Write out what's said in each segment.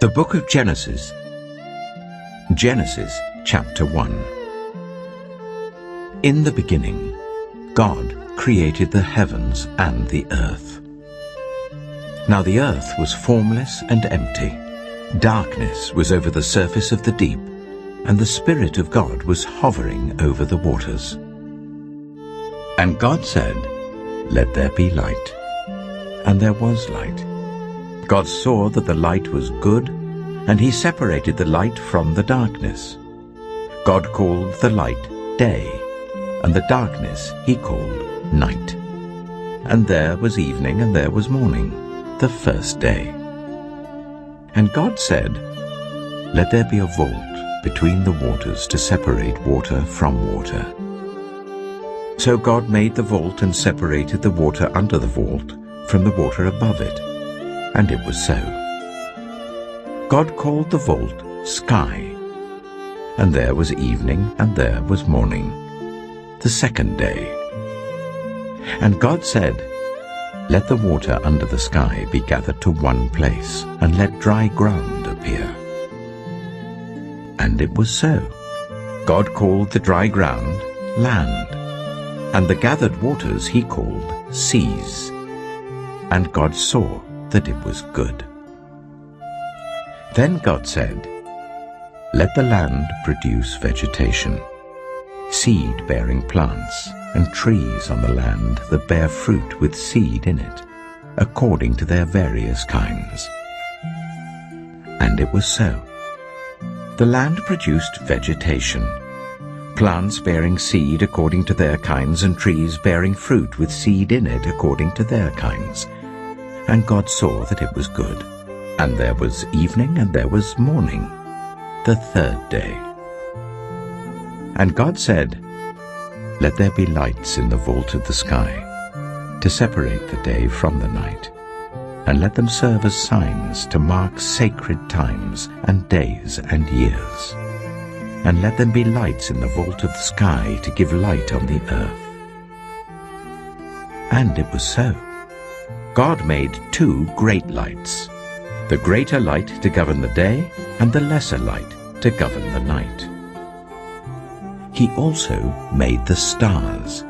The Book of Genesis. Genesis chapter 1. In the beginning, God created the heavens and the earth. Now the earth was formless and empty. Darkness was over the surface of the deep, and the Spirit of God was hovering over the waters. And God said, "Let there be light." And there was light. God saw that the light was good, and he separated the light from the darkness. God called the light day, and the darkness he called night. And there was evening and there was morning, the first day. And God said, "Let there be a vault between the waters to separate water from water." So God made the vault and separated the water under the vault from the water above it, and it was so. God called the vault sky, and there was evening and there was morning, the second day. And God said, "Let the water under the sky be gathered to one place, and let dry ground appear." And it was so. God called the dry ground land, and the gathered waters he called seas. And God saw that it was good. Then God said, "Let the land produce vegetation, seed-bearing plants, and trees on the land that bear fruit with seed in it, according to their various kinds." And it was so. The land produced vegetation, plants bearing seed according to their kinds, and trees bearing fruit with seed in it according to their kinds. And God saw that it was good. And there was evening and there was morning, the third day. And God said, "Let there be lights in the vault of the sky, to separate the day from the night, and let them serve as signs to mark sacred times and days and years. And let them be lights in the vault of the sky to give light on the earth." And it was so. God made two great lights, the greater light to govern the day, and the lesser light to govern the night. He also made the stars.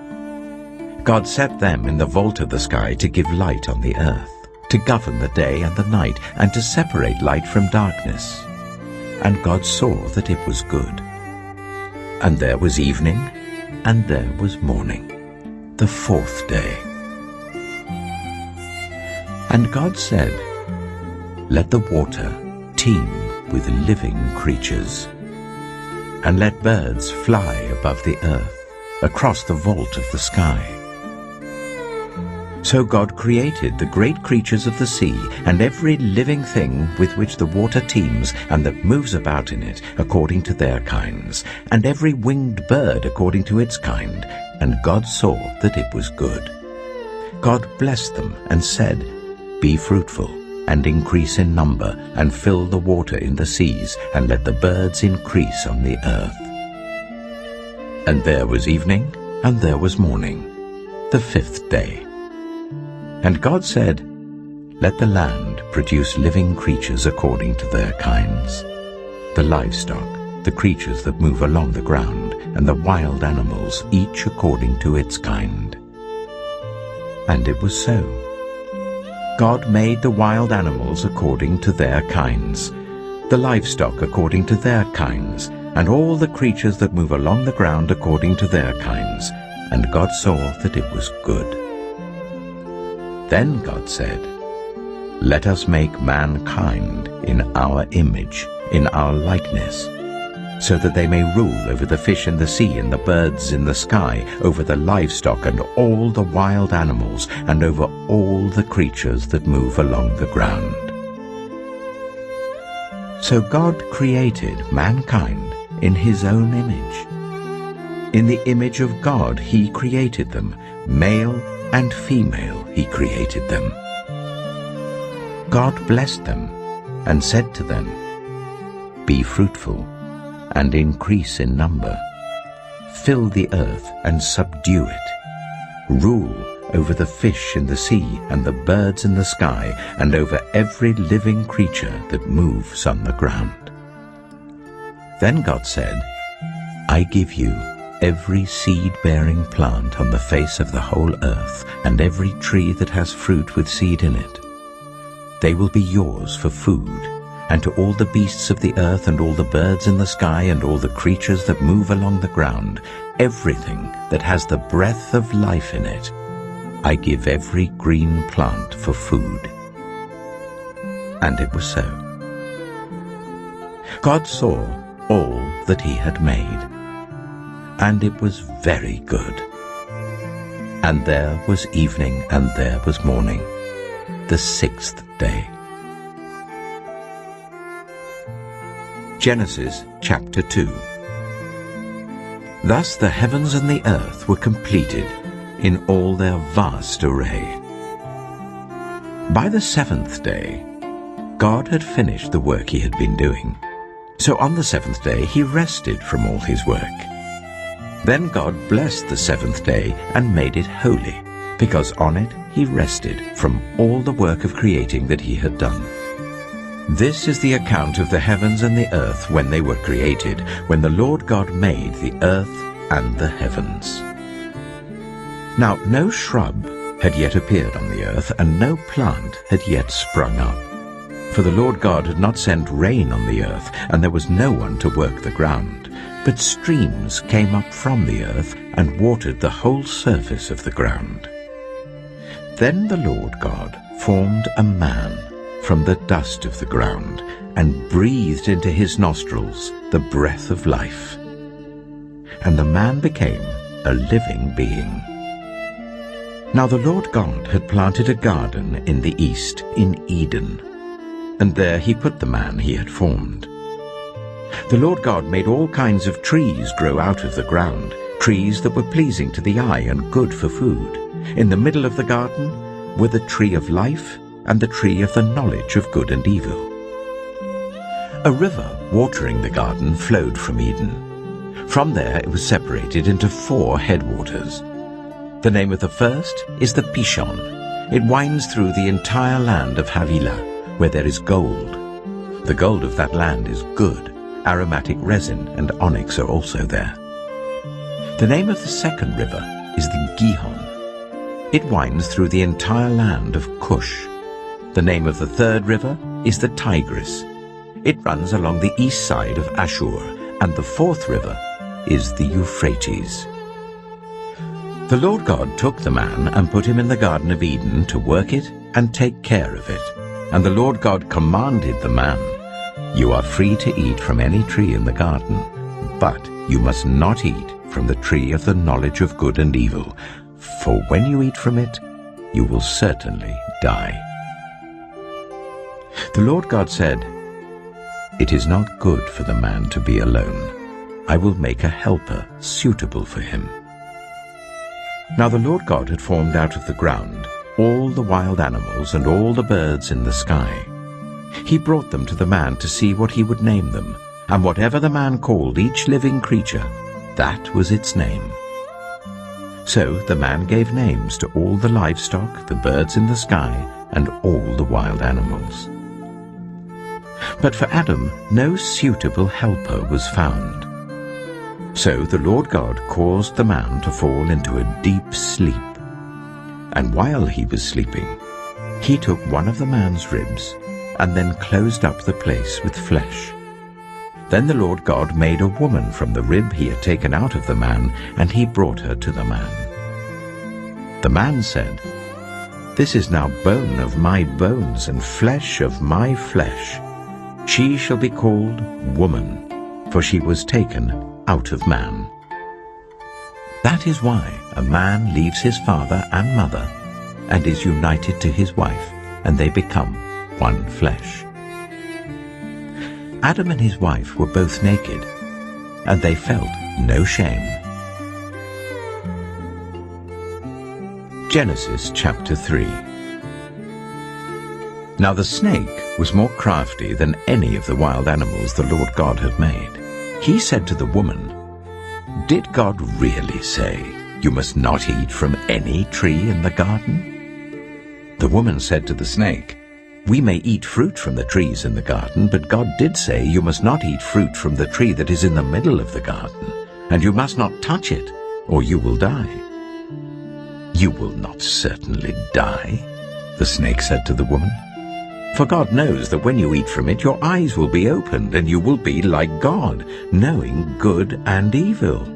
God set them in the vault of the sky to give light on the earth, to govern the day and the night, and to separate light from darkness. And God saw that it was good. And there was evening, and there was morning, the fourth day. And God said, "Let the water teem with living creatures, and let birds fly above the earth, across the vault of the sky." So God created the great creatures of the sea, and every living thing with which the water teems and that moves about in it, according to their kinds, and every winged bird according to its kind. And God saw that it was good. God blessed them and said, "Be fruitful, and increase in number, and fill the water in the seas, and let the birds increase on the earth." And there was evening, and there was morning, the fifth day. And God said, "Let the land produce living creatures according to their kinds, the livestock, the creatures that move along the ground, and the wild animals, each according to its kind." And it was so. God made the wild animals according to their kinds, the livestock according to their kinds, and all the creatures that move along the ground according to their kinds. And God saw that it was good. Then God said, "Let us make mankind in our image, in our likeness, so that they may rule over the fish in the sea and the birds in the sky, over the livestock and all the wild animals, and over all the creatures that move along the ground." So God created mankind in his own image. In the image of God he created them, male and female he created them. God blessed them and said to them, "Be fruitful, and increase in number. Fill the earth and subdue it. Rule over the fish in the sea and the birds in the sky, and over every living creature that moves on the ground. Then God said, I give you every seed-bearing plant on the face of the whole earth, and every tree that has fruit with seed in it. They will be yours for food, and to all the beasts of the earth, and all the birds in the sky, and all the creatures that move along the ground, everything that has the breath of life in it, I give every green plant for food. And it was so. God saw all that he had made, and it was very good. And there was evening, and there was morning, the sixth day. Genesis chapter 2. Thus the heavens and the earth were completed in all their vast array. By the seventh day, God had finished the work he had been doing. So on the seventh day he rested from all his work. Then God blessed the seventh day and made it holy, because on it he rested from all the work of creating that he had done. This is the account of the heavens and the earth when they were created, when the Lord God made the earth and the heavens. Now no shrub had yet appeared on the earth, and no plant had yet sprung up. For the Lord God had not sent rain on the earth, and there was no one to work the ground. But streams came up from the earth and watered the whole surface of the ground. Then the Lord God formed a man from the dust of the ground, and breathed into his nostrils the breath of life. And the man became a living being. Now the Lord God had planted a garden in the east, in Eden, and there he put the man he had formed. The Lord God made all kinds of trees grow out of the ground, trees that were pleasing to the eye and good for food. In the middle of the garden were the tree of life and the tree of the knowledge of good and evil. A river watering the garden flowed from Eden. From there it was separated into 4 headwaters. The name of the first is the Pishon. It winds through the entire land of Havilah, where there is gold. The gold of that land is good. Aromatic resin and onyx are also there. The name of the second river is the Gihon. It winds through the entire land of Cush. The name of the third river is the Tigris. It runs along the east side of Ashur, and the fourth river is the Euphrates. The Lord God took the man and put him in the Garden of Eden to work it and take care of it. And the Lord God commanded the man, You are free to eat from any tree in the garden, but you must not eat from the tree of the knowledge of good and evil, for when you eat from it, you will certainly die. The Lord God said, It is not good for the man to be alone. I will make a helper suitable for him. Now the Lord God had formed out of the ground all the wild animals and all the birds in the sky. He brought them to the man to see what he would name them, and whatever the man called each living creature, that was its name. So the man gave names to all the livestock, the birds in the sky, and all the wild animals. But for Adam no suitable helper was found. So the Lord God caused the man to fall into a deep sleep. And while he was sleeping, he took one of the man's ribs and then closed up the place with flesh. Then the Lord God made a woman from the rib he had taken out of the man, and he brought her to the man. The man said, This is now bone of my bones and flesh of my flesh. She shall be called woman, for she was taken out of man. That is why a man leaves his father and mother and is united to his wife, and they become one flesh. Adam and his wife were both naked, and they felt no shame. Genesis chapter 3. Now the snake was more crafty than any of the wild animals the Lord God had made. He said to the woman, Did God really say, You must not eat from any tree in the garden?" The woman said to the snake, "We may eat fruit from the trees in the garden, but God did say, 'You must not eat fruit from the tree that is in the middle of the garden, and you must not touch it, or you will die.'" "You will not certainly die," the snake said to the woman. "For God knows that when you eat from it, your eyes will be opened, and you will be like God, knowing good and evil."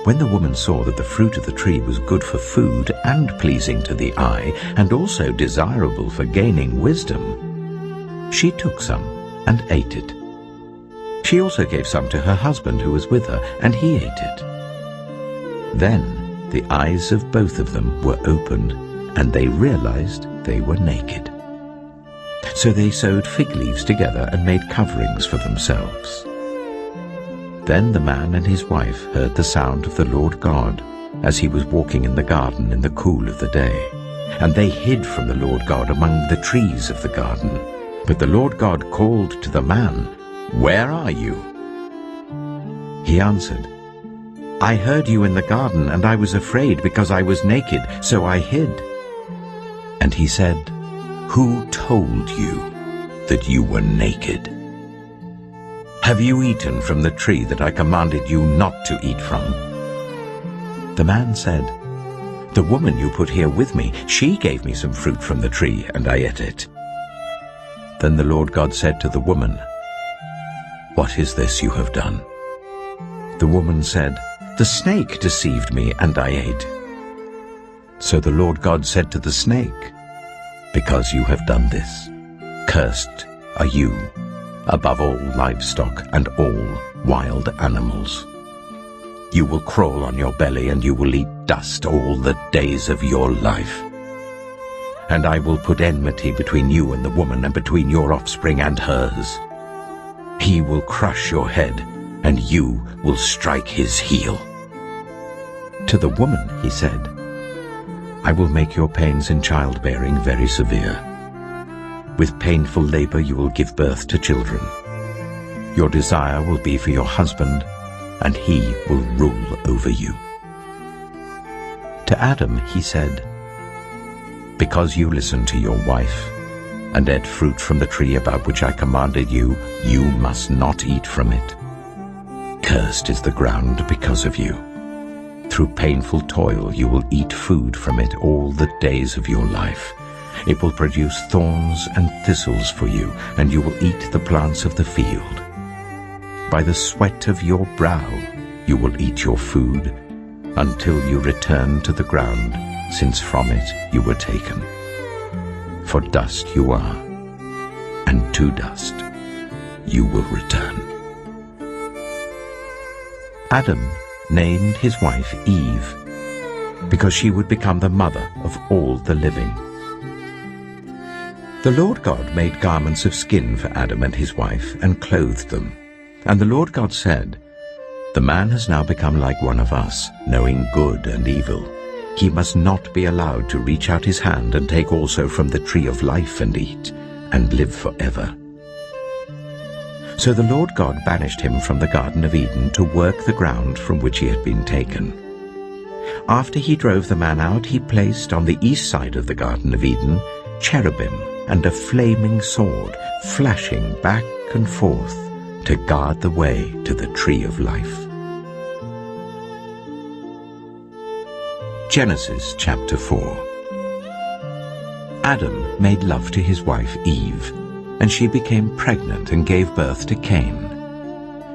When the woman saw that the fruit of the tree was good for food and pleasing to the eye, and also desirable for gaining wisdom, she took some and ate it. She also gave some to her husband who was with her, and he ate it. Then the eyes of both of them were opened, and they realized they were naked. So they sewed fig leaves together and made coverings for themselves. Then the man and his wife heard the sound of the Lord God as he was walking in the garden in the cool of the day. And they hid from the Lord God among the trees of the garden. But the Lord God called to the man, "Where are you?" He answered, "I heard you in the garden, and I was afraid because I was naked, so I hid." And he said, "Who told you that you were naked? Have you eaten from the tree that I commanded you not to eat from?" The man said, "The woman you put here with me, she gave me some fruit from the tree, and I ate it." Then the Lord God said to the woman, "What is this you have done?" The woman said, "The snake deceived me, and I ate." So the Lord God said to the snake, "Because you have done this, cursed are you above all livestock and all wild animals. You will crawl on your belly, and you will eat dust all the days of your life. And I will put enmity between you and the woman, and between your offspring and hers. He will crush your head, and you will strike his heel." To the woman he said, "I will make your pains in childbearing very severe. With painful labor you will give birth to children. Your desire will be for your husband, and he will rule over you." To Adam he said, "Because you listened to your wife, and ate fruit from the tree about which I commanded you, you must not eat from it. Cursed is the ground because of you. Through painful toil you will eat food from it all the days of your life. It will produce thorns and thistles for you, and you will eat the plants of the field. By the sweat of your brow you will eat your food, until you return to the ground, since from it you were taken. For dust you are, and to dust you will return." Adam named his wife Eve, because she would become the mother of all the living. The Lord God made garments of skin for Adam and his wife, and clothed them. And the Lord God said, "The man has now become like one of us, knowing good and evil. He must not be allowed to reach out his hand and take also from the tree of life and eat, and live forever." So the Lord God banished him from the Garden of Eden to work the ground from which he had been taken. After he drove the man out, he placed on the east side of the Garden of Eden cherubim and a flaming sword, flashing back and forth to guard the way to the tree of life. Genesis chapter 4. Adam made love to his wife Eve, and she became pregnant and gave birth to Cain.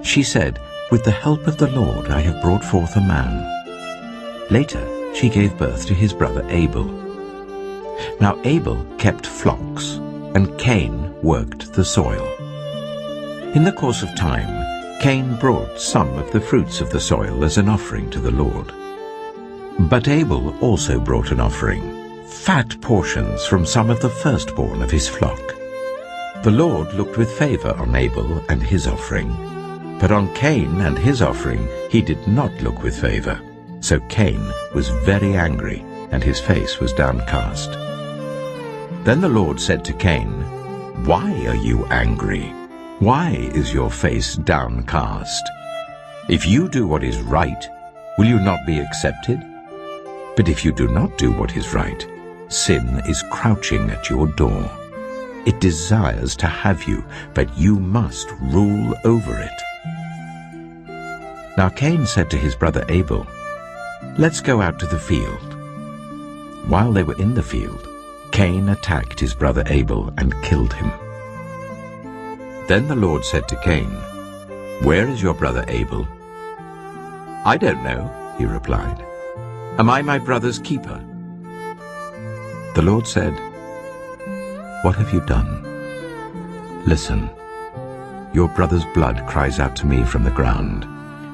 She said, "With the help of the Lord I have brought forth a man." Later she gave birth to his brother Abel. Now Abel kept flocks, and Cain worked the soil. In the course of time, Cain brought some of the fruits of the soil as an offering to the Lord. But Abel also brought an offering, fat portions from some of the firstborn of his flock. The Lord looked with favor on Abel and his offering, but on Cain and his offering he did not look with favor. So Cain was very angry, and his face was downcast. Then the Lord said to Cain, "Why are you angry? Why is your face downcast? If you do what is right, Will you not be accepted? But if you do not do what is right, sin is crouching at your door. It desires to have you, but you must rule over it. Now Cain said to his brother Abel, "Let's go out to the field." While they were in the field, Cain attacked his brother Abel and killed him. Then the Lord said to Cain, "Where is your brother Abel?" "I don't know," he replied. "Am I my brother's keeper?" The Lord said, "What have you done? Listen, your brother's blood cries out to me from the ground.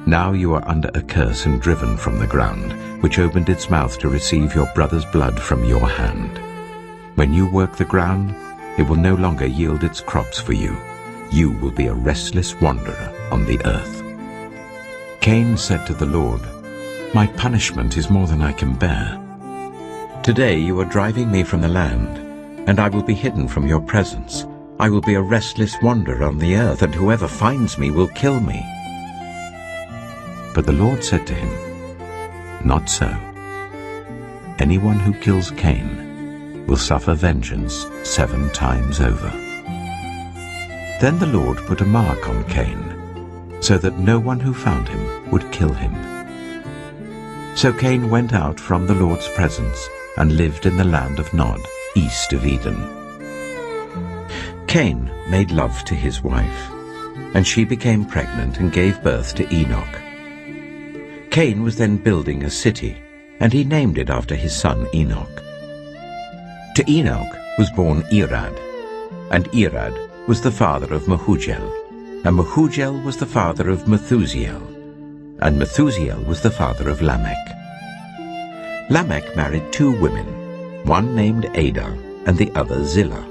Now you are under a curse and driven from the ground, which opened its mouth to receive your brother's blood from your hand. When you work the ground, it will no longer yield its crops for you. You will be a restless wanderer on the earth." Cain said to the Lord, "My punishment is more than I can bear. Today you are driving me from the land, and I will be hidden from your presence. I will be a restless wanderer on the earth, and whoever finds me will kill me." But the Lord said to him, "Not so. Anyone who kills Cain will suffer vengeance 7 times over." Then the Lord put a mark on Cain, so that no one who found him would kill him. So Cain went out from the Lord's presence and lived in the land of Nod, east of Eden. Cain made love to his wife, and she became pregnant and gave birth to Enoch. Cain was then building a city, and he named it after his son Enoch. To Enoch was born Irad, and Irad was the father of Mehujael, and Mehujael was the father of Methusael, and Methusael was the father of Lamech. Lamech married 2 women, one named Ada and the other Zillah.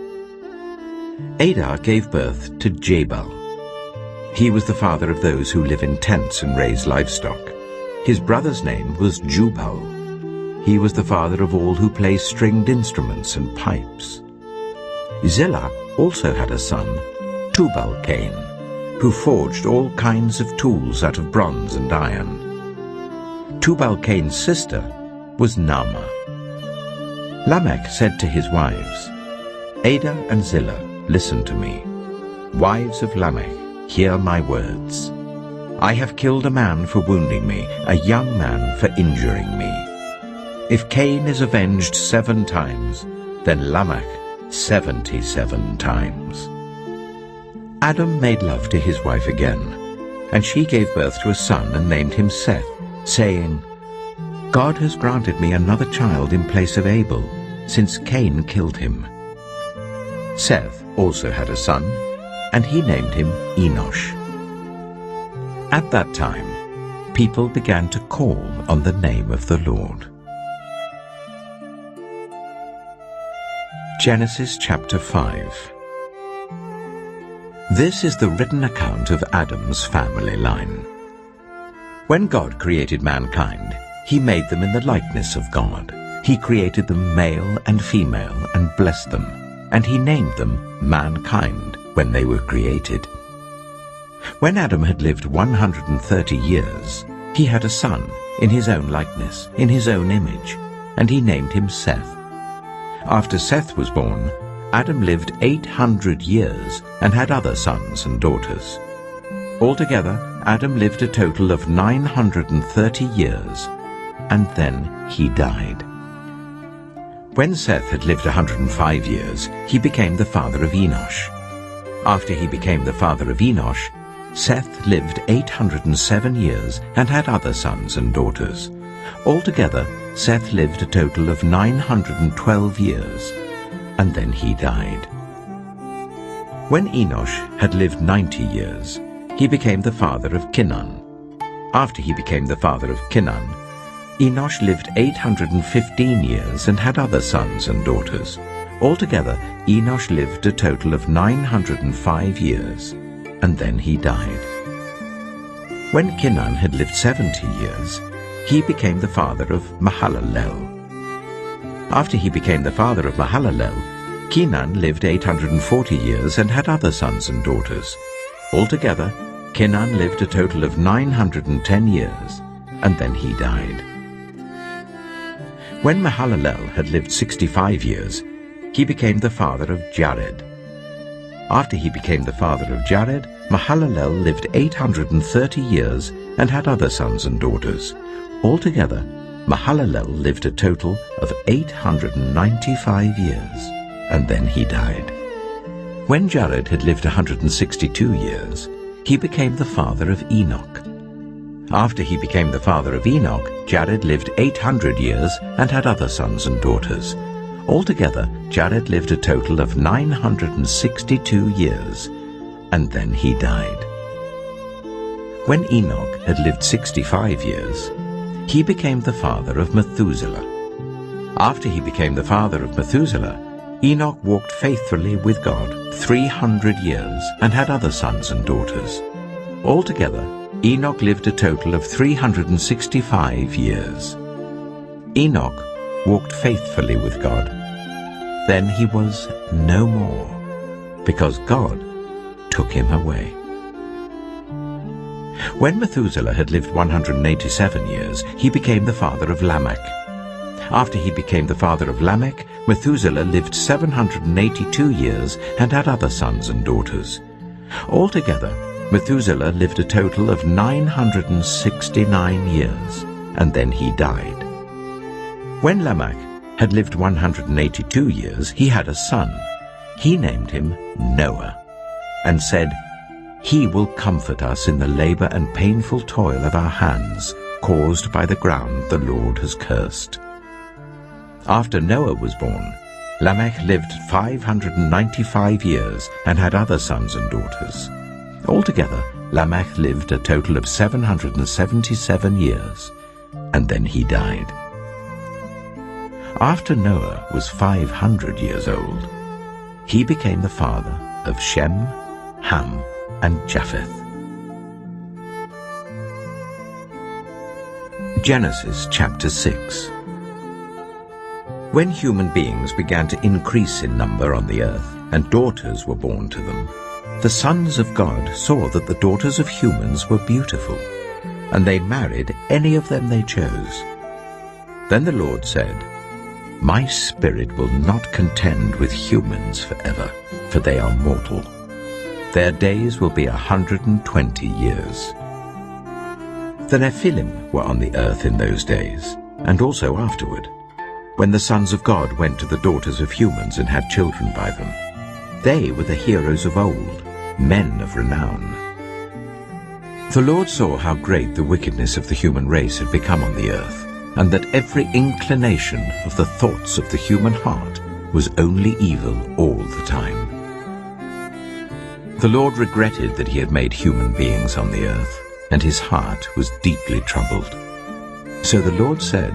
Ada gave birth to Jabal. He was the father of those who live in tents and raise livestock. His brother's name was Jubal. He was the father of all who play stringed instruments and pipes. Zillah also had a son, Tubal-Cain, who forged all kinds of tools out of bronze and iron. Tubal-Cain's sister was Naamah. Lamech said to his wives, "Ada and Zillah, listen to me. Wives of Lamech, hear my words. I have killed a man for wounding me, a young man for injuring me. If Cain is avenged 7 times, then Lamech 77 times." Adam made love to his wife again, and she gave birth to a son and named him Seth, saying, "God has granted me another child in place of Abel, since Cain killed him." Seth also had a son, and he named him Enosh. At that time, people began to call on the name of the Lord. Genesis chapter 5. This is the written account of Adam's family line. When God created mankind, he made them in the likeness of God. He created them male and female and blessed them, and he named them mankind when they were created. When Adam had lived 130 years, he had a son in his own likeness, in his own image, and he named him Seth. After Seth was born, Adam lived 800 years and had other sons and daughters. Altogether, Adam lived a total of 930 years, and then he died. When Seth had lived 105 years, he became the father of Enosh. After he became the father of Enosh, Seth lived 807 years and had other sons and daughters. Altogether, Seth lived a total of 912 years, and then he died. When Enosh had lived 90 years, he became the father of Canaan. After he became the father of Canaan, Enosh lived 815 years and had other sons and daughters. Altogether, Enosh lived a total of 905 years, and then he died. When Canaan had lived 70 years, he became the father of Mahalalel. After he became the father of Mahalalel, Canaan lived 840 years and had other sons and daughters. Altogether, Canaan lived a total of 910 years, and then he died. When Mahalalel had lived 65 years, he became the father of Jared. After he became the father of Jared, Mahalalel lived 830 years and had other sons and daughters. Altogether, Mahalalel lived a total of 895 years, and then he died. When Jared had lived 162 years, he became the father of Enoch. After he became the father of Enoch, Jared lived 800 years and had other sons and daughters. Altogether, Jared lived a total of 962 years, and then he died. When Enoch had lived 65 years, he became the father of Methuselah. After he became the father of Methuselah, Enoch walked faithfully with God 300 years and had other sons and daughters. Altogether, Enoch lived a total of 365 years. Enoch walked faithfully with God. Then he was no more, because God took him away. When Methuselah had lived 187 years, he became the father of Lamech. After he became the father of Lamech, Methuselah lived 782 years and had other sons and daughters. Altogether, Methuselah lived a total of 969 years, and then he died. When Lamech had lived 182 years, he had a son. He named him Noah, and said, "He will comfort us in the labor and painful toil of our hands, caused by the ground the Lord has cursed." After Noah was born, Lamech lived 595 years and had other sons and daughters. Altogether, Lamech lived a total of 777 years, and then he died. After Noah was 500 years old, he became the father of Shem, Ham, and Japheth. Genesis chapter 6. When human beings began to increase in number on the earth, and daughters were born to them, the sons of God saw that the daughters of humans were beautiful, and they married any of them they chose. Then the Lord said, "My spirit will not contend with humans forever, for they are mortal. Their days will be 120 years. The Nephilim were on the earth in those days, and also afterward, when the sons of God went to the daughters of humans and had children by them. They were the heroes of old, men of renown. The Lord saw how great the wickedness of the human race had become on the earth, and that every inclination of the thoughts of the human heart was only evil all the time. The Lord regretted that he had made human beings on the earth, and his heart was deeply troubled. So the Lord said,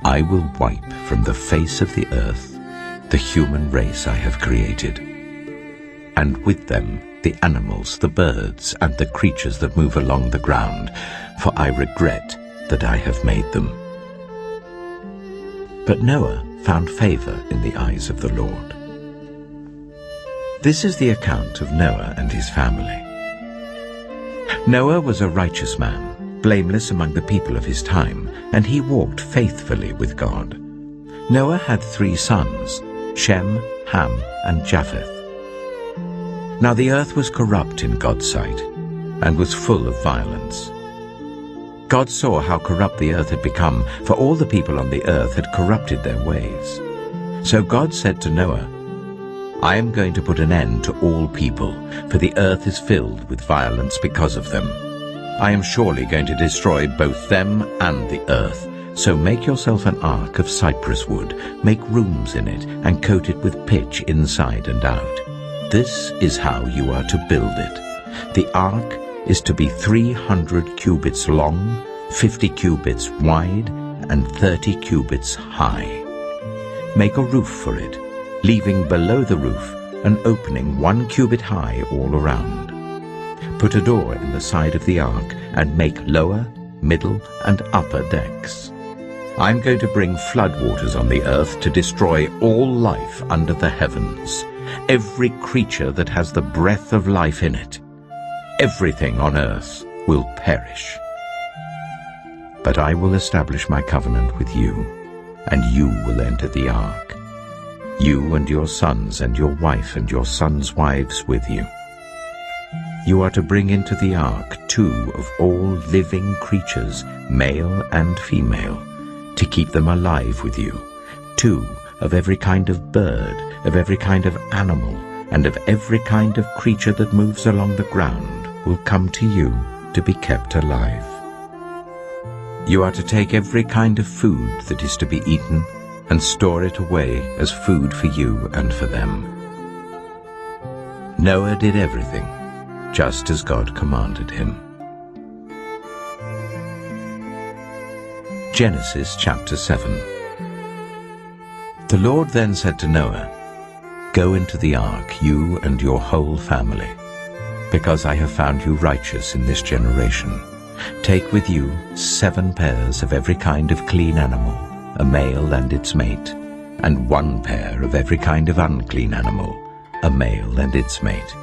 "I will wipe from the face of the earth the human race I have created, and with them the animals, the birds, and the creatures that move along the ground, for I regret that I have made them." But Noah found favor in the eyes of the Lord. This is the account of Noah and his family. Noah was a righteous man, blameless among the people of his time, and he walked faithfully with God. Noah had 3 sons, Shem, Ham, and Japheth. Now the earth was corrupt in God's sight, and was full of violence. God saw how corrupt the earth had become, for all the people on the earth had corrupted their ways. So God said to Noah, "I am going to put an end to all people, for the earth is filled with violence because of them. I am surely going to destroy both them and the earth. So make yourself an ark of cypress wood, make rooms in it, and coat it with pitch inside and out. This is how you are to build it. The ark is to be 300 cubits long, 50 cubits wide, and 30 cubits high. Make a roof for it, leaving below the roof an opening 1 cubit high all around. Put a door in the side of the ark, and make lower, middle, and upper decks. I'm going to bring floodwaters on the earth to destroy all life under the heavens, every creature that has the breath of life in it. Everything on earth will perish. But I will establish my covenant with you, and you will enter the ark, you and your sons and your wife and your sons' wives with you. You are to bring into the ark 2 of all living creatures, male and female, to keep them alive with you. 2 of every kind of bird, of every kind of animal, and of every kind of creature that moves along the ground will come to you to be kept alive. You are to take every kind of food that is to be eaten and store it away as food for you and for them. Noah did everything just as God commanded him. Genesis chapter 7. The Lord then said to Noah, "Go into the ark, you and your whole family, because I have found you righteous in this generation. Take with you 7 pairs of every kind of clean animal, a male and its mate, and 1 pair of every kind of unclean animal, a male and its mate,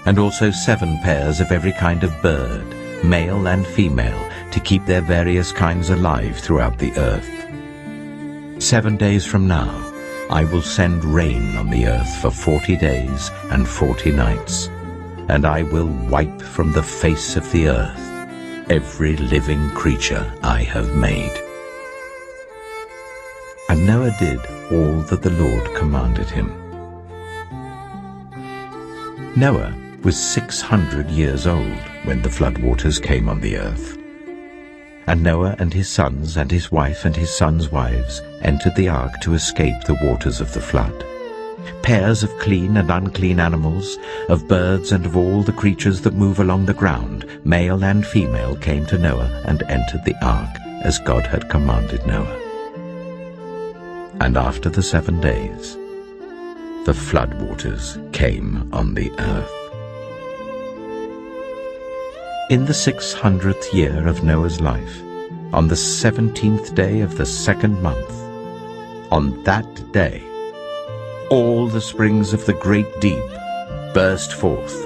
and also 7 pairs of every kind of bird, male and female, to keep their various kinds alive throughout the earth. 7 days from now I will send rain on the earth for 40 days and 40 nights, and I will wipe from the face of the earth every living creature I have made." And Noah did all that the Lord commanded him. Noah was 600 years old when the floodwaters came on the earth. And Noah and his sons and his wife and his sons' wives entered the ark to escape the waters of the flood. Pairs of clean and unclean animals, of birds and of all the creatures that move along the ground, male and female, came to Noah and entered the ark, as God had commanded Noah. And after the 7 days, the floodwaters came on the earth. In the 600th year of Noah's life, on the 17th day of the 2nd month, on that day, all the springs of the great deep burst forth,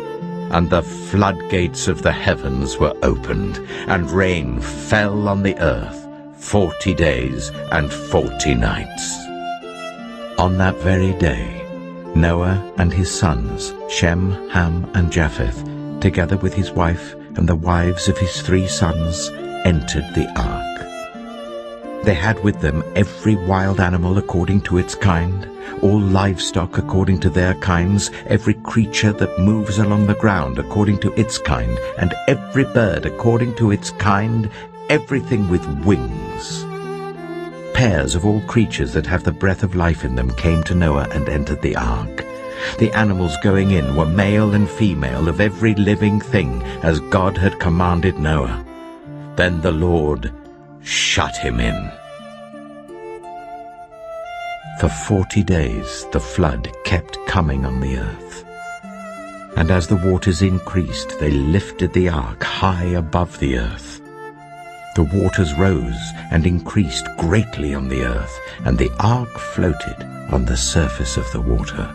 and the floodgates of the heavens were opened, and rain fell on the earth 40 days and 40 nights. On that very day, Noah and his sons, Shem, Ham, and Japheth, together with his wife and the wives of his 3 sons, entered the ark. They had with them every wild animal according to its kind, all livestock according to their kinds, every creature that moves along the ground according to its kind, and every bird according to its kind, everything with wings. Pairs of all creatures that have the breath of life in them came to Noah and entered the ark. The animals going in were male and female of every living thing, as God had commanded Noah. Then the Lord shut him in. For 40 days the flood kept coming on the earth. And as the waters increased, they lifted the ark high above the earth. The waters rose and increased greatly on the earth, and the ark floated on the surface of the water.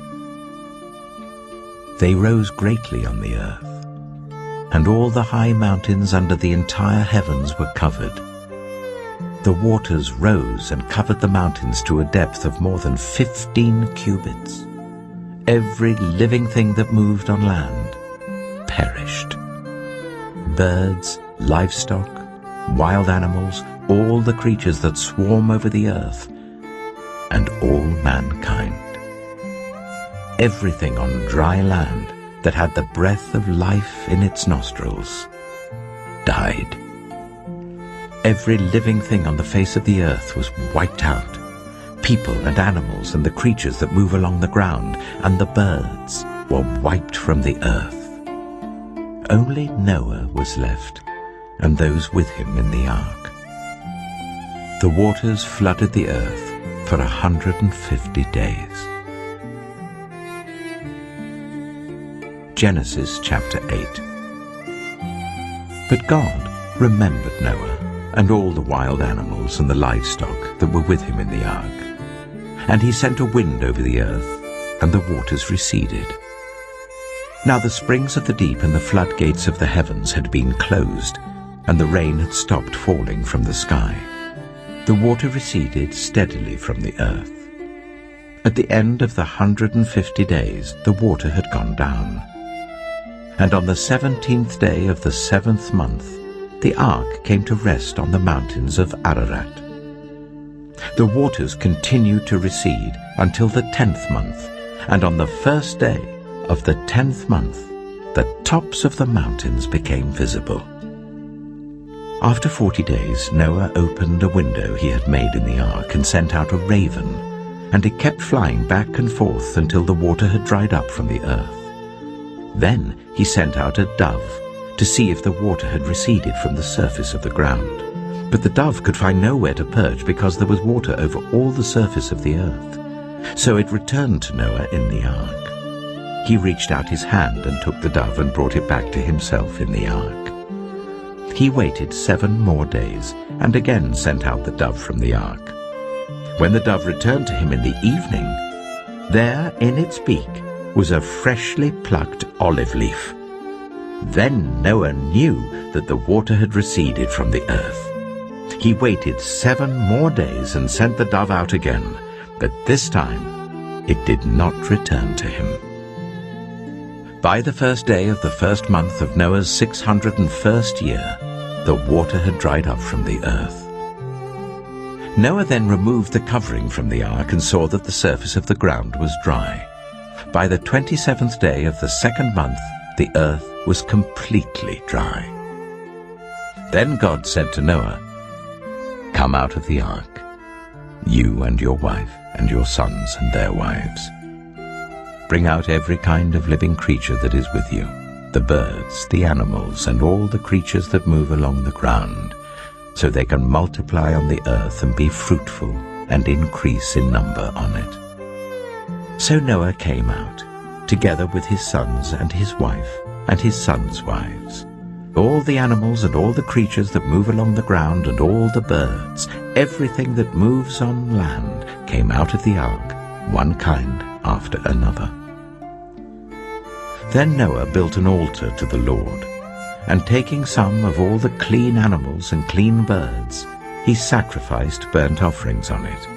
They rose greatly on the earth, and all the high mountains under the entire heavens were covered. The waters rose and covered the mountains to a depth of more than 15 cubits. Every living thing that moved on land perished. Birds, livestock, wild animals, all the creatures that swarm over the earth, and all mankind. Everything on dry land that had the breath of life in its nostrils died. Every living thing on the face of the earth was wiped out. People and animals and the creatures that move along the ground and the birds were wiped from the earth. Only Noah was left, and those with him in the ark. The waters flooded the earth for 150 days. Genesis chapter 8. But God remembered Noah and all the wild animals and the livestock that were with him in the ark. And he sent a wind over the earth, and the waters receded. Now the springs of the deep and the floodgates of the heavens had been closed, and the rain had stopped falling from the sky. The water receded steadily from the earth. At the end of the 150 days, the water had gone down. And on the 17th day of the 7th month, the ark came to rest on the mountains of Ararat. The waters continued to recede until the 10th month, and on the first day of the 10th month, the tops of the mountains became visible. After 40 days, Noah opened a window he had made in the ark and sent out a raven, and it kept flying back and forth until the water had dried up from the earth. Then he sent out a dove to see if the water had receded from the surface of the ground. But the dove could find nowhere to perch because there was water over all the surface of the earth. So it returned to Noah in the ark. He reached out his hand and took the dove and brought it back to himself in the ark. He waited 7 more days and again sent out the dove from the ark. When the dove returned to him in the evening, there in its beak was a freshly plucked olive leaf. Then Noah knew that the water had receded from the earth. He waited 7 more days and sent the dove out again, but this time it did not return to him. By the first day of the 1st month of Noah's 601st year, the water had dried up from the earth. Noah then removed the covering from the ark and saw that the surface of the ground was dry. By the 27th day of the 2nd month, the earth was completely dry. Then God said to Noah, "Come out of the ark, you and your wife and your sons and their wives. Bring out every kind of living creature that is with you, the birds, the animals, and all the creatures that move along the ground, so they can multiply on the earth and be fruitful and increase in number on it." So Noah came out, together with his sons and his wife and his sons' wives. All the animals and all the creatures that move along the ground and all the birds, everything that moves on land, came out of the ark, one kind after another. Then Noah built an altar to the Lord, and taking some of all the clean animals and clean birds, he sacrificed burnt offerings on it.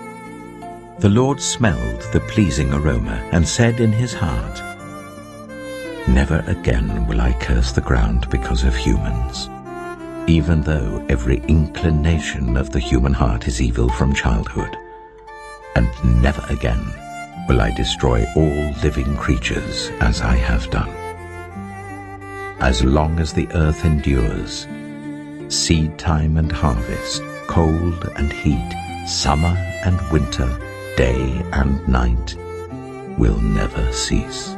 The Lord smelled the pleasing aroma and said in his heart, "Never again will I curse the ground because of humans, even though every inclination of the human heart is evil from childhood. And never again will I destroy all living creatures as I have done. As long as the earth endures, seed time and harvest, cold and heat, summer and winter, day and night, will never cease."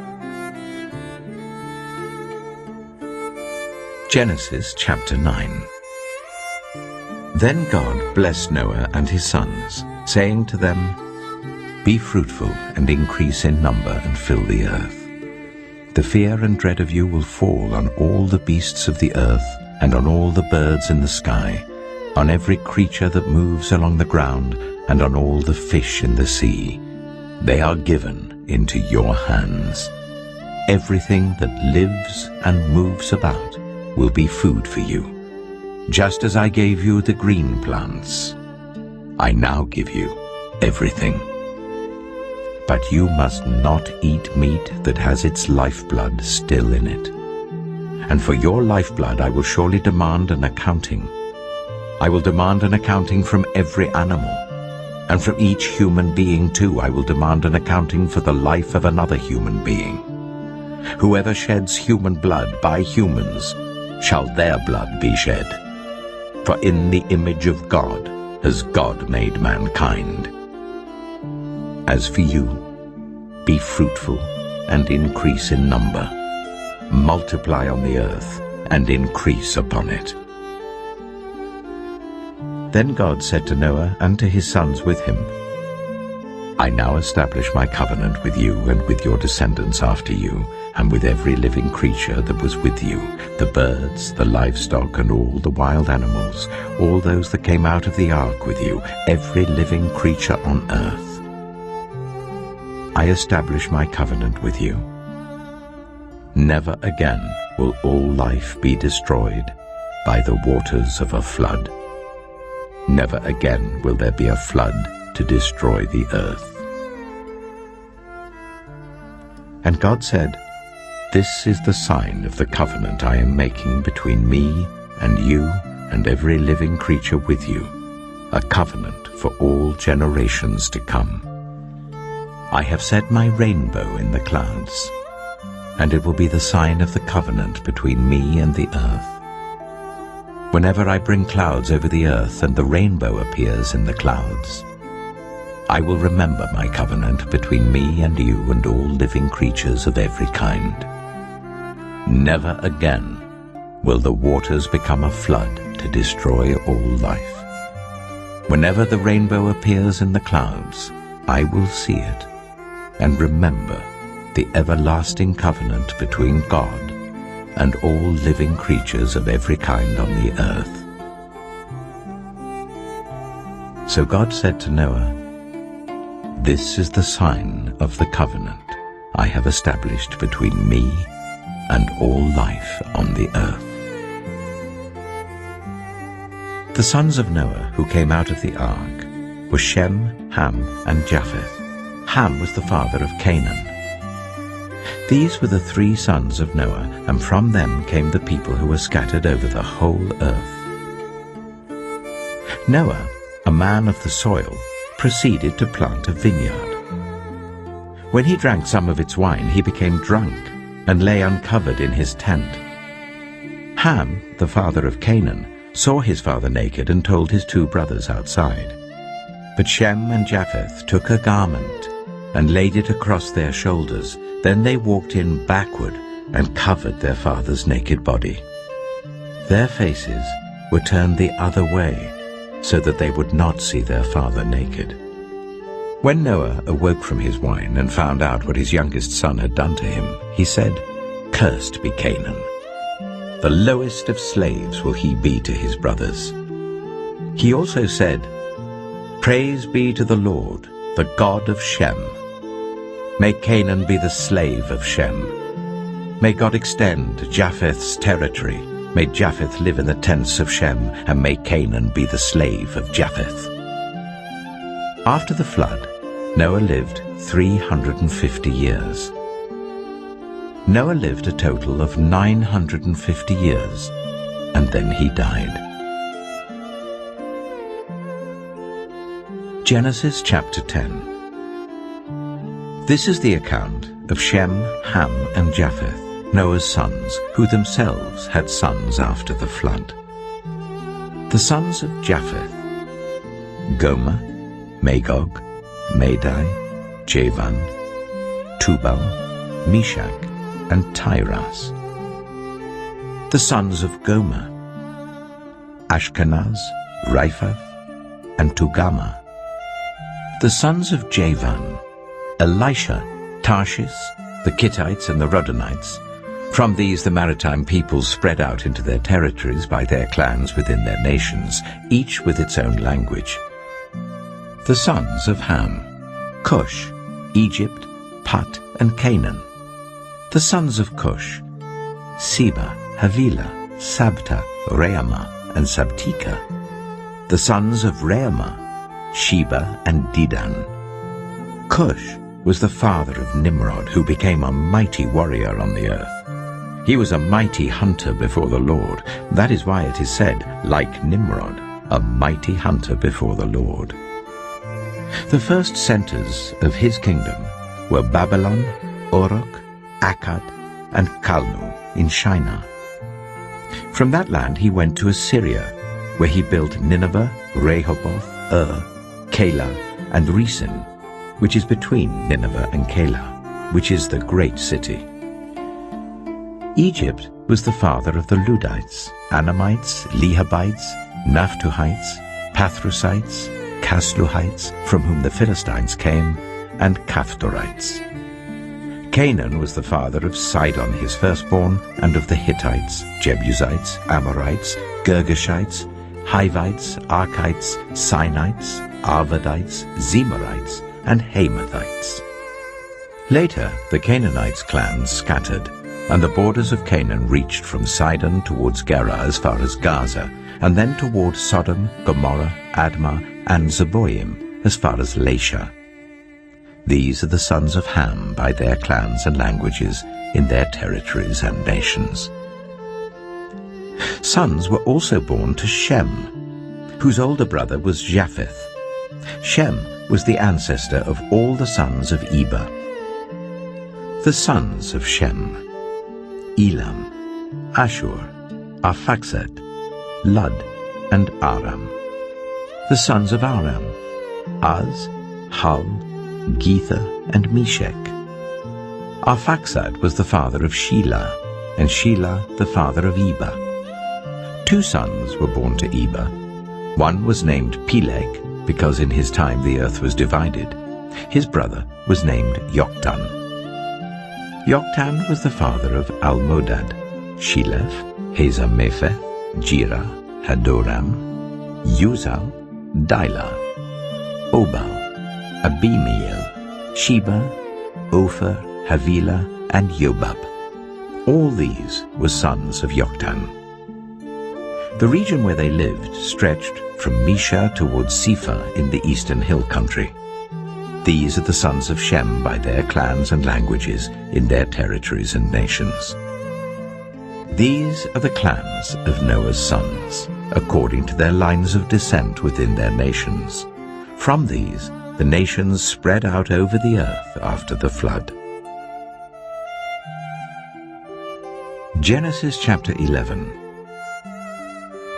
Genesis chapter 9. Then God blessed Noah and his sons, saying to them, "Be fruitful and increase in number and fill the earth. The fear and dread of you will fall on all the beasts of the earth and on all the birds in the sky, on every creature that moves along the ground and on all the fish in the sea. They are given into your hands. Everything that lives and moves about will be food for you. Just as I gave you the green plants, I now give you everything. But you must not eat meat that has its lifeblood still in it. And for your lifeblood I will surely demand an accounting. I will demand an accounting from every animal, and from each human being too I will demand an accounting for the life of another human being. Whoever sheds human blood by humans, shall their blood be shed. For in the image of God has God made mankind. As for you, be fruitful and increase in number. Multiply on the earth and increase upon it." Then God said to Noah and to his sons with him, "I now establish my covenant with you and with your descendants after you, and with every living creature that was with you, the birds, the livestock, and all the wild animals, all those that came out of the ark with you, every living creature on earth. I establish my covenant with you. Never again will all life be destroyed, by the waters of a flood. Never again will there be a flood to destroy the earth. And God said, "This is the sign of the covenant I am making between me and you and every living creature with you, a covenant for all generations to come. I have set my rainbow in the clouds, and it will be the sign of the covenant between me and the earth. Whenever I bring clouds over the earth and the rainbow appears in the clouds, I will remember my covenant between me and you and all living creatures of every kind. Never again will the waters become a flood to destroy all life. Whenever the rainbow appears in the clouds, I will see it and remember the everlasting covenant between God and all living creatures of every kind on the earth." So God said to Noah, "This is the sign of the covenant I have established between me and all life on the earth." The sons of Noah who came out of the ark were Shem, Ham, and Japheth. Ham was the father of Canaan. These were the 3 sons of Noah, and from them came the people who were scattered over the whole earth. Noah, a man of the soil, proceeded to plant a vineyard. When he drank some of its wine, he became drunk and lay uncovered in his tent. Ham, the father of Canaan, saw his father naked and told his 2 brothers outside. But Shem and Japheth took a garment and laid it across their shoulders. Then they walked in backward and covered their father's naked body. Their faces were turned the other way, so that they would not see their father naked. When Noah awoke from his wine and found out what his youngest son had done to him, he said, "Cursed be Canaan. The lowest of slaves will he be to his brothers." He also said, "Praise be to the Lord, the God of Shem. May Canaan be the slave of Shem. May God extend Japheth's territory. May Japheth live in the tents of Shem, and may Canaan be the slave of Japheth." After the flood, Noah lived 350 years. Noah lived a total of 950 years, and then he died. Genesis chapter 10. This is the account of Shem, Ham, and Japheth, Noah's sons, who themselves had sons after the flood. The sons of Japheth: Gomer, Magog, Madai, Javan, Tubal, Meshach, and Tiras. The sons of Gomer: Ashkenaz, Riphath, and Togarmah. The sons of Javan: Elisha, Tarshish, the Kittites, and the Rodanites. From these the maritime peoples spread out into their territories by their clans within their nations, each with its own language. The sons of Ham: Cush, Egypt, Put, and Canaan. The sons of Cush: Seba, Havilah, Sabta, Reamah, and Sabtika. The sons of Reamah: Sheba and Dedan. Cush was the father of Nimrod, who became a mighty warrior on the earth. He was a mighty hunter before the Lord. That is why it is said, like Nimrod, a mighty hunter before the Lord. The first centers of his kingdom were Babylon, Uruk, Akkad, and Calno in Shinar. From that land he went to Assyria, where he built Nineveh, Rehoboth, Calah, and Resen, which is between Nineveh and Calah, which is the great city. Egypt was the father of the Ludites, Anamites, Lehabites, Naphtuhites, Pathrusites, Casluhites, from whom the Philistines came, and Caphtorites. Canaan was the father of Sidon his firstborn, and of the Hittites, Jebusites, Amorites, Girgashites, Hivites, Archites, Sinites, Arvadites, Zemarites, and Hamathites. Later the Canaanites' clans scattered, and the borders of Canaan reached from Sidon towards Gerar as far as Gaza, and then toward Sodom, Gomorrah, Admah, and Zeboim as far as Lasha. These are the sons of Ham by their clans and languages, in their territories and nations. Sons were also born to Shem, whose older brother was Japheth. Shem was the ancestor of all the sons of Eber. The sons of Shem: Elam, Ashur, Arphaxad, Lud, and Aram. The sons of Aram: Az, Hul, Gether, and Meshech. Arphaxad was the father of Shelah, and Shelah the father of Eber. 2 sons were born to Eber. One was named Peleg, because in his time the earth was divided. His brother was named Joktan. Joktan was the father of Almodad, Sheleph, Hazamepheth, Jirah, Hadoram, Uzal, Dilah, Obal, Abimael, Sheba, Ophir, Havilah, and Jobab. All these were sons of Joktan. The region where they lived stretched from Mesha towards Sephar in the eastern hill country. These are the sons of Shem by their clans and languages, in their territories and nations. These are the clans of Noah's sons, according to their lines of descent within their nations. From these, the nations spread out over the earth after the flood. Genesis chapter 11.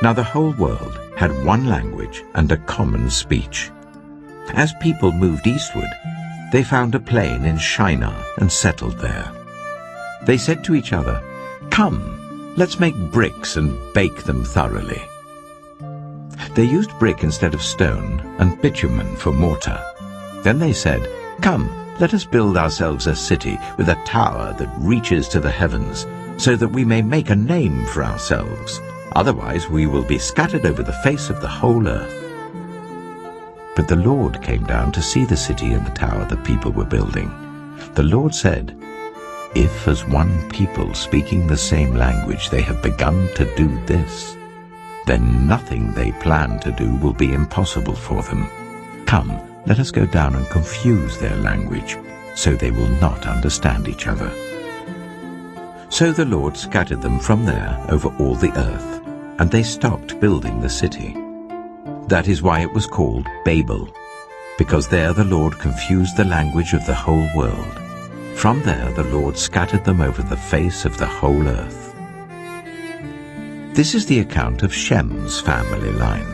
Now the whole world had one language and a common speech. As people moved eastward, they found a plain in Shinar and settled there. They said to each other, "Come, let's make bricks and bake them thoroughly." They used brick instead of stone and bitumen for mortar. Then they said, "Come, let us build ourselves a city with a tower that reaches to the heavens, so that we may make a name for ourselves. Otherwise we will be scattered over the face of the whole earth." But the Lord came down to see the city and the tower the people were building. The Lord said, "If as one people speaking the same language they have begun to do this, then nothing they plan to do will be impossible for them. Come, let us go down and confuse their language, so they will not understand each other." So the Lord scattered them from there over all the earth, and they stopped building the city. That is why it was called Babel, because there the Lord confused the language of the whole world. From there the Lord scattered them over the face of the whole earth. This is the account of Shem's family line.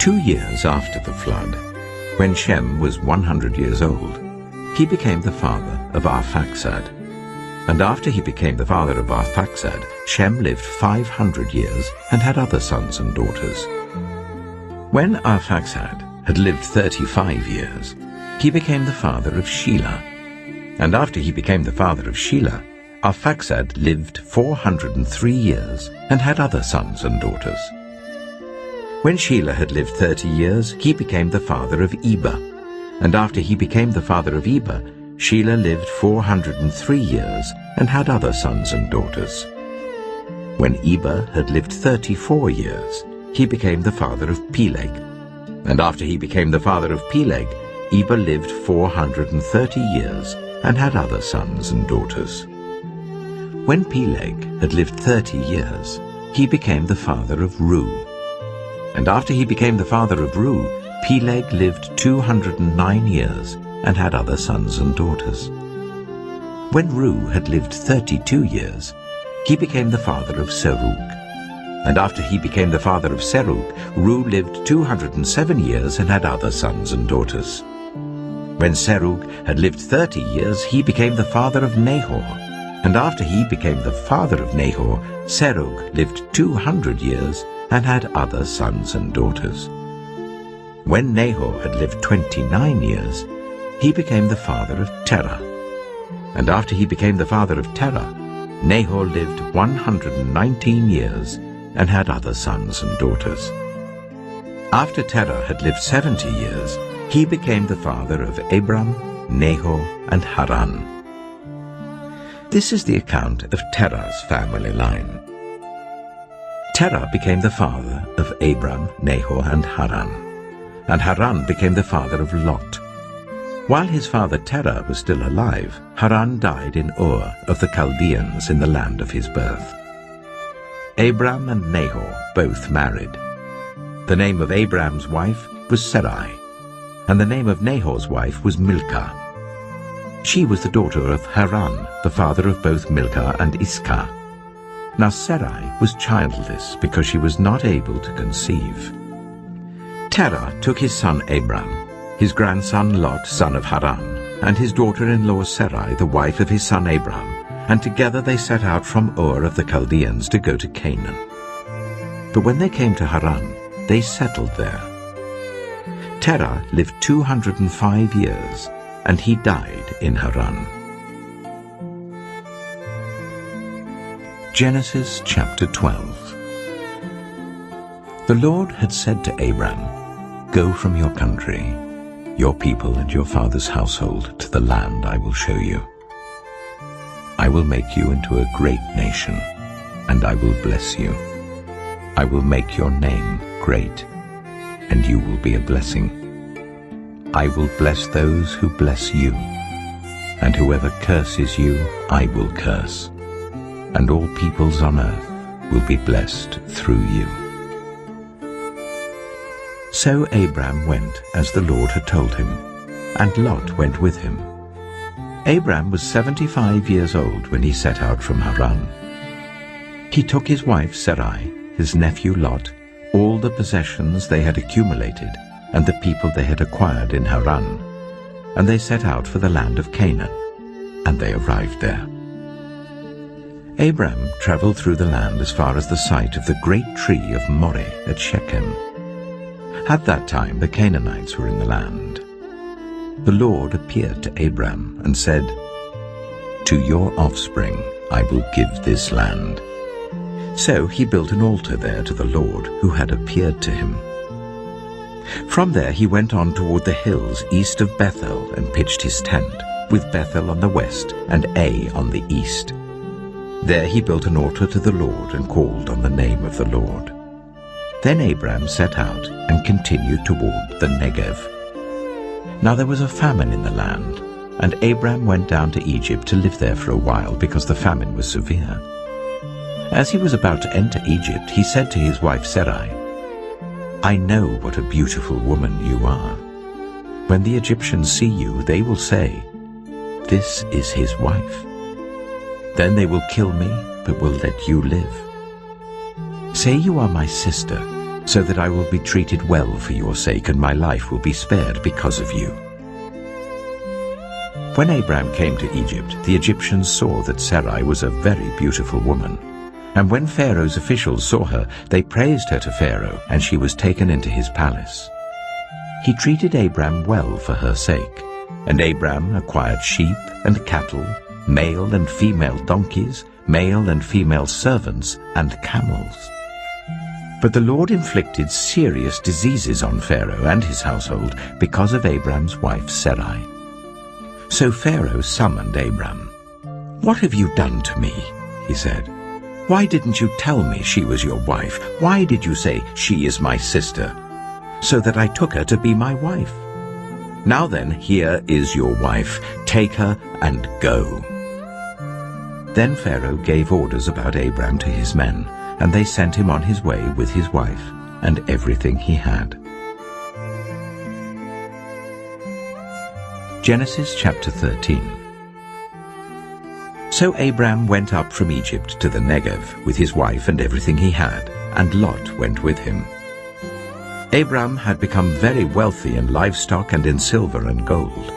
2 years after the flood, when Shem was 100 years old, he became the father of Arphaxad. And after he became the father of Arphaxad, Shem lived 500 years and had other sons and daughters. When Arphaxad had lived 35 years, he became the father of Shelah. And after he became the father of Shelah, Arphaxad lived 403 years and had other sons and daughters. When Shelah had lived 30 years, he became the father of Eber. And after he became the father of Eber, Shelah lived 403 years and had other sons and daughters. When Eber had lived 34 years, he became the father of Peleg. And after he became the father of Peleg, Eber lived 430 years and had other sons and daughters. When Peleg had lived 30 years, he became the father of Reu. And after he became the father of Reu, Peleg lived 209 years and had other sons and daughters. When Reu had lived 32 years, he became the father of Serug. And after he became the father of Serug, Reu lived 207 years and had other sons and daughters. When Serug had lived 30 years, he became the father of Nahor. And after he became the father of Nahor, Serug lived 200 years and had other sons and daughters. When Nahor had lived 29 years, he became the father of Terah. And after he became the father of Terah, Nahor lived 119 years and had other sons and daughters. After Terah had lived 70 years, he became the father of Abram, Nahor, and Haran. This is the account of Terah's family line. Terah became the father of Abram, Nahor, and Haran. And Haran became the father of Lot. While his father Terah was still alive, Haran died in Ur of the Chaldeans in the land of his birth. Abram and Nahor both married. The name of Abram's wife was Sarai, and the name of Nahor's wife was Milcah. She was the daughter of Haran, the father of both Milcah and Iscah. Now Sarai was childless because she was not able to conceive. Terah took his son Abram, his grandson Lot, son of Haran, and his daughter-in-law Sarai, the wife of his son Abram, and together they set out from Ur of the Chaldeans to go to Canaan. But when they came to Haran, they settled there. Terah lived 205 years, and he died in Haran. Genesis chapter 12. The Lord had said to Abram, "Go from your country, your people and your father's household to the land I will show you. I will make you into a great nation, and I will bless you. I will make your name great, and you will be a blessing. I will bless those who bless you, and whoever curses you I will curse, and all peoples on earth will be blessed through you." So Abram went as the Lord had told him, and Lot went with him. Abram was 75 years old when he set out from Haran. He took his wife Sarai, his nephew Lot, all the possessions they had accumulated, and the people they had acquired in Haran, and they set out for the land of Canaan, and they arrived there. Abram traveled through the land as far as the site of the great tree of Moreh at Shechem. At that time the Canaanites were in the land. The Lord appeared to Abram and said, "To your offspring I will give this land." So he built an altar there to the Lord who had appeared to him. From there he went on toward the hills east of Bethel and pitched his tent, with Bethel on the west and Ai on the east. There he built an altar to the Lord and called on the name of the Lord. Then Abram set out and continued toward the Negev. Now there was a famine in the land, and Abram went down to Egypt to live there for a while because the famine was severe. As he was about to enter Egypt, he said to his wife Sarai, "I know what a beautiful woman you are. When the Egyptians see you, they will say, 'This is his wife.' Then they will kill me, but will let you live. Say you are my sister, so that I will be treated well for your sake, and my life will be spared because of you." When Abram came to Egypt, the Egyptians saw that Sarai was a very beautiful woman. And when Pharaoh's officials saw her, they praised her to Pharaoh, and she was taken into his palace. He treated Abram well for her sake, and Abram acquired sheep and cattle, male and female donkeys, male and female servants, and camels. But the Lord inflicted serious diseases on Pharaoh and his household because of Abram's wife Sarai. So Pharaoh summoned Abram. "What have you done to me?" he said. "Why didn't you tell me she was your wife? Why did you say, 'She is my sister,' so that I took her to be my wife? Now then, here is your wife. Take her and go." Then Pharaoh gave orders about Abram to his men, and they sent him on his way with his wife and everything he had. Genesis chapter 13. So Abram went up from Egypt to the Negev with his wife and everything he had, and Lot went with him. Abram had become very wealthy in livestock and in silver and gold.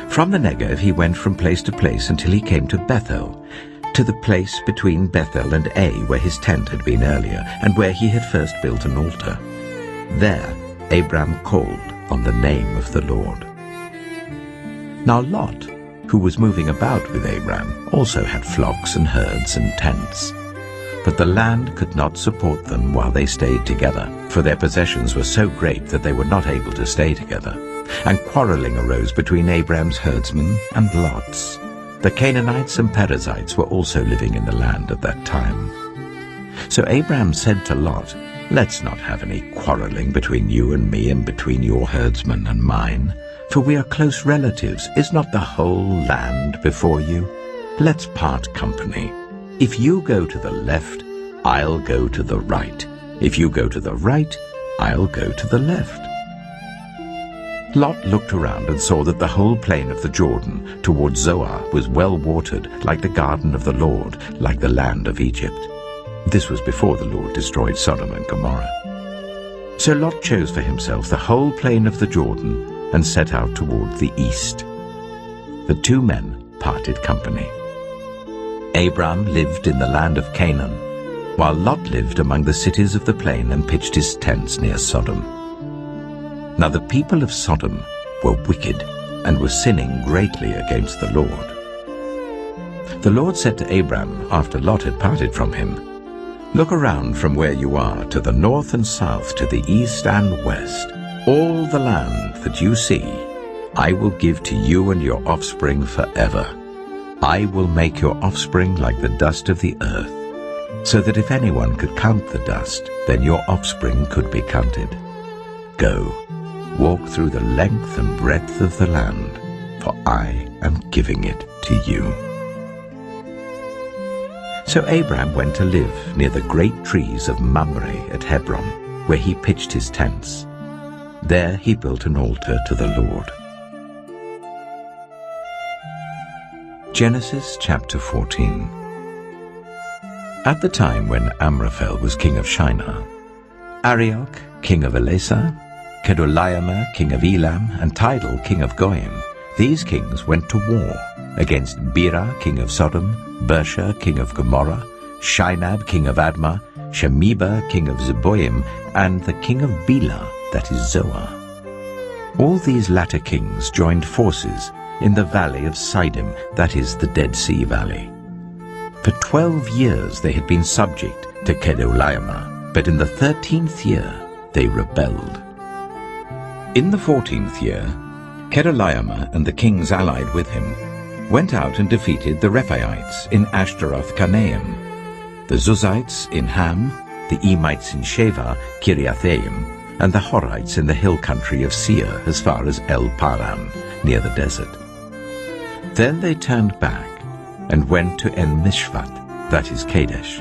From the Negev he went from place to place until he came to Bethel, to the place between Bethel and Ai where his tent had been earlier, and where he had first built an altar. There Abram called on the name of the Lord. Now Lot, who was moving about with Abram, also had flocks and herds and tents. But the land could not support them while they stayed together, for their possessions were so great that they were not able to stay together. And quarreling arose between Abram's herdsmen and Lot's. The Canaanites and Perizzites were also living in the land at that time. So Abram said to Lot, "Let's not have any quarreling between you and me and between your herdsmen and mine, for we are close relatives. Is not the whole land before you? Let's part company. If you go to the left, I'll go to the right. If you go to the right, I'll go to the left." Lot looked around and saw that the whole plain of the Jordan towards Zoar was well watered, like the garden of the Lord, like the land of Egypt. This was before the Lord destroyed Sodom and Gomorrah. So Lot chose for himself the whole plain of the Jordan and set out toward the east. The two men parted company. Abram lived in the land of Canaan, while Lot lived among the cities of the plain and pitched his tents near Sodom. Now the people of Sodom were wicked and were sinning greatly against the Lord. The Lord said to Abram after Lot had parted from him, "Look around from where you are to the north and south, to the east and west. All the land that you see I will give to you and your offspring forever. I will make your offspring like the dust of the earth, so that if anyone could count the dust, then your offspring could be counted. Go, walk through the length and breadth of the land, for I am giving it to you." So Abram went to live near the great trees of Mamre at Hebron, where he pitched his tents. There he built an altar to the Lord. Genesis chapter 14. At the time when Amraphel was king of Shinar, Arioch, king of Elasah, Kedorlaomer, king of Elam, and Tidal, king of Goyim, these kings went to war against Bera, king of Sodom, Bersha, king of Gomorrah, Shinab, king of Admah, Shemeba, king of Zeboim, and the king of Bela, that is Zoar. All these latter kings joined forces in the valley of Siddim, that is the Dead Sea Valley. For 12 years they had been subject to Kedorlaomer, but in the 13th year they rebelled. In the 14th year, Kedorlaomer and the kings allied with him went out and defeated the Rephaites in Ashtaroth-Karnaim, the Zuzites in Ham, the Emites in Sheva, Kiriathaim, and the Horites in the hill country of Seir as far as El-Paran, near the desert. Then they turned back and went to En-Mishpat, that is Kadesh,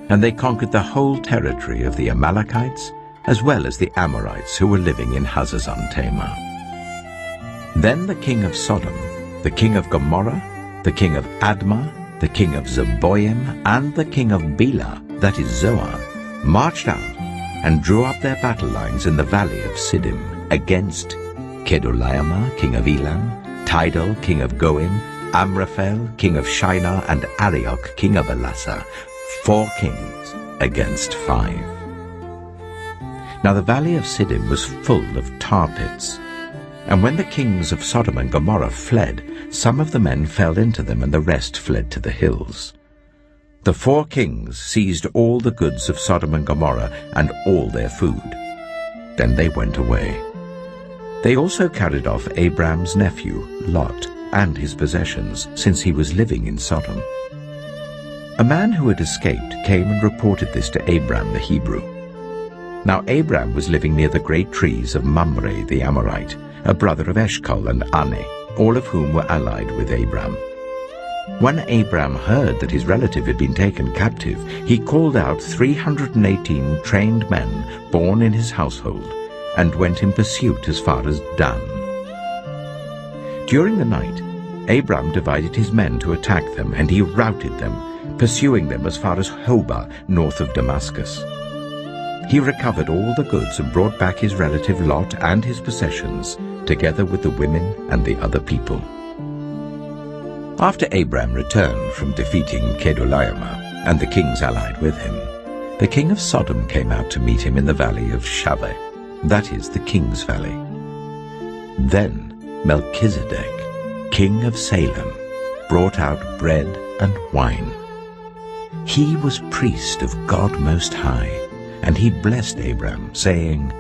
and they conquered the whole territory of the Amalekites, as well as the Amorites who were living in Hazazon-Tamar. Then the king of Sodom, the king of Gomorrah, the king of Admah, the king of Zeboim, and the king of Bela, that is Zoar, marched out and drew up their battle lines in the valley of Siddim against Kedorlaomer, king of Elam, Tidal, king of Goim, Amraphel, king of Shinar, and Arioch, king of Elasah, 4 kings against 5. Now the valley of Siddim was full of tar pits, and when the kings of Sodom and Gomorrah fled, some of the men fell into them, and the rest fled to the hills. The 4 kings seized all the goods of Sodom and Gomorrah and all their food. Then they went away. They also carried off Abram's nephew, Lot, and his possessions, since he was living in Sodom. A man who had escaped came and reported this to Abram the Hebrew. Now Abram was living near the great trees of Mamre the Amorite, a brother of Eshcol and Ane, all of whom were allied with Abram. When Abram heard that his relative had been taken captive, he called out 318 trained men born in his household, and went in pursuit as far as Dan. During the night, Abram divided his men to attack them, and he routed them, pursuing them as far as Hobah, north of Damascus. He recovered all the goods and brought back his relative Lot and his possessions, together with the women and the other people. After Abram returned from defeating Kedorlaomer and the kings allied with him, the king of Sodom came out to meet him in the valley of Shaveh, that is the king's valley. Then Melchizedek, king of Salem, brought out bread and wine. He was priest of God Most High, and he blessed Abram, saying,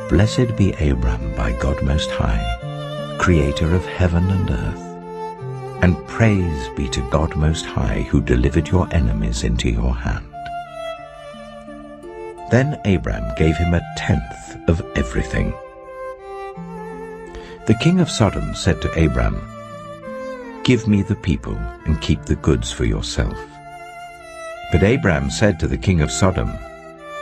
"Blessed be Abram by God Most High, creator of heaven and earth. and praise be to God Most High, who delivered your enemies into your hand." Then Abram gave him 1/10 of everything. The king of Sodom said to Abram, "Give me the people and keep the goods for yourself." But Abram said to the king of Sodom,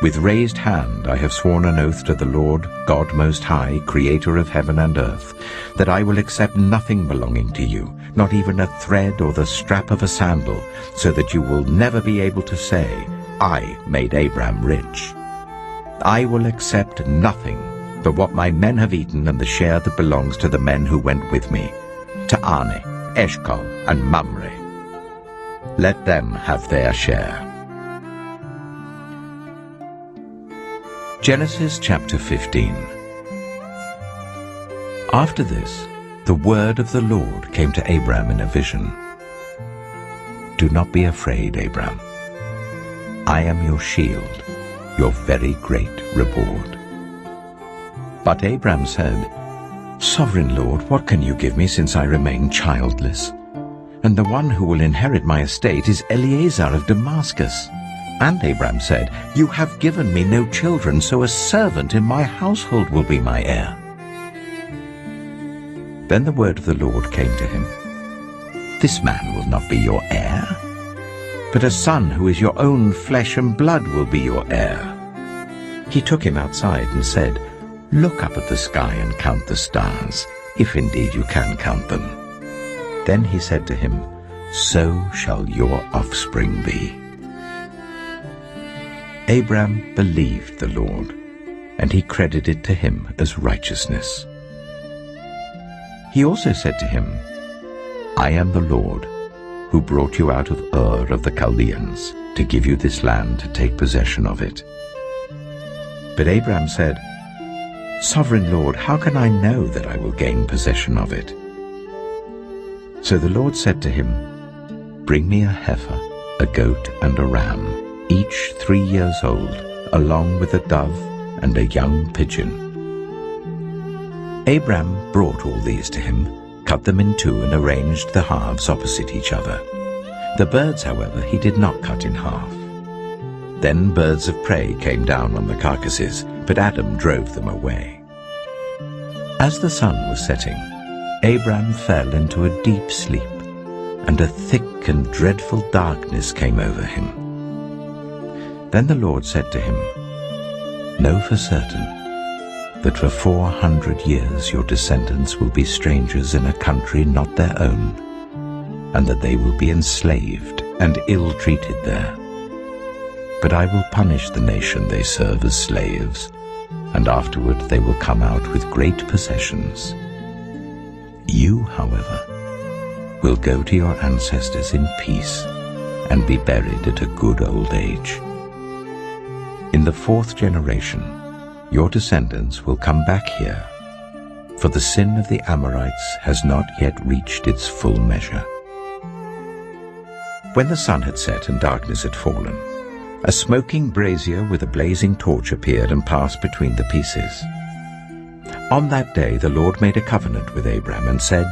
"With raised hand I have sworn an oath to the Lord, God Most High, creator of heaven and earth, that I will accept nothing belonging to you, not even a thread or the strap of a sandal, so that you will never be able to say, 'I made Abram rich.' I will accept nothing but what my men have eaten and the share that belongs to the men who went with me, to Ane, Eshcol, and Mamre. Let them have their share." Genesis chapter 15. After this, the word of the Lord came to Abram in a vision. "Do not be afraid, Abram. I am your shield, your very great reward." But Abram said, "Sovereign Lord, what can you give me since I remain childless? And the one who will inherit my estate is Eliezer of Damascus." And Abram said, "You have given me no children, so a servant in my household will be my heir." Then the word of the Lord came to him, "This man will not be your heir, but a son who is your own flesh and blood will be your heir." He took him outside and said, "Look up at the sky and count the stars, if indeed you can count them." Then he said to him, "So shall your offspring be." Abram believed the Lord, and he credited to him as righteousness. He also said to him, "I am the Lord, who brought you out of Ur of the Chaldeans, to give you this land to take possession of it." But Abram said, "Sovereign Lord, how can I know that I will gain possession of it?" So the Lord said to him, "Bring me a heifer, a goat, and a ram, each 3 years old, along with a dove and a young pigeon." Abram brought all these to him, cut them in two, and arranged the halves opposite each other. The birds, however, he did not cut in half. Then birds of prey came down on the carcasses, but Adam drove them away. As the sun was setting, Abram fell into a deep sleep, and a thick and dreadful darkness came over him. Then the Lord said to him, "Know for certain that for 400 years your descendants will be strangers in a country not their own, and that they will be enslaved and ill-treated there. But I will punish the nation they serve as slaves, and afterward they will come out with great possessions. You, however, will go to your ancestors in peace and be buried at a good old age. In the 4th generation, your descendants will come back here, for the sin of the Amorites has not yet reached its full measure." When the sun had set and darkness had fallen, a smoking brazier with a blazing torch appeared and passed between the pieces. On that day the Lord made a covenant with Abram and said,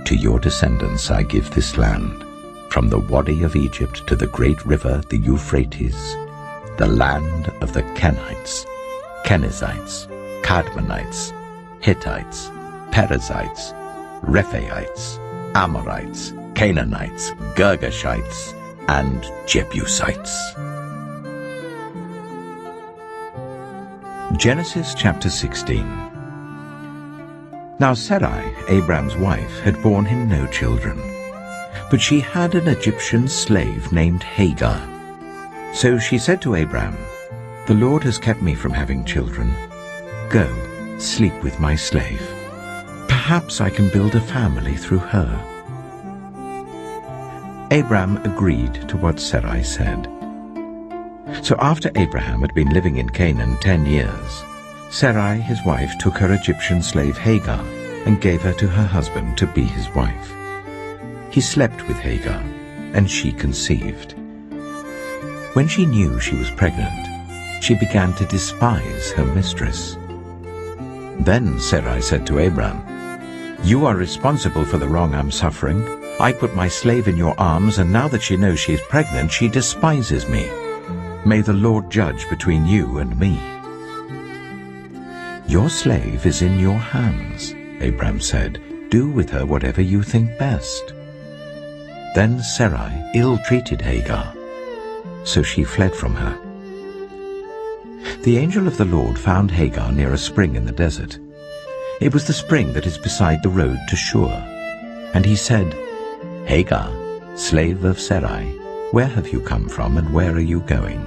"To your descendants I give this land, from the Wadi of Egypt to the great river, the Euphrates, the land of the Kenites, Kenizzites, Kadmonites, Hittites, Perizzites, Rephaites, Amorites, Canaanites, Girgashites, and Jebusites." Genesis chapter 16. Now Sarai, Abram's wife, had borne him no children, but she had an Egyptian slave named Hagar. So she said to Abram, "The Lord has kept me from having children. Go, sleep with my slave. Perhaps I can build a family through her." Abram agreed to what Sarai said. So after Abraham had been living in Canaan 10 years, Sarai, his wife, took her Egyptian slave Hagar and gave her to her husband to be his wife. He slept with Hagar, and she conceived. When she knew she was pregnant, she began to despise her mistress. Then Sarai said to Abram, "You are responsible for the wrong I'm suffering. I put my slave in your arms, and now that she knows she is pregnant, she despises me. May the Lord judge between you and me." "Your slave is in your hands," Abram said. "Do with her whatever you think best." Then Sarai ill-treated Hagar, so she fled from her. The angel of the Lord found Hagar near a spring in the desert. It was the spring that is beside the road to Shur. And he said, "Hagar, slave of Sarai, where have you come from and where are you going?"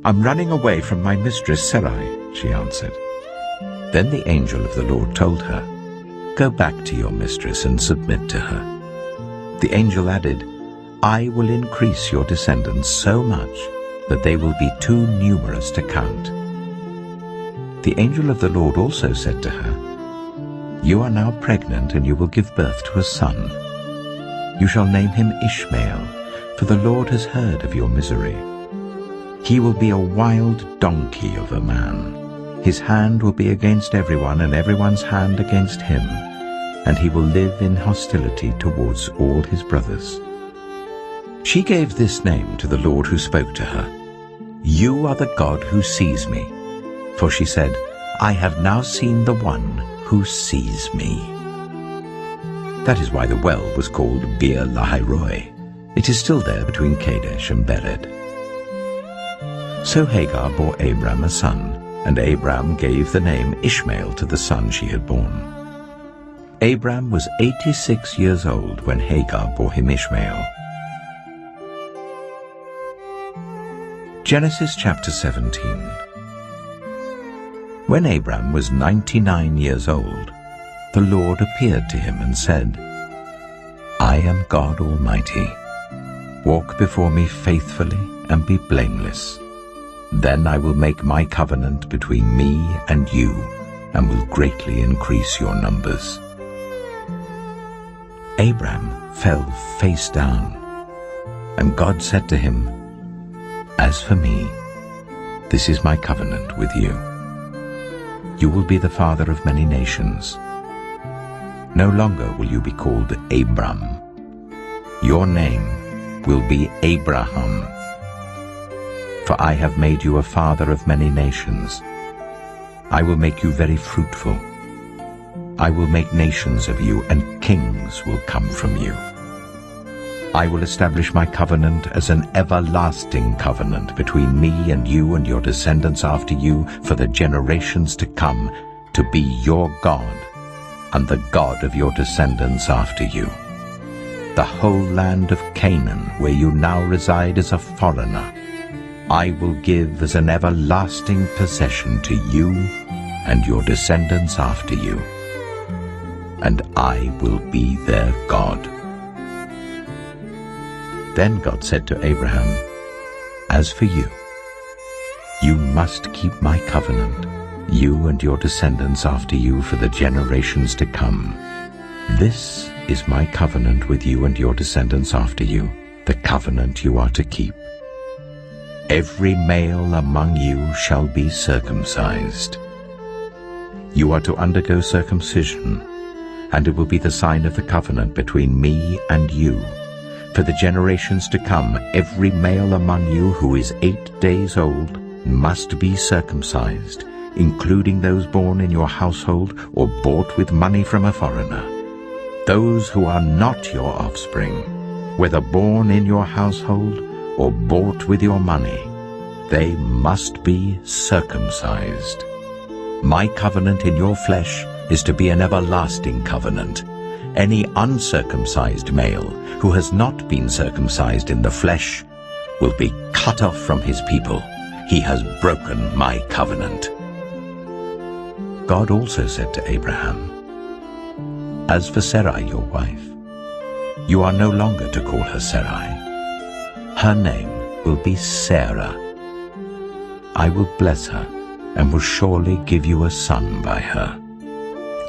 "I'm running away from my mistress Sarai," she answered. Then the angel of the Lord told her, "Go back to your mistress and submit to her." The angel added, "I will increase your descendants so much that they will be too numerous to count." The angel of the Lord also said to her, "You are now pregnant and you will give birth to a son. You shall name him Ishmael, for the Lord has heard of your misery. He will be a wild donkey of a man. His hand will be against everyone and everyone's hand against him, and he will live in hostility towards all his brothers." She gave this name to the Lord who spoke to her, "You are the God who sees me." For she said, "I have now seen the one who sees me." That is why the well was called Beer Lahai-Roi. It is still there between Kadesh and Bered. So Hagar bore Abram a son, and Abram gave the name Ishmael to the son she had born. Abram was 86 years old when Hagar bore him Ishmael. Genesis chapter 17. When Abram was 99 years old, the Lord appeared to him and said, "I am God Almighty. Walk before me faithfully and be blameless. Then I will make my covenant between me and you, and will greatly increase your numbers." Abram fell face down, and God said to him, "As for me, this is my covenant with you. You will be the father of many nations. No longer will you be called Abram. Your name will be Abraham. For I have made you a father of many nations. I will make you very fruitful. I will make nations of you, and kings will come from you. I will establish my covenant as an everlasting covenant between me and you and your descendants after you for the generations to come, to be your God and the God of your descendants after you. The whole land of Canaan, where you now reside as a foreigner, I will give as an everlasting possession to you and your descendants after you, and I will be their God." Then God said to Abraham, "As for you, you must keep my covenant, you and your descendants after you for the generations to come. This is my covenant with you and your descendants after you, the covenant you are to keep. Every male among you shall be circumcised. You are to undergo circumcision, and it will be the sign of the covenant between me and you. For the generations to come, every male among you who is 8 days old must be circumcised, including those born in your household or bought with money from a foreigner. Those who are not your offspring, whether born in your household or bought with your money, they must be circumcised. My covenant in your flesh is to be an everlasting covenant. Any uncircumcised male who has not been circumcised in the flesh will be cut off from his people. He has broken my covenant." God also said to Abraham, "As for Sarai your wife, you are no longer to call her Sarai. Her name will be Sarah. I will bless her and will surely give you a son by her.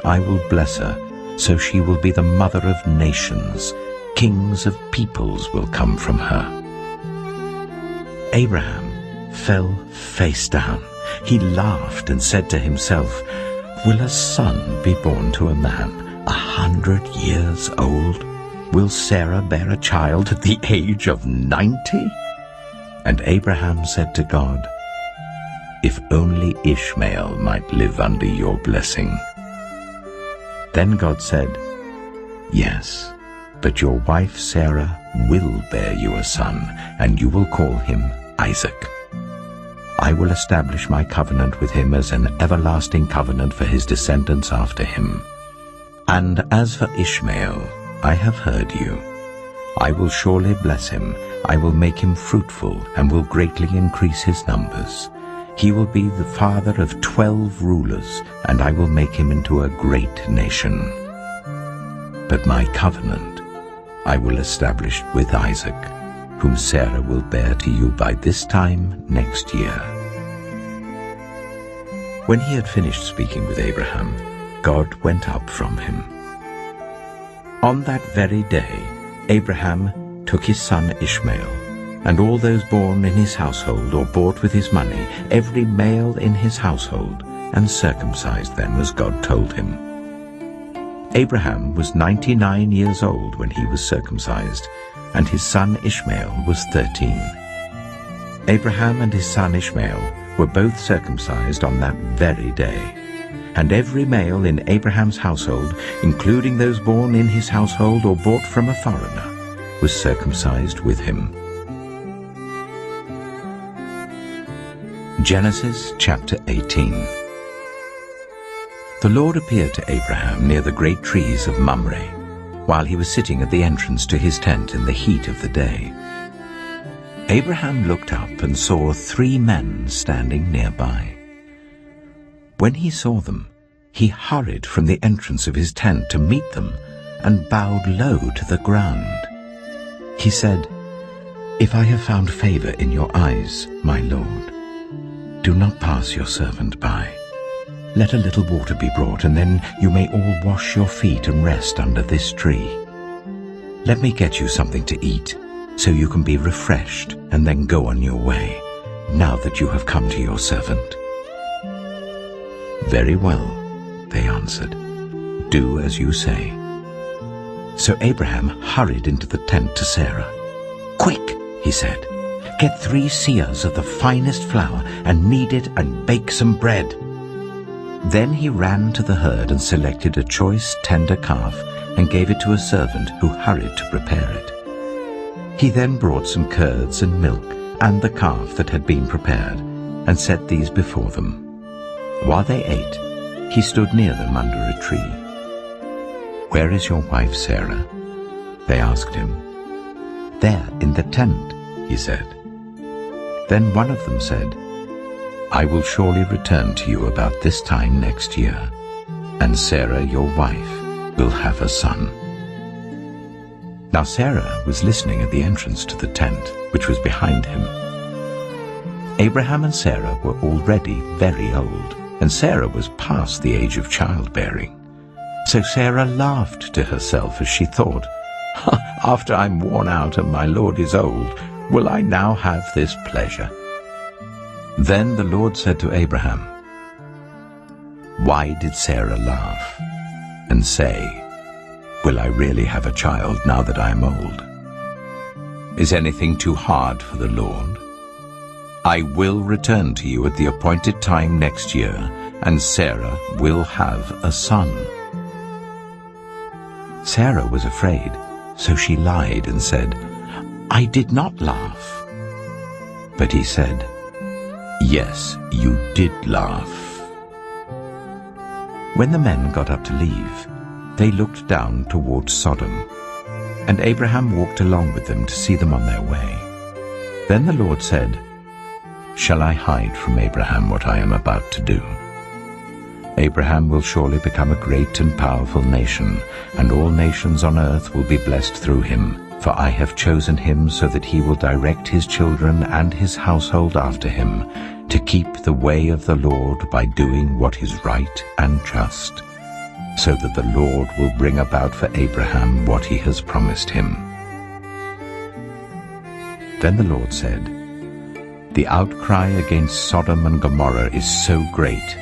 I will bless her, so she will be the mother of nations. Kings of peoples will come from her." Abraham fell face down. He laughed and said to himself, "Will a son be born to a man 100 years old? Will Sarah bear a child at the age of 90? And Abraham said to God, If only Ishmael might live under your blessing. Then God said, Yes, but your wife Sarah will bear you a son, and you will call him Isaac. I will establish my covenant with him as an everlasting covenant for his descendants after him. And as for Ishmael, I have heard you. I will surely bless him. I will make him fruitful and will greatly increase his numbers. He will be the father of 12 rulers, and I will make him into a great nation. But my covenant I will establish with Isaac, whom Sarah will bear to you by this time next year. When he had finished speaking with Abraham, God went up from him. On that very day, Abraham took his son Ishmael, and all those born in his household or bought with his money, every male in his household, and circumcised them as God told him. Abraham was 99 years old when he was circumcised, and his son Ishmael was 13. Abraham and his son Ishmael were both circumcised on that very day. And every male in Abraham's household, including those born in his household or bought from a foreigner, was circumcised with him. Genesis chapter 18. The Lord appeared to Abraham near the great trees of Mamre, while he was sitting at the entrance to his tent in the heat of the day. Abraham looked up and saw 3 men standing nearby. When he saw them, he hurried from the entrance of his tent to meet them and bowed low to the ground. He said, If I have found favor in your eyes, my Lord, do not pass your servant by. Let a little water be brought, and then you may all wash your feet and rest under this tree. Let me get you something to eat, so you can be refreshed and then go on your way, now that you have come to your servant. Very well, they answered. Do as you say. So Abraham hurried into the tent to Sarah. Quick, he said, get 3 seahs of the finest flour and knead it and bake some bread. Then he ran to the herd and selected a choice tender calf and gave it to a servant who hurried to prepare it. He then brought some curds and milk and the calf that had been prepared and set these before them. While they ate, he stood near them under a tree. Where is your wife Sarah? They asked him. There in the tent, he said. Then one of them said, I will surely return to you about this time next year, and Sarah your wife will have a son. Now Sarah was listening at the entrance to the tent, which was behind him. Abraham and Sarah were already very old, and Sarah was past the age of childbearing. So Sarah laughed to herself as she thought, After I'm worn out and my Lord is old, will I now have this pleasure? Then the Lord said to Abraham, Why did Sarah laugh and say, Will I really have a child now that I am old? Is anything too hard for the Lord? I will return to you at the appointed time next year, and Sarah will have a son. Sarah was afraid, so she lied and said, I did not laugh. But he said, Yes, you did laugh. When the men got up to leave, they looked down towards Sodom, and Abraham walked along with them to see them on their way. Then the Lord said, Shall I hide from Abraham what I am about to do? Abraham will surely become a great and powerful nation, and all nations on earth will be blessed through him, for I have chosen him so that he will direct his children and his household after him, to keep the way of the Lord by doing what is right and just, so that the Lord will bring about for Abraham what he has promised him. Then the Lord said, The outcry against Sodom and Gomorrah is so great,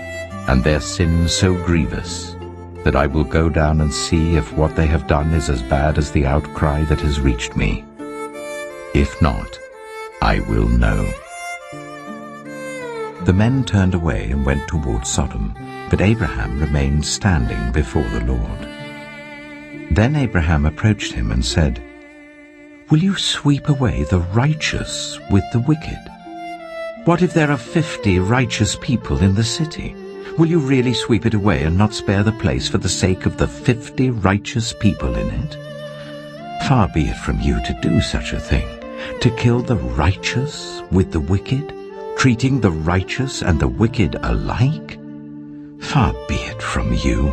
and their sin so grievous, that I will go down and see if what they have done is as bad as the outcry that has reached me. If not, I will know." The men turned away and went towards Sodom, but Abraham remained standing before the Lord. Then Abraham approached him and said, "Will you sweep away the righteous with the wicked? What if there are 50 righteous people in the city? Will you really sweep it away and not spare the place for the sake of the 50 righteous people in it? Far be it from you to do such a thing, to kill the righteous with the wicked, treating the righteous and the wicked alike? Far be it from you.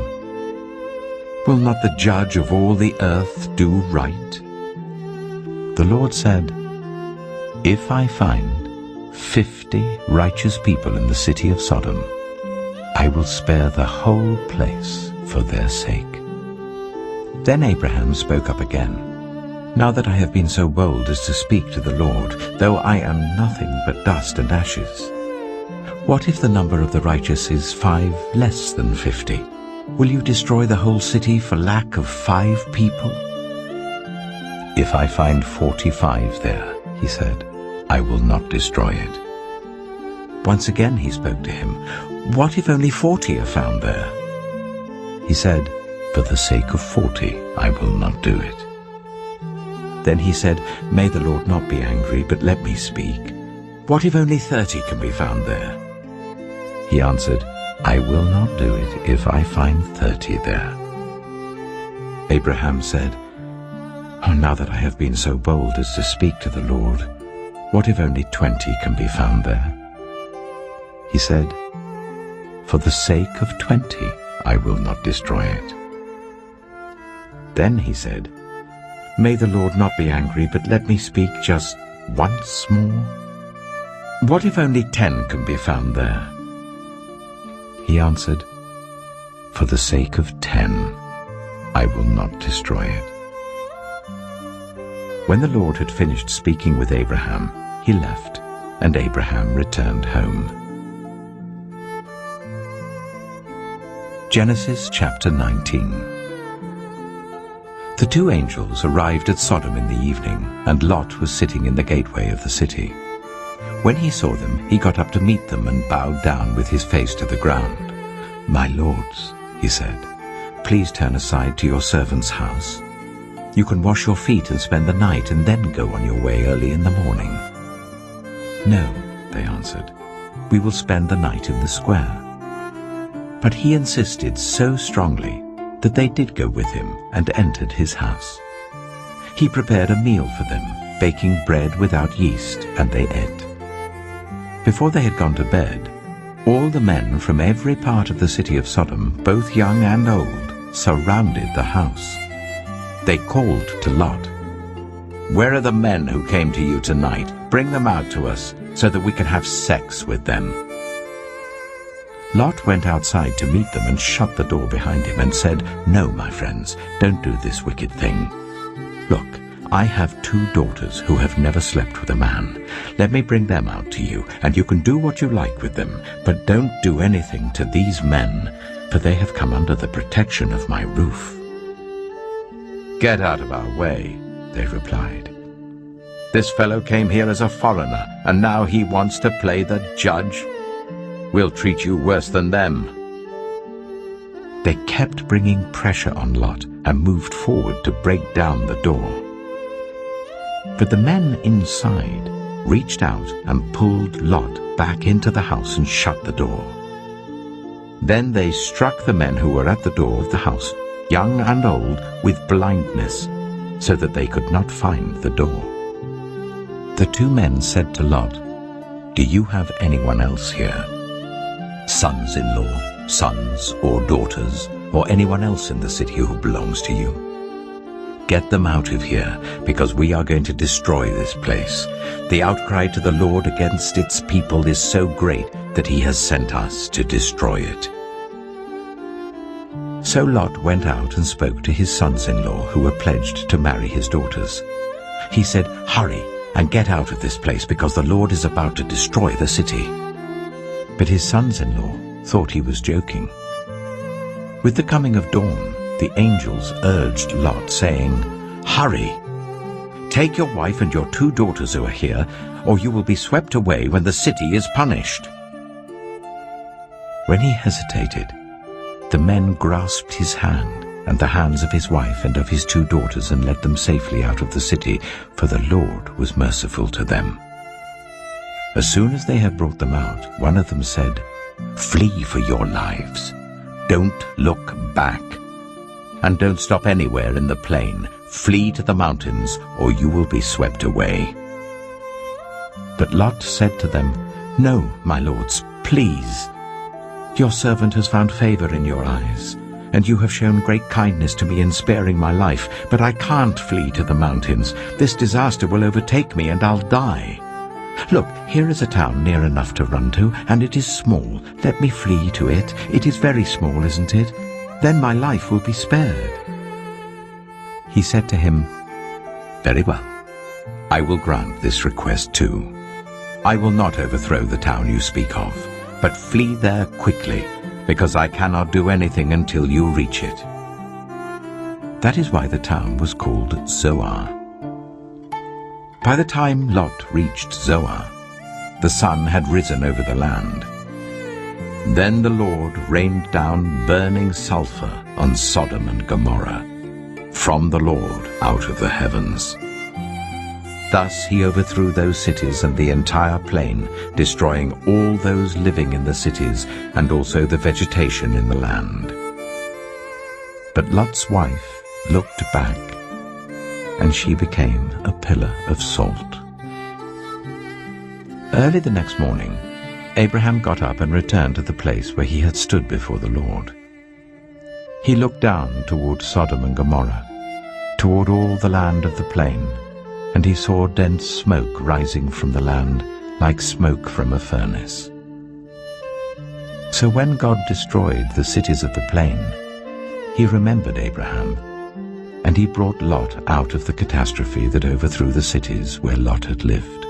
Will not the judge of all the earth do right?" The Lord said, "If I find 50 righteous people in the city of Sodom, I will spare the whole place for their sake." Then Abraham spoke up again, "Now that I have been so bold as to speak to the Lord, though I am nothing but dust and ashes, what if the number of the righteous is 5 less than 50? Will you destroy the whole city for lack of 5 people?" "If I find 45 there," he said, "I will not destroy it." Once again he spoke to him, "What if only 40 are found there?" He said, "For the sake of 40, I will not do it." Then he said, "May the Lord not be angry, but let me speak. What if only 30 can be found there?" He answered, "I will not do it if I find 30 there." Abraham said, "Oh, now that I have been so bold as to speak to the Lord, what if only 20 can be found there?" He said, "For the sake of 20, I will not destroy it." Then he said, "May the Lord not be angry, but let me speak just once more. What if only 10 can be found there?" He answered, "For the sake of 10, I will not destroy it." When the Lord had finished speaking with Abraham, he left, and Abraham returned home. Genesis chapter 19. The 2 angels arrived at Sodom in the evening, and Lot was sitting in the gateway of the city. When he saw them, he got up to meet them and bowed down with his face to the ground. "My lords," he said, "please turn aside to your servant's house. You can wash your feet and spend the night and then go on your way early in the morning." "No," they answered, "we will spend the night in the square." But he insisted so strongly that they did go with him and entered his house. He prepared a meal for them, baking bread without yeast, and they ate. Before they had gone to bed, all the men from every part of the city of Sodom, both young and old, surrounded the house. They called to Lot, "Where are the men who came to you tonight? Bring them out to us, so that we can have sex with them." Lot went outside to meet them and shut the door behind him and said, "No, my friends, don't do this wicked thing. Look, I have 2 daughters who have never slept with a man. Let me bring them out to you, and you can do what you like with them, but don't do anything to these men, for they have come under the protection of my roof." "Get out of our way," they replied. "This fellow came here as a foreigner, and now he wants to play the judge. We'll treat you worse than them." They kept bringing pressure on Lot and moved forward to break down the door. But the men inside reached out and pulled Lot back into the house and shut the door. Then they struck the men who were at the door of the house, young and old, with blindness, so that they could not find the door. The 2 men said to Lot, "Do you have anyone else here? Sons-in-law, sons or daughters, or anyone else in the city who belongs to you? Get them out of here, because we are going to destroy this place. The outcry to the Lord against its people is so great that he has sent us to destroy it." So Lot went out and spoke to his sons-in-law who were pledged to marry his daughters. He said, "Hurry and get out of this place, because the Lord is about to destroy the city." But his sons-in-law thought he was joking. With the coming of dawn, the angels urged Lot, saying, "Hurry! Take your wife and your 2 daughters who are here, or you will be swept away when the city is punished." When he hesitated, the men grasped his hand and the hands of his wife and of his 2 daughters and led them safely out of the city, for the Lord was merciful to them. As soon as they had brought them out, one of them said, "Flee for your lives. Don't look back. And don't stop anywhere in the plain. Flee to the mountains, or you will be swept away." But Lot said to them, "No, my lords, please. Your servant has found favor in your eyes, and you have shown great kindness to me in sparing my life, but I can't flee to the mountains. This disaster will overtake me, and I'll die. Look, here is a town near enough to run to, and it is small. Let me flee to it. It is very small, isn't it? Then my life will be spared." He said to him, "Very well. I will grant this request too. I will not overthrow the town you speak of, but flee there quickly, because I cannot do anything until you reach it." That is why the town was called Zoar. By the time Lot reached Zoar, the sun had risen over the land. Then the Lord rained down burning sulfur on Sodom and Gomorrah, from the Lord out of the heavens. Thus he overthrew those cities and the entire plain, destroying all those living in the cities and also the vegetation in the land. But Lot's wife looked back, and she became a pillar of salt. Early the next morning, Abraham got up and returned to the place where he had stood before the Lord. He looked down toward Sodom and Gomorrah, toward all the land of the plain, and he saw dense smoke rising from the land like smoke from a furnace. So when God destroyed the cities of the plain, he remembered Abraham, and he brought Lot out of the catastrophe that overthrew the cities where Lot had lived.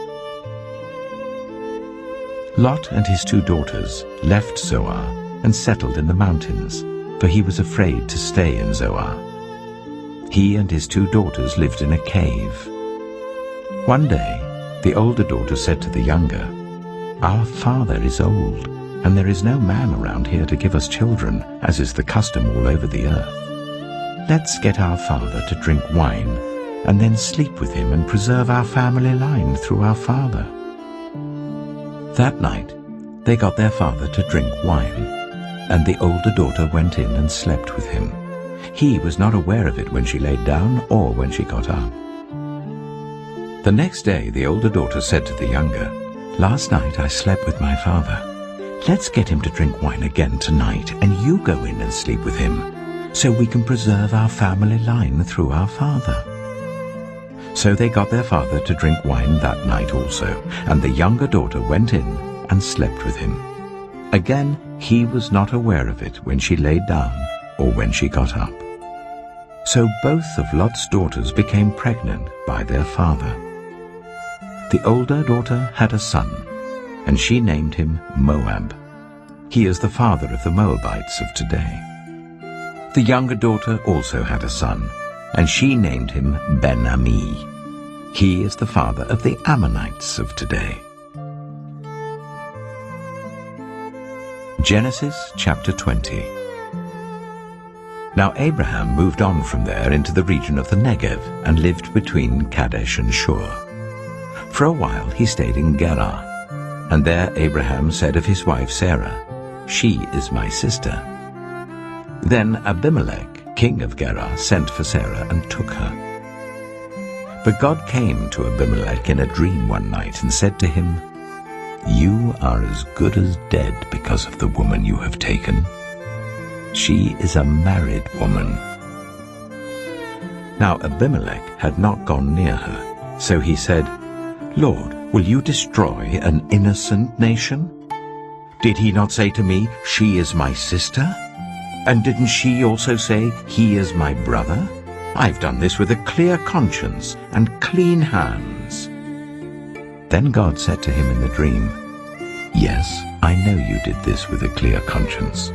Lot and his 2 daughters left Zoar and settled in the mountains, for he was afraid to stay in Zoar. He and his 2 daughters lived in a cave. One day, the older daughter said to the younger, "Our father is old, and there is no man around here to give us children, as is the custom all over the earth. Let's get our father to drink wine, and then sleep with him and preserve our family line through our father." That night, they got their father to drink wine, and the older daughter went in and slept with him. He was not aware of it when she laid down or when she got up. The next day, the older daughter said to the younger, "Last night I slept with my father. Let's get him to drink wine again tonight, and you go in and sleep with him, so we can preserve our family line through our father." So they got their father to drink wine that night also, and the younger daughter went in and slept with him. Again, he was not aware of it when she laid down or when she got up. So both of Lot's daughters became pregnant by their father. The older daughter had a son, and she named him Moab. He is the father of the Moabites of today. The younger daughter also had a son, and she named him Ben-Ami. He is the father of the Ammonites of today. Genesis chapter 20. Now Abraham moved on from there into the region of the Negev and lived between Kadesh and Shur. For a while he stayed in Gerar, and there Abraham said of his wife Sarah, "She is my sister." Then Abimelek, king of Gerar, sent for Sarah and took her. But God came to Abimelek in a dream one night and said to him, "You are as good as dead because of the woman you have taken. She is a married woman." Now Abimelek had not gone near her, so he said, "Lord, will you destroy an innocent nation? Did he not say to me, 'She is my sister'? And didn't she also say, 'He is my brother'? I've done this with a clear conscience and clean hands." Then God said to him in the dream, "Yes, I know you did this with a clear conscience.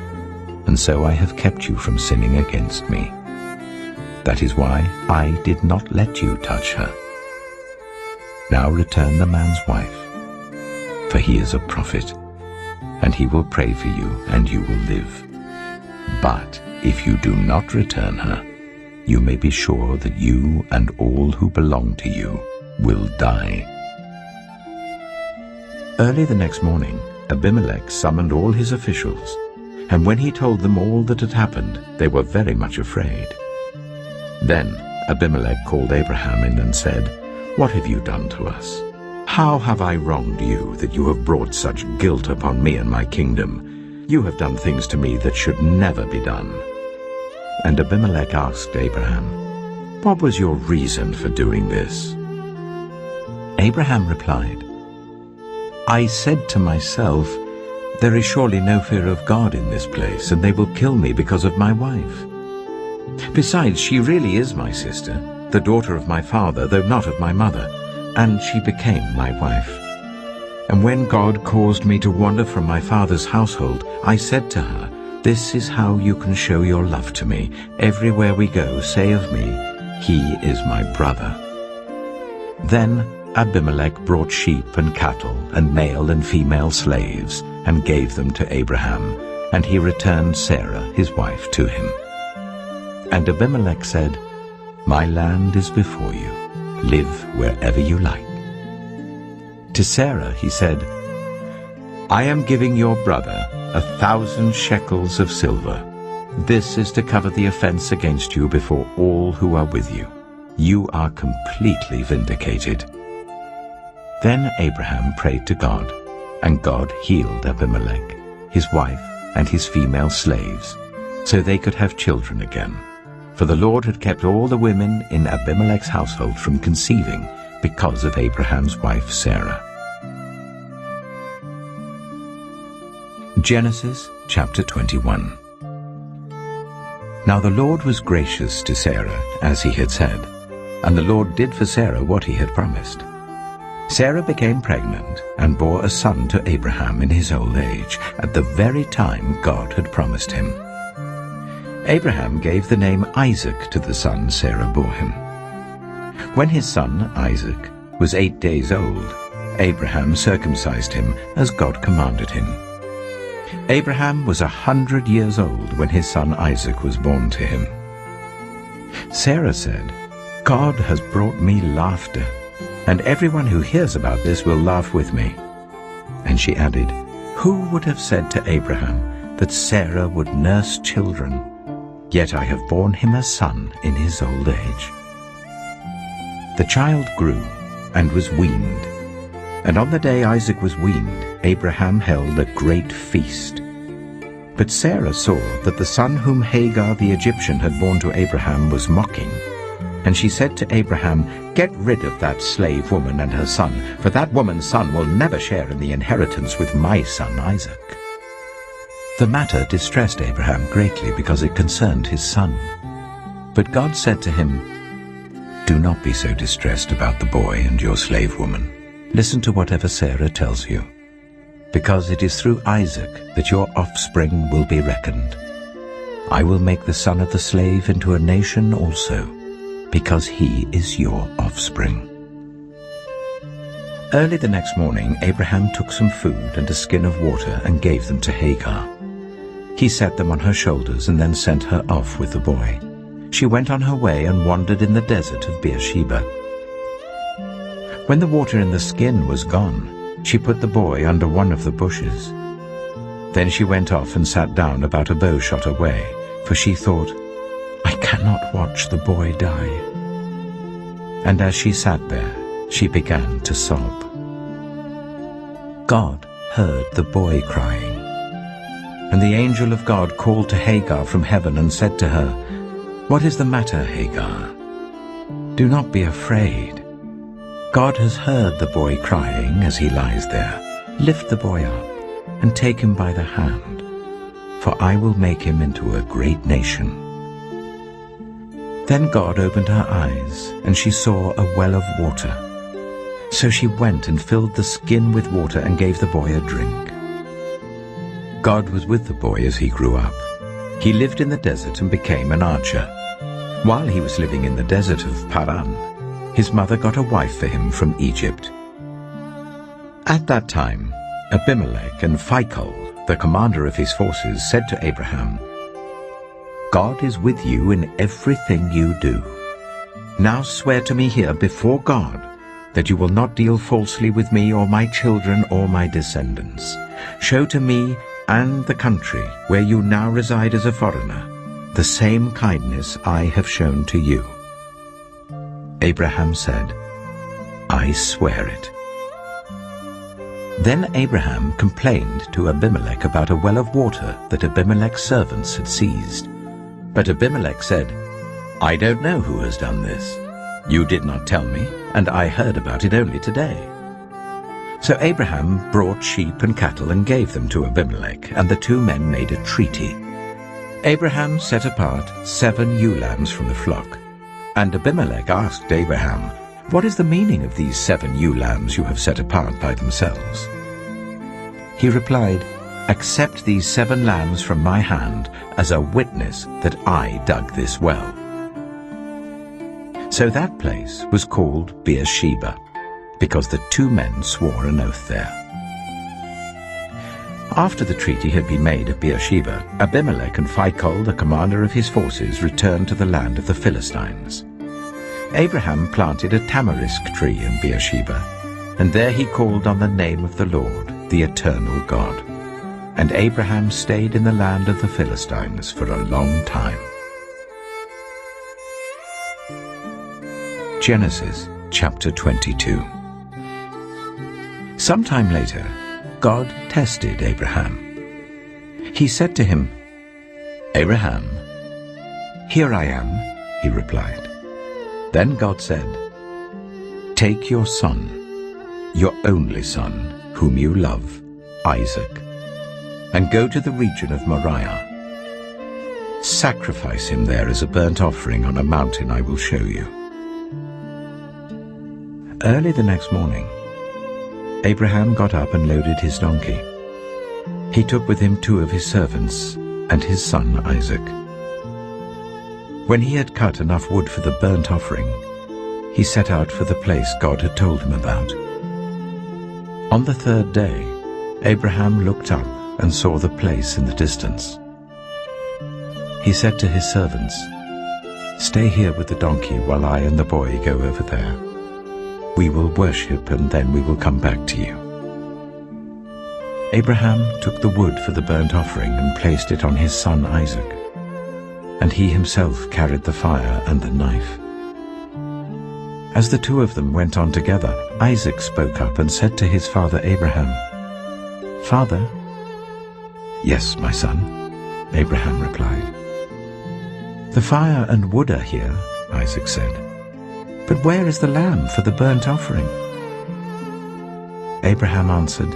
and so I have kept you from sinning against me. That is why I did not let you touch her. Now return the man's wife, for he is a prophet, and he will pray for you, and you will live. But if you do not return her, you may be sure that you and all who belong to you will die." Early the next morning, Abimelek summoned all his officials, and when he told them all that had happened, they were very much afraid. Then Abimelek called Abraham in and said, "What have you done to us? How have I wronged you that you have brought such guilt upon me and my kingdom? You have done things to me that should never be done." And Abimelek asked Abraham, "What was your reason for doing this?" Abraham replied, "I said to myself, 'There is surely no fear of God in this place, and they will kill me because of my wife. Besides, she really is my sister, the daughter of my father, though not of my mother, and she became my wife. And when God caused me to wander from my father's household, I said to her, This is how you can show your love to me. Everywhere we go, say of me, He is my brother.' Then Abimelek brought sheep and cattle and male and female slaves and gave them to Abraham, and he returned Sarah his wife to him. And Abimelek said, 'My land is before you. Live wherever you like.' To Sarah he said, 'I am giving your brother 1,000 shekels of silver. This is to cover the offense against you before all who are with you. You are completely vindicated.' Then Abraham prayed to God, and God healed Abimelek, his wife, and his female slaves, so they could have children again. For the Lord had kept all the women in Abimelek's household from conceiving because of Abraham's wife Sarah. Genesis chapter 21. Now the Lord was gracious to Sarah, as he had said, and the Lord did for Sarah what he had promised. Sarah became pregnant and bore a son to Abraham in his old age, at the very time God had promised him. Abraham gave the name Isaac to the son Sarah bore him. When his son Isaac was 8 days old, Abraham circumcised him as God commanded him. Abraham was 100 years old when his son Isaac was born to him. Sarah said, "God has brought me laughter, and everyone who hears about this will laugh with me." And she added, "Who would have said to Abraham that Sarah would nurse children? Yet I have borne him a son in his old age." The child grew and was weaned. And on the day Isaac was weaned, Abraham held a great feast. But Sarah saw that the son whom Hagar the Egyptian had borne to Abraham was mocking. And she said to Abraham, "Get rid of that slave woman and her son, for that woman's son will never share in the inheritance with my son Isaac." The matter distressed Abraham greatly because it concerned his son. But God said to him, "Do not be so distressed about the boy and your slave woman. Listen to whatever Sarah tells you, because it is through Isaac that your offspring will be reckoned. I will make the son of the slave into a nation also, because he is your offspring." Early the next morning, Abraham took some food and a skin of water and gave them to Hagar. He set them on her shoulders and then sent her off with the boy. She went on her way and wandered in the desert of Beersheba. When the water in the skin was gone, she put the boy under one of the bushes. Then she went off and sat down about a bow shot away, for she thought, "I cannot watch the boy die." And as she sat there, she began to sob. God heard the boy crying. And the angel of God called to Hagar from heaven and said to her, "What is the matter, Hagar? Do not be afraid. God has heard the boy crying as he lies there. Lift the boy up and take him by the hand, for I will make him into a great nation." Then God opened her eyes, and she saw a well of water. So she went and filled the skin with water and gave the boy a drink. God was with the boy as he grew up, He lived in the desert and became an archer. While he was living in the desert of Paddan, his mother got a wife for him from Egypt. At that time, Abimelek and Phicol, the commander of his forces, said to Abraham, "God is with you in everything you do. Now swear to me here before God that you will not deal falsely with me or my children or my descendants. Show to me and the country where you now reside as a foreigner the same kindness I have shown to you." Abraham said, "I swear it." Then Abraham complained to Abimelek about a well of water that Abimelek's servants had seized. But Abimelek said, "I don't know who has done this. You did not tell me, and I heard about it only today." So Abraham brought sheep and cattle and gave them to Abimelek, and the two men made a treaty. Abraham set apart 7 ewe lambs from the flock, and Abimelek asked Abraham, "What is the meaning of these 7 ewe lambs you have set apart by themselves?" He replied, "Accept these 7 lambs from my hand as a witness that I dug this well." So that place was called Beersheba, because the two men swore an oath there. After the treaty had been made at Beersheba, Abimelek and Phicol, the commander of his forces, returned to the land of the Philistines. Abraham planted a tamarisk tree in Beersheba, and there he called on the name of the Lord, the eternal God. And Abraham stayed in the land of the Philistines for a long time. Genesis chapter 22. Sometime later, God tested Abraham. He said to him, "Abraham." "Here I am," he replied. Then God said, "Take your son, your only son, whom you love, Isaac, and go to the region of Moriah. Sacrifice him there as a burnt offering on a mountain I will show you." Early the next morning, Abraham got up and loaded his donkey. He took with him 2 of his servants and his son Isaac. When he had cut enough wood for the burnt offering, he set out for the place God had told him about. On the 3rd day, Abraham looked up and saw the place in the distance. He said to his servants, "Stay here with the donkey while I and the boy go over there. We will worship and then we will come back to you." Abraham took the wood for the burnt offering and placed it on his son Isaac, and he himself carried the fire and the knife. As the 2 of them went on together, Isaac spoke up and said to his father Abraham, "Father?" "Yes, my son," Abraham replied. "The fire and wood are here," Isaac said. "But where is the lamb for the burnt offering?" Abraham answered,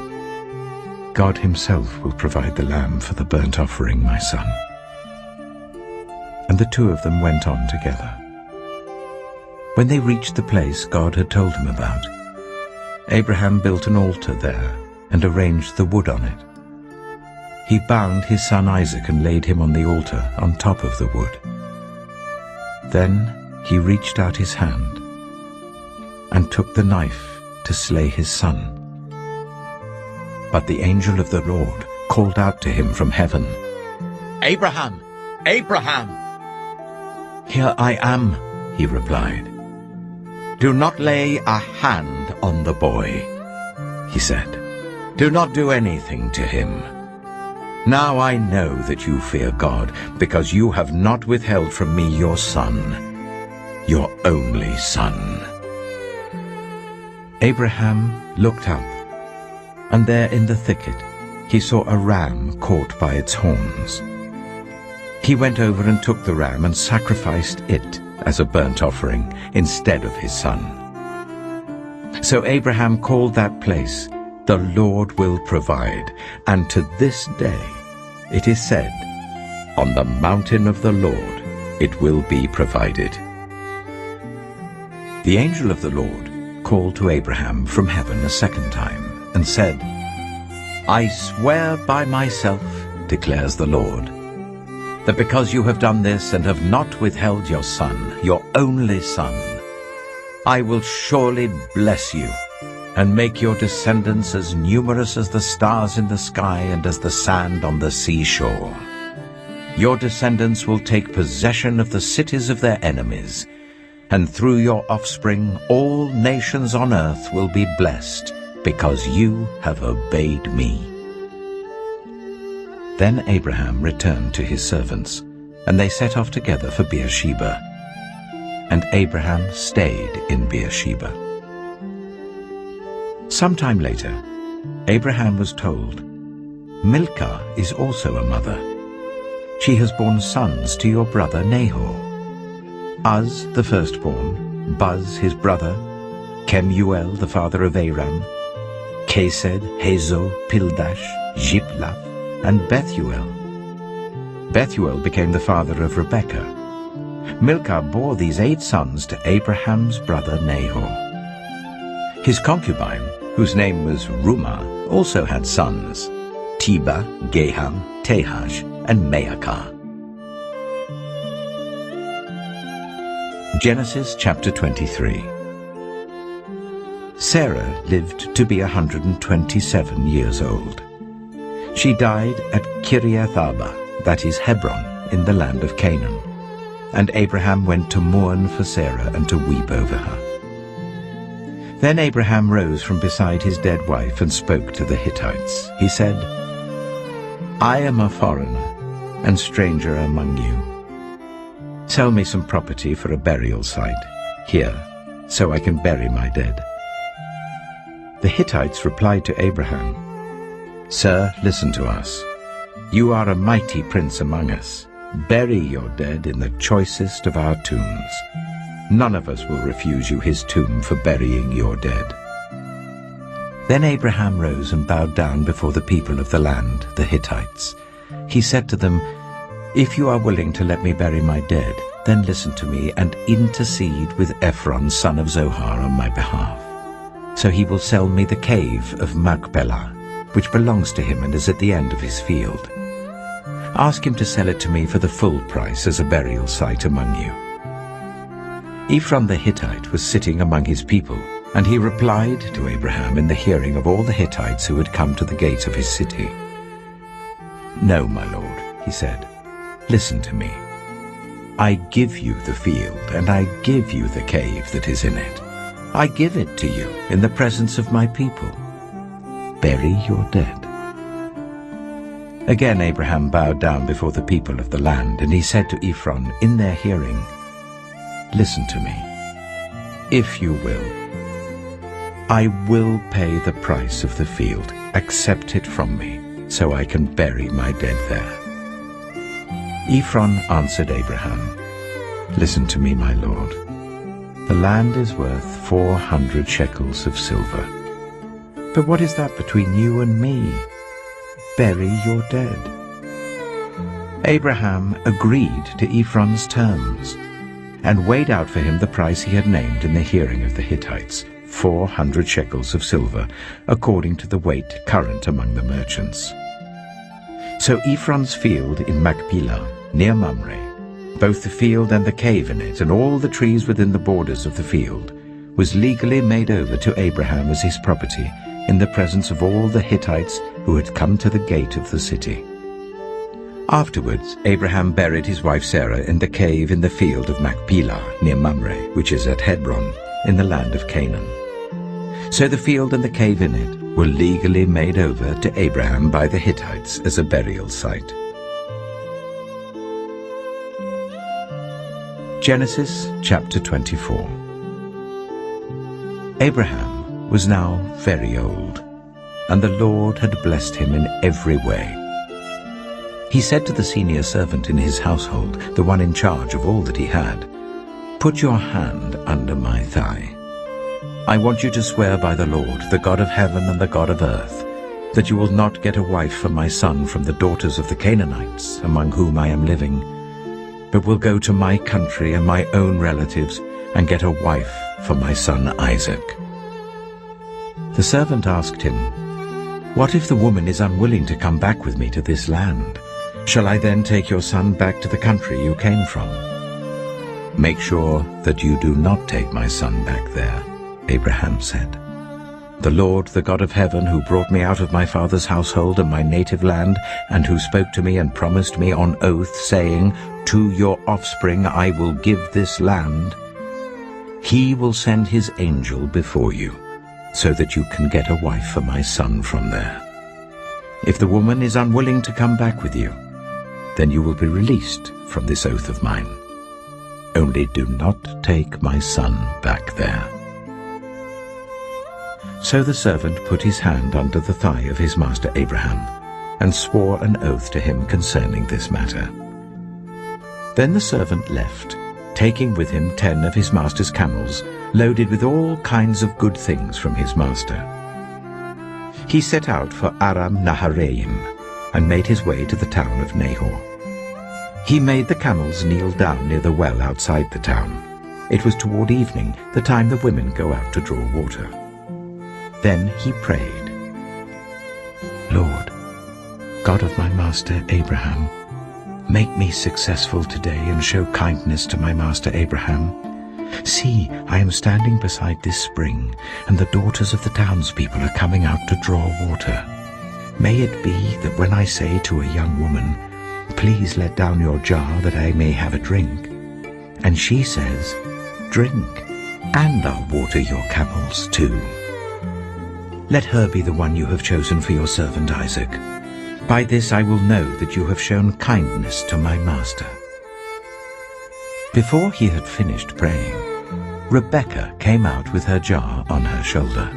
"God himself will provide the lamb for the burnt offering, my son." And the 2 of them went on together. When they reached the place God had told him about, Abraham built an altar there and arranged the wood on it. He bound his son Isaac and laid him on the altar on top of the wood. Then he reached out his hand and took the knife to slay his son. But the angel of the Lord called out to him from heaven, "Abraham! Abraham!" "Here I am," he replied. "Do not lay a hand on the boy," he said. "Do not do anything to him. Now I know that you fear God, because you have not withheld from me your son, your only son." Abraham looked up, and there in the thicket he saw a ram caught by its horns. He went over and took the ram and sacrificed it as a burnt offering instead of his son. So Abraham called that place, "The Lord will provide," and to this day it is said, "On the mountain of the Lord it will be provided." The angel of the Lord called to Abraham from heaven a 2nd time and said, "I swear by myself, declares the Lord, that because you have done this and have not withheld your son, your only son, I will surely bless you and make your descendants as numerous as the stars in the sky and as the sand on the seashore. Your descendants will take possession of the cities of their enemies, and through your offspring all nations on earth will be blessed, because you have obeyed me." Then Abraham returned to his servants, and they set off together for Beersheba. And Abraham stayed in Beersheba. Sometime later, Abraham was told, "Milcah is also a mother. She has borne sons to your brother Nahor. Uz the firstborn, Buz his brother, Kemuel the father of Aram, Kesed, Hazo, Pildash, Jiblath, and Bethuel. Bethuel became the father of Rebekah. Milcah bore these 8 sons to Abraham's brother Nahor. His concubine, whose name was Rumah, also had sons, Teba, Gaham, Tahash, and Maacah. Genesis chapter 23. Sarah lived to be 127 years old. She died at Kiriath Arba, that is Hebron, in the land of Canaan. And Abraham went to mourn for Sarah and to weep over her. Then Abraham rose from beside his dead wife and spoke to the Hittites. He said, "I am a foreigner and stranger among you. Sell me some property for a burial site here, so I can bury my dead." The Hittites replied to Abraham, "Sir, listen to us. You are a mighty prince among us. Bury your dead in the choicest of our tombs. None of us will refuse you his tomb for burying your dead." Then Abraham rose and bowed down before the people of the land, the Hittites. He said to them, "If you are willing to let me bury my dead, then listen to me and intercede with Ephron, son of Zohar, on my behalf. So he will sell me the cave of Machpelah, which belongs to him and is at the end of his field. Ask him to sell it to me for the full price as a burial site among you." Ephron the Hittite was sitting among his people, and he replied to Abraham in the hearing of all the Hittites who had come to the gate of his city. "No, my lord," he said, "listen to me. I give you the field, and I give you the cave that is in it. I give it to you in the presence of my people. Bury your dead." Again Abraham bowed down before the people of the land, and he said to Ephron in their hearing, "Listen to me. If you will, I will pay the price of the field. Accept it from me, so I can bury my dead there." Ephron answered Abraham, "Listen to me, my lord. The land is worth 400 shekels of silver. But what is that between you and me? Bury your dead." Abraham agreed to Ephron's terms, and weighed out for him the price he had named in the hearing of the Hittites, 400 shekels of silver, according to the weight current among the merchants. So Ephron's field in Machpelah, near Mamre, both the field and the cave in it, and all the trees within the borders of the field, was legally made over to Abraham as his property, in the presence of all the Hittites who had come to the gate of the city. Afterwards Abraham buried his wife Sarah in the cave in the field of Machpelah, near Mamre, which is at Hebron, in the land of Canaan. So the field and the cave in it were legally made over to Abraham by the Hittites as a burial site. Genesis chapter 24. Abraham was now very old, and the Lord had blessed him in every way. He said to the senior servant in his household, the one in charge of all that he had, "Put your hand under my thigh. I want you to swear by the Lord, the God of heaven and the God of earth, that you will not get a wife for my son from the daughters of the Canaanites, among whom I am living, but will go to my country and my own relatives and get a wife for my son Isaac." The servant asked him, "What if the woman is unwilling to come back with me to this land? Shall I then take your son back to the country you came from?" "Make sure that you do not take my son back there," Abraham said. "The Lord, the God of heaven, who brought me out of my father's household and my native land, and who spoke to me and promised me on oath, saying, 'To your offspring I will give this land,' he will send his angel before you, so that you can get a wife for my son from there. If the woman is unwilling to come back with you, then you will be released from this oath of mine. Only do not take my son back there." So the servant put his hand under the thigh of his master Abraham, and swore an oath to him concerning this matter. Then the servant left, taking with him 10 of his master's camels, loaded with all kinds of good things from his master. He set out for Aram Naharaim, and made his way to the town of Nahor. He made the camels kneel down near the well outside the town. It was toward evening, the time the women go out to draw water. Then he prayed, "Lord, God of my master Abraham, make me successful today and show kindness to my master Abraham. See, I am standing beside this spring, and the daughters of the townspeople are coming out to draw water. May it be that when I say to a young woman, 'Please let down your jar that I may have a drink,' and she says, 'Drink, and I'll water your camels too.' Let her be the one you have chosen for your servant Isaac. By this I will know that you have shown kindness to my master." Before he had finished praying, Rebekah came out with her jar on her shoulder.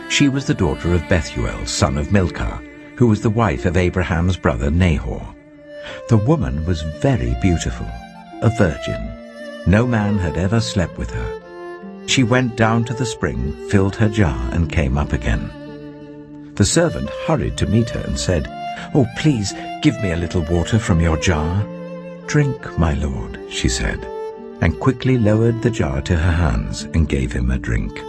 She was the daughter of Bethuel, son of Milcah, who was the wife of Abraham's brother Nahor. The woman was very beautiful, a virgin. No man had ever slept with her. She went down to the spring, filled her jar, and came up again. The servant hurried to meet her and said, "Oh, please, give me a little water from your jar." "Drink, my lord," she said, and quickly lowered the jar to her hands and gave him a drink.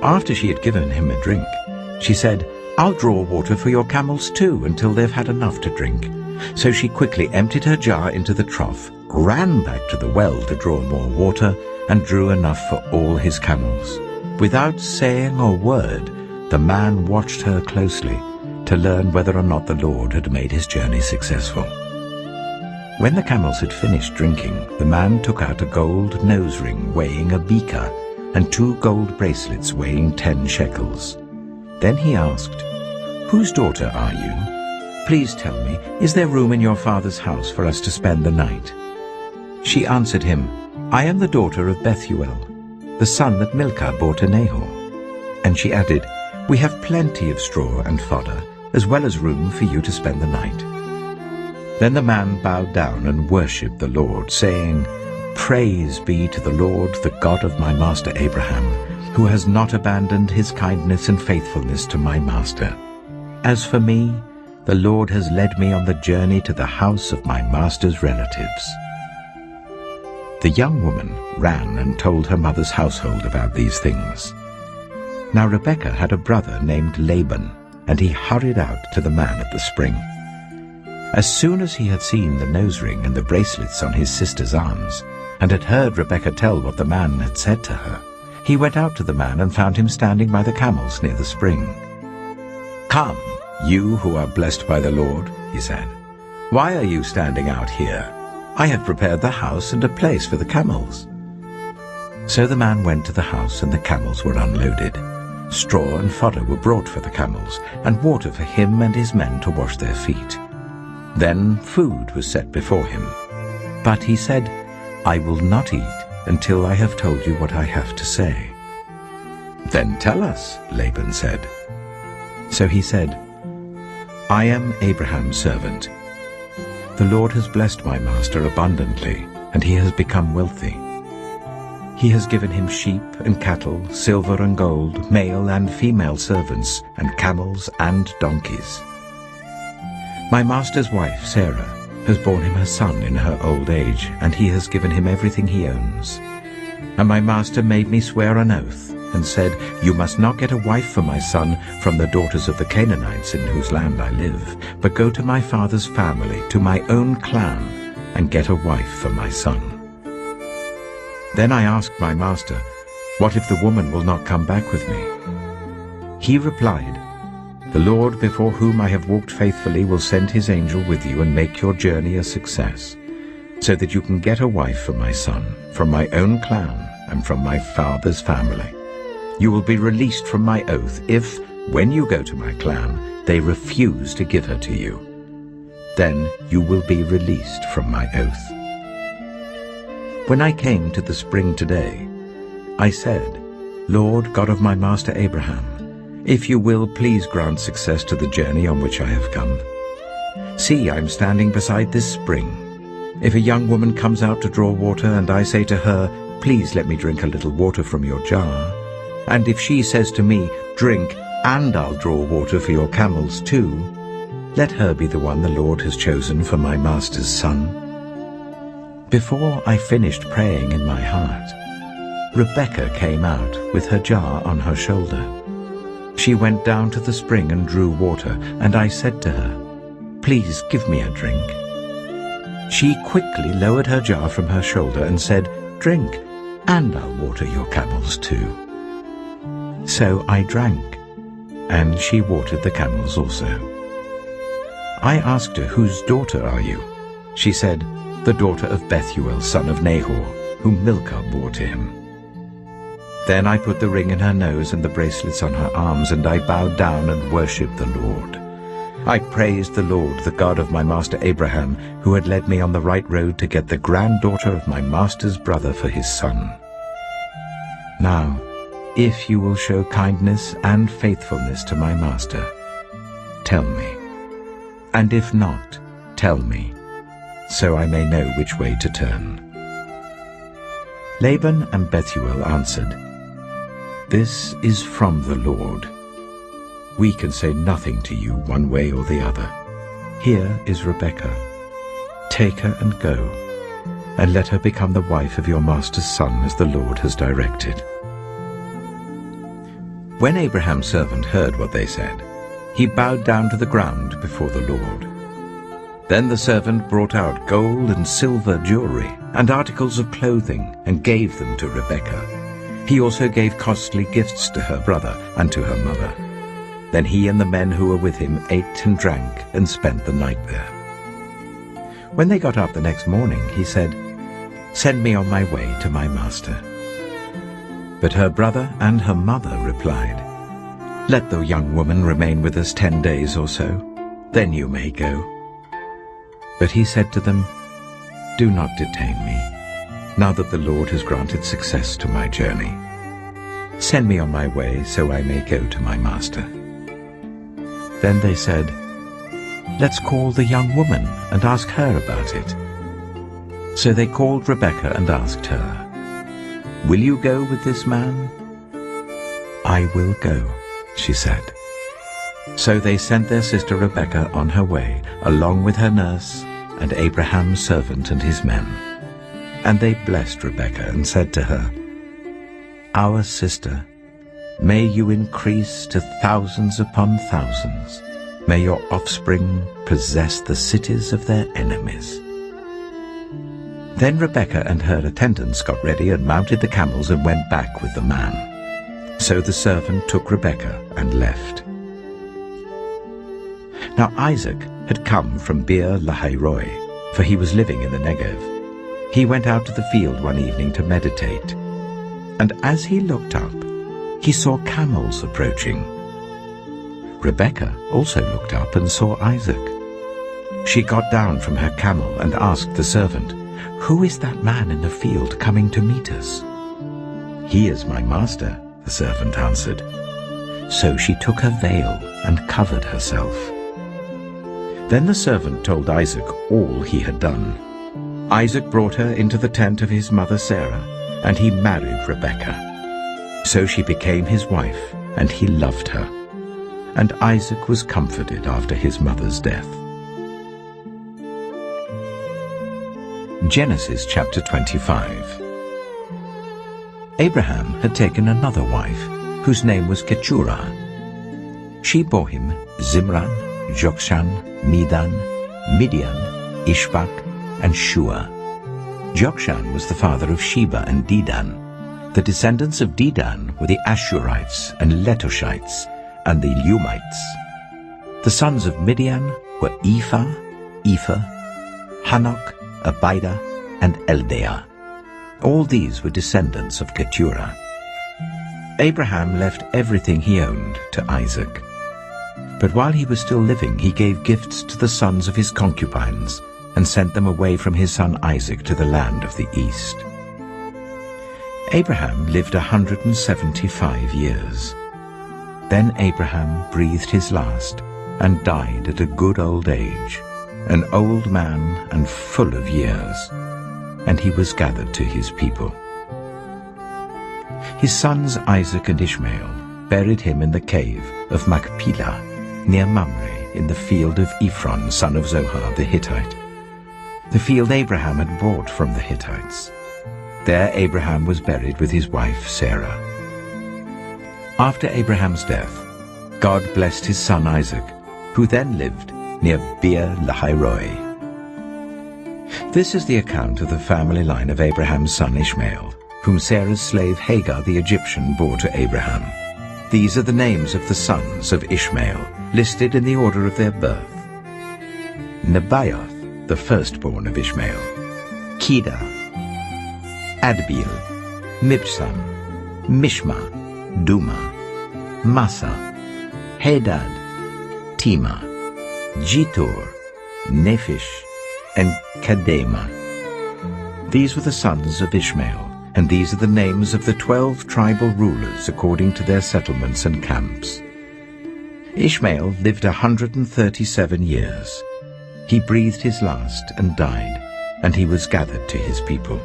After she had given him a drink, she said, "I'll draw water for your camels too until they've had enough to drink." So she quickly emptied her jar into the trough, ran back to the well to draw more water, and drew enough for all his camels. Without saying a word, the man watched her closely to learn whether or not the Lord had made his journey successful. When the camels had finished drinking, the man took out a gold nose ring weighing a beaker and 2 gold bracelets weighing 10 shekels. Then he asked, "Whose daughter are you? Please tell me, is there room in your father's house for us to spend the night?" She answered him, "I am the daughter of Bethuel, the son that Milcah bore to Nahor." And she added, "We have plenty of straw and fodder, as well as room for you to spend the night." Then the man bowed down and worshipped the Lord, saying, "Praise be to the Lord, the God of my master Abraham, who has not abandoned his kindness and faithfulness to my master. As for me, the Lord has led me on the journey to the house of my master's relatives." The young woman ran and told her mother's household about these things. Now Rebekah had a brother named Laban, and he hurried out to the man at the spring. As soon as he had seen the nose ring and the bracelets on his sister's arms, and had heard Rebekah tell what the man had said to her, he went out to the man and found him standing by the camels near the spring. "Come, you who are blessed by the Lord," he said. "Why are you standing out here? I have prepared the house and a place for the camels." So the man went to the house, and the camels were unloaded. Straw and fodder were brought for the camels, and water for him and his men to wash their feet. Then food was set before him. But he said, "I will not eat until I have told you what I have to say." "Then tell us," Laban said. So he said, "I am Abraham's servant. The Lord has blessed my master abundantly, and he has become wealthy. He has given him sheep and cattle, silver and gold, male and female servants, and camels and donkeys. My master's wife, Sarah, has borne him a son in her old age, and he has given him everything he owns. And my master made me swear an oath and said, "You must not get a wife for my son from the daughters of the Canaanites in whose land I live, but go to my father's family, to my own clan, and get a wife for my son." Then I asked my master, "What if the woman will not come back with me?" He replied, "The Lord before whom I have walked faithfully will send his angel with you and make your journey a success, so that you can get a wife for my son from my own clan and from my father's family. You will be released from my oath if, when you go to my clan, they refuse to give her to you. Then you will be released from my oath." When I came to the spring today, I said, "Lord, God of my master Abraham, if you will, please grant success to the journey on which I have come. See, I am standing beside this spring. If a young woman comes out to draw water, and I say to her, 'Please let me drink a little water from your jar,' and if she says to me, 'Drink, and I'll draw water for your camels too,' let her be the one the Lord has chosen for my master's son." Before I finished praying in my heart, Rebekah came out with her jar on her shoulder. She went down to the spring and drew water, and I said to her, "Please give me a drink." She quickly lowered her jar from her shoulder and said, "Drink, and I'll water your camels too." So I drank, and she watered the camels also. I asked her, "Whose daughter are you?" She said, "The daughter of Bethuel, son of Nahor, whom Milcah bore to him." Then I put the ring in her nose and the bracelets on her arms, and I bowed down and worshipped the Lord. I praised the Lord, the God of my master Abraham, who had led me on the right road to get the granddaughter of my master's brother for his son. Now, if you will show kindness and faithfulness to my master, tell me. And if not, tell me, so I may know which way to turn." Laban and Bethuel answered, "This is from the Lord. We can say nothing to you one way or the other. Here is Rebekah. Take her and go, and let her become the wife of your master's son, as the Lord has directed." When Abraham's servant heard what they said, he bowed down to the ground before the Lord. Then the servant brought out gold and silver jewelry and articles of clothing and gave them to Rebekah. He also gave costly gifts to her brother and to her mother. Then he and the men who were with him ate and drank and spent the night there. When they got up the next morning, he said, "Send me on my way to my master." But her brother and her mother replied, "Let the young woman remain with us 10 days or so, then you may go." But he said to them, "Do not detain me, now that the Lord has granted success to my journey. Send me on my way so I may go to my master." Then they said, "Let's call the young woman and ask her about it." So they called Rebekah and asked her, "Will you go with this man?" "I will go," she said. So they sent their sister Rebekah on her way, along with her nurse and Abraham's servant and his men. And they blessed Rebekah and said to her, "Our sister, may you increase to thousands upon thousands. May your offspring possess the cities of their enemies." Then Rebekah and her attendants got ready and mounted the camels and went back with the man. So the servant took Rebekah and left. Now Isaac had come from Beer Lahairoi, for he was living in the Negev. He went out to the field one evening to meditate, and as he looked up, he saw camels approaching. Rebekah also looked up and saw Isaac. She got down from her camel and asked the servant, "Who is that man in the field coming to meet us?" "He is my master," the servant answered. So she took her veil and covered herself. Then the servant told Isaac all he had done. Isaac brought her into the tent of his mother Sarah, and he married Rebekah. So she became his wife, and he loved her. And Isaac was comforted after his mother's death. Genesis chapter 25. Abraham had taken another wife, whose name was Keturah. She bore him Zimran, Jokshan, Medan, Midian, Ishbak, and Shua. Jokshan was the father of Sheba and Dedan. The descendants of Dedan were the Ashurites and Letoshites and the Lumites. The sons of Midian were Ephah, Hanok, Abida, and Eldaah. All these were descendants of Keturah. Abraham left everything he owned to Isaac. But while he was still living, he gave gifts to the sons of his concubines and sent them away from his son Isaac to the land of the east. Abraham lived 175 years. Then Abraham breathed his last and died at a good old age, an old man and full of years, and he was gathered to his people. His sons Isaac and Ishmael buried him in the cave of Machpelah, near Mamre, in the field of Ephron, son of Zohar the Hittite, the field Abraham had bought from the Hittites. There Abraham was buried with his wife Sarah. After Abraham's death, God blessed his son Isaac, who then lived near Beer Lahairoi. This is the account of the family line of Abraham's son Ishmael, whom Sarah's slave Hagar the Egyptian bore to Abraham. These are the names of the sons of Ishmael, listed in the order of their birth. Nebaioth, the firstborn of Ishmael, Kedah, Adbeel, Mibsam, Mishma, Duma, Massa, Hadad, Tema, Jitor, Nephish, and Kedema. These were the sons of Ishmael, and these are the names of the 12 tribal rulers according to their settlements and camps. Ishmael lived 137 years. He breathed his last and died, and he was gathered to his people.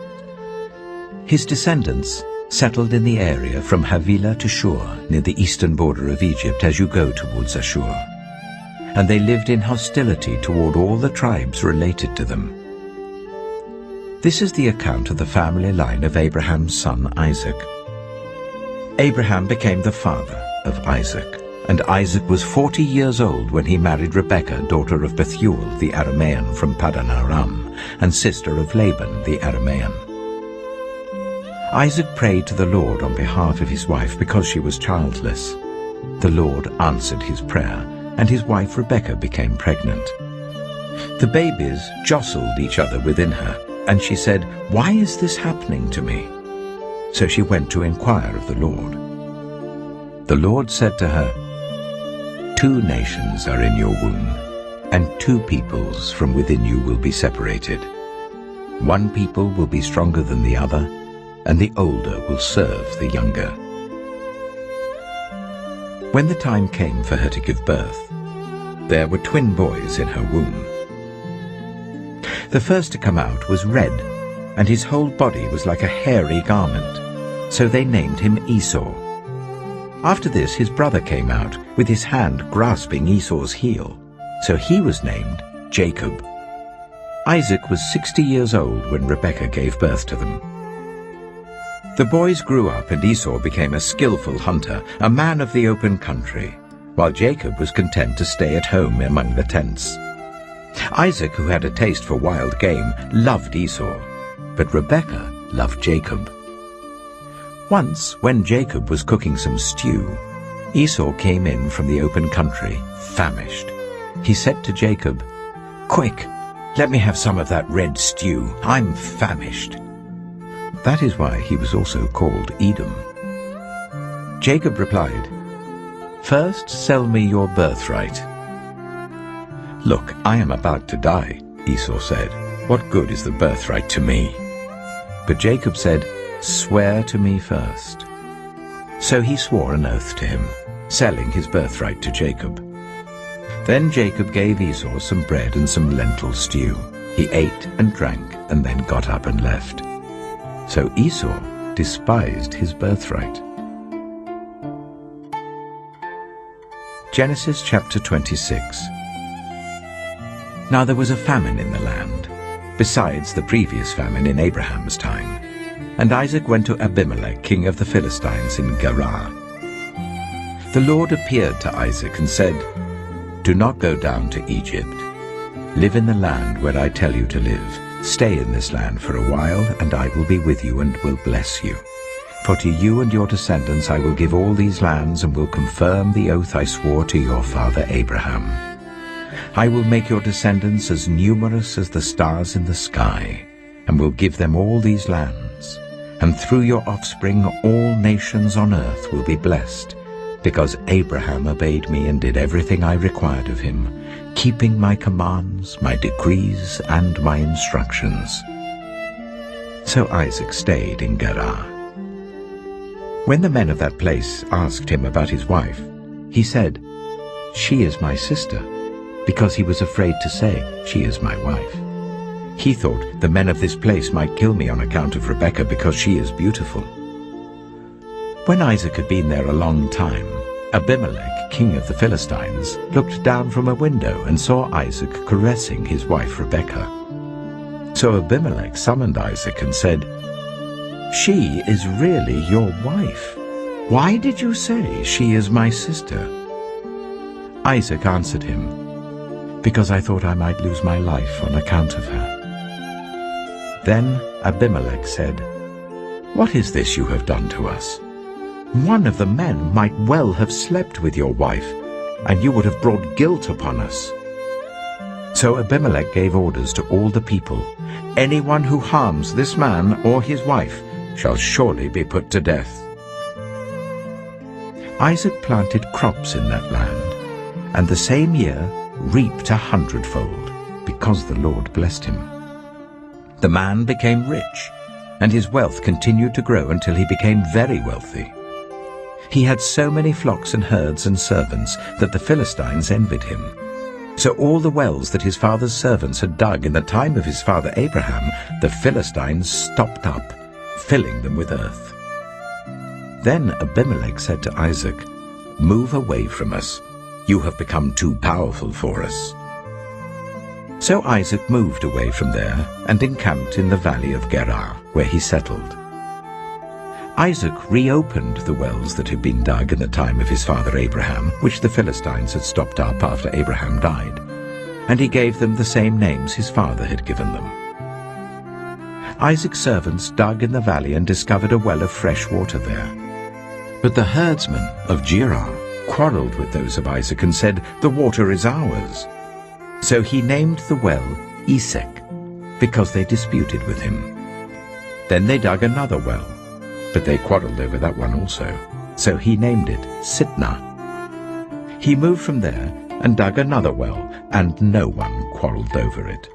His descendants settled in the area from Havilah to Shur, near the eastern border of Egypt as you go towards Ashur. And they lived in hostility toward all the tribes related to them. This is the account of the family line of Abraham's son Isaac. Abraham became the father of Isaac, and Isaac was 40 years old when he married Rebekah, daughter of Bethuel the Aramean from Paddan Aram, and sister of Laban the Aramean. Isaac prayed to the Lord on behalf of his wife because she was childless. The Lord answered his prayer, and his wife Rebekah became pregnant. The babies jostled each other within her, and she said, "Why is this happening to me?" So she went to inquire of the Lord. The Lord said to her, "2 nations are in your womb, and 2 peoples from within you will be separated. 1 people will be stronger than the other, and the older will serve the younger." When the time came for her to give birth, there were twin boys in her womb. The first to come out was red, and his whole body was like a hairy garment, so they named him Esau. After this his brother came out, with his hand grasping Esau's heel, so he was named Jacob. Isaac was 60 years old when Rebekah gave birth to them. The boys grew up, and Esau became a skillful hunter, a man of the open country, while Jacob was content to stay at home among the tents. Isaac, who had a taste for wild game, loved Esau, but Rebekah loved Jacob. Once, when Jacob was cooking some stew, Esau came in from the open country, famished. He said to Jacob, "Quick, let me have some of that red stew. I'm famished." That is why he was also called Edom. Jacob replied, "First sell me your birthright." "Look, I am about to die," Esau said. "What good is the birthright to me?" But Jacob said, "Swear to me first." So he swore an oath to him, selling his birthright to Jacob. Then Jacob gave Esau some bread and some lentil stew. He ate and drank and then got up and left. So Esau despised his birthright. Genesis chapter 26. Now there was a famine in the land, besides the previous famine in Abraham's time. And Isaac went to Abimelek, king of the Philistines, in Gerar. The Lord appeared to Isaac and said, "Do not go down to Egypt. Live in the land where I tell you to live. Stay in this land for a while, and I will be with you and will bless you. For to you and your descendants I will give all these lands, and will confirm the oath I swore to your father Abraham. I will make your descendants as numerous as the stars in the sky, and will give them all these lands. And through your offspring all nations on earth will be blessed, because Abraham obeyed me and did everything I required of him, keeping my commands, my decrees, and my instructions." So Isaac stayed in Gerar. When the men of that place asked him about his wife, he said, "She is my sister," because he was afraid to say, "She is my wife." He thought, "The men of this place might kill me on account of Rebekah, because she is beautiful." When Isaac had been there a long time, Abimelek, king of the Philistines, looked down from a window and saw Isaac caressing his wife Rebekah. So Abimelek summoned Isaac and said, "She is really your wife. Why did you say, 'She is my sister'?" Isaac answered him, "Because I thought I might lose my life on account of her." Then Abimelek said, "What is this you have done to us? One of the men might well have slept with your wife, and you would have brought guilt upon us." So Abimelek gave orders to all the people, "Anyone who harms this man or his wife shall surely be put to death." Isaac planted crops in that land, and the same year reaped 100-fold, because the Lord blessed him. The man became rich, and his wealth continued to grow until he became very wealthy. He had so many flocks and herds and servants that the Philistines envied him. So all the wells that his father's servants had dug in the time of his father Abraham, the Philistines stopped up, filling them with earth. Then Abimelek said to Isaac, "Move away from us. You have become too powerful for us." So Isaac moved away from there and encamped in the valley of Gerar, where he settled. Isaac reopened the wells that had been dug in the time of his father Abraham, which the Philistines had stopped up after Abraham died, and he gave them the same names his father had given them. Isaac's servants dug in the valley and discovered a well of fresh water there. But the herdsmen of Gerar quarreled with those of Isaac and said, "The water is ours." So he named the well Esek, because they disputed with him. Then they dug another well, but they quarreled over that one also. So he named it Sitnah. He moved from there and dug another well, and no one quarreled over it.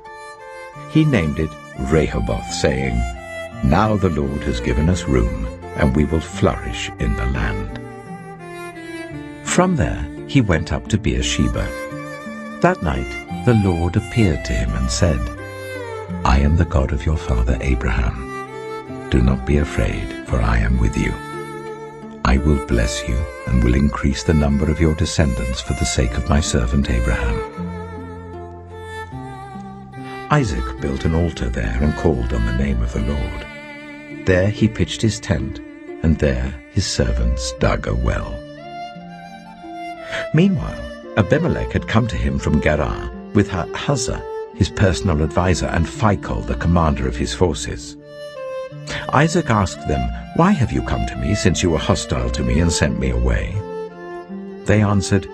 He named it Rehoboth, saying, "Now the Lord has given us room, and we will flourish in the land." From there he went up to Beersheba. That night the Lord appeared to him and said, "I am the God of your father Abraham. Do not be afraid, for I am with you. I will bless you and will increase the number of your descendants for the sake of my servant Abraham." Isaac built an altar there and called on the name of the Lord. There he pitched his tent, and there his servants dug a well. Meanwhile, Abimelek had come to him from Gerar with Huzzah, his personal adviser, and Phicol, the commander of his forces. Isaac asked them, "Why have you come to me, since you were hostile to me and sent me away?" They answered,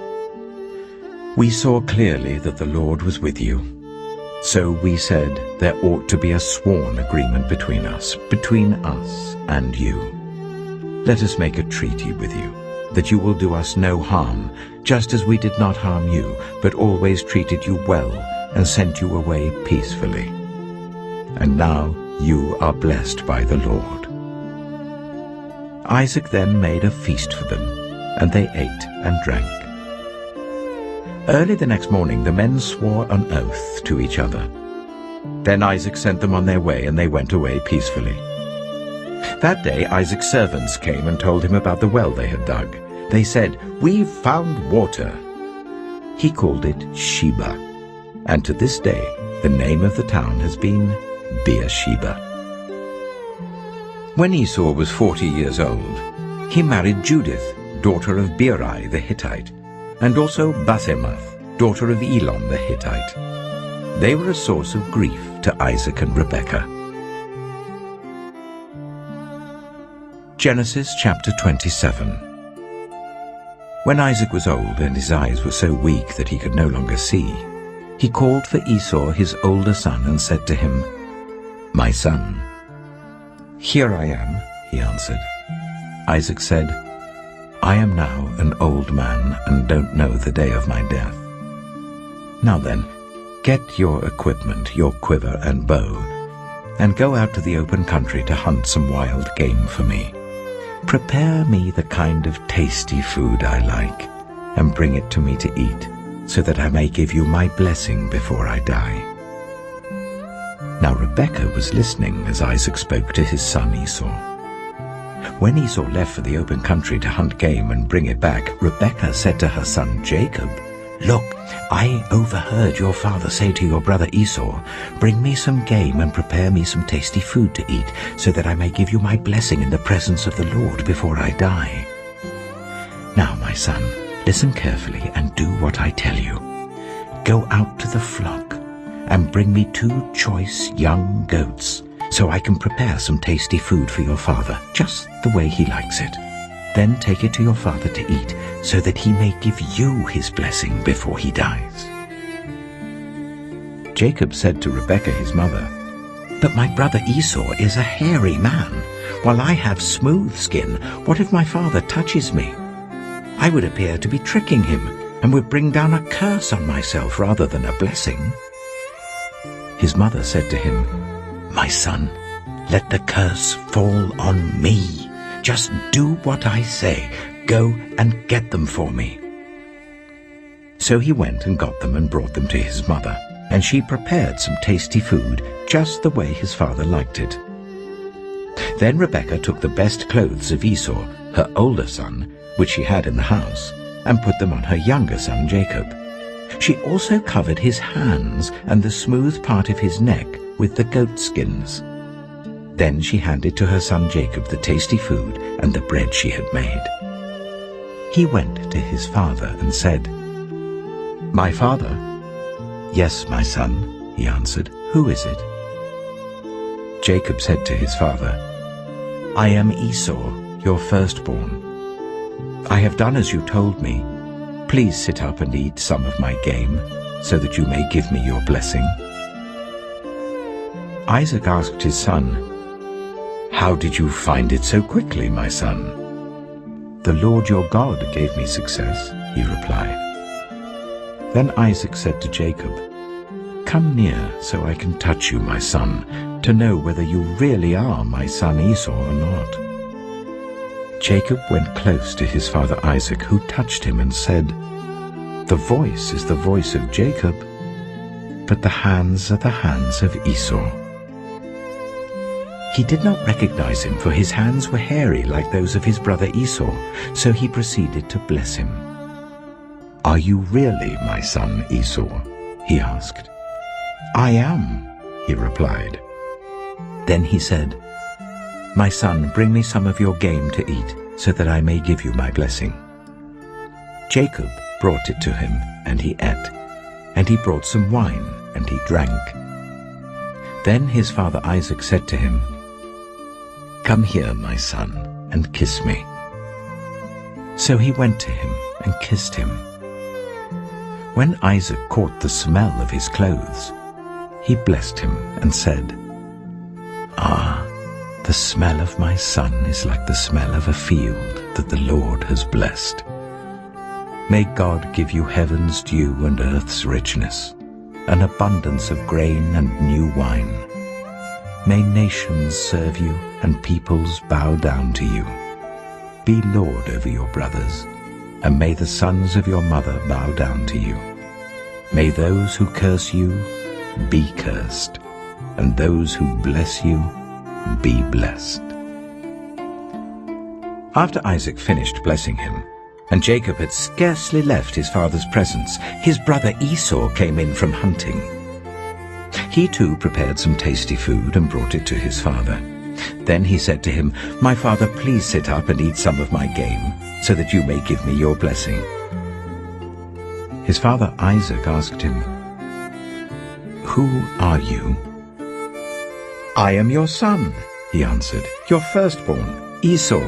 "We saw clearly that the Lord was with you. So we said, there ought to be a sworn agreement between us and you. Let us make a treaty with you, that you will do us no harm, just as we did not harm you, but always treated you well and sent you away peacefully. And now you are blessed by the Lord." Isaac then made a feast for them, and they ate and drank. Early the next morning the men swore an oath to each other. Then Isaac sent them on their way, and they went away peacefully. That day Isaac's servants came and told him about the well they had dug. They said, "We've found water." He called it Sheba, and to this day the name of the town has been Beersheba. When Esau was 40 years old, he married Judith, daughter of Beeri the Hittite, and also Basemath, daughter of Elon the Hittite. They were a source of grief to Isaac and Rebekah. Genesis chapter 27. When Isaac was old and his eyes were so weak that he could no longer see, he called for Esau his older son and said to him, "My son." "Here I am," he answered. Isaac said, "I am now an old man and don't know the day of my death. Now then, get your equipment, your quiver and bow, and go out to the open country to hunt some wild game for me. Prepare me the kind of tasty food I like, and bring it to me to eat, so that I may give you my blessing before I die." Now Rebekah was listening as Isaac spoke to his son Esau. When Esau left for the open country to hunt game and bring it back, Rebekah said to her son Jacob, "Look, I overheard your father say to your brother Esau, 'Bring me some game and prepare me some tasty food to eat, so that I may give you my blessing in the presence of the Lord before I die.' Now, my son, listen carefully and do what I tell you. Go out to the flock and bring me 2 choice young goats, so I can prepare some tasty food for your father, just the way he likes it. Then take it to your father to eat, so that he may give you his blessing before he dies." Jacob said to Rebekah his mother, "But my brother Esau is a hairy man, while I have smooth skin. What if my father touches me? I would appear to be tricking him, and would bring down a curse on myself rather than a blessing." His mother said to him, "My son, let the curse fall on me. Just do what I say. Go and get them for me." So he went and got them and brought them to his mother, and she prepared some tasty food, just the way his father liked it. Then Rebekah took the best clothes of Esau, her older son, which she had in the house, and put them on her younger son Jacob. She also covered his hands and the smooth part of his neck with the goat skins. Then she handed to her son Jacob the tasty food and the bread she had made. He went to his father and said, "My father?" "Yes, my son," he answered. "Who is it?" Jacob said to his father, "I am Esau, your firstborn. I have done as you told me. Please sit up and eat some of my game, so that you may give me your blessing." Isaac asked his son, "How did you find it so quickly, my son?" "The Lord your God gave me success," he replied. Then Isaac said to Jacob, "Come near so I can touch you, my son, to know whether you really are my son Esau or not." Jacob went close to his father Isaac, who touched him and said, "The voice is the voice of Jacob, but the hands are the hands of Esau." He did not recognize him, for his hands were hairy like those of his brother Esau, so he proceeded to bless him. "Are you really my son Esau?" he asked. "I am," he replied. Then he said, "My son, bring me some of your game to eat, so that I may give you my blessing." Jacob brought it to him, and he ate, and he brought some wine, and he drank. Then his father Isaac said to him, "Come here, my son, and kiss me." So he went to him and kissed him. When Isaac caught the smell of his clothes, he blessed him and said, "Ah, the smell of my son is like the smell of a field that the Lord has blessed. May God give you heaven's dew and earth's richness, an abundance of grain and new wine. May nations serve you and peoples bow down to you. Be Lord over your brothers, and may the sons of your mother bow down to you. May those who curse you be cursed, and those who bless you be blessed." After Isaac finished blessing him, and Jacob had scarcely left his father's presence, his brother Esau came in from hunting. He too prepared some tasty food and brought it to his father. Then he said to him, "My father, please sit up and eat some of my game, so that you may give me your blessing." His father Isaac asked him, "Who are you?" "I am your son," he answered, "your firstborn, Esau."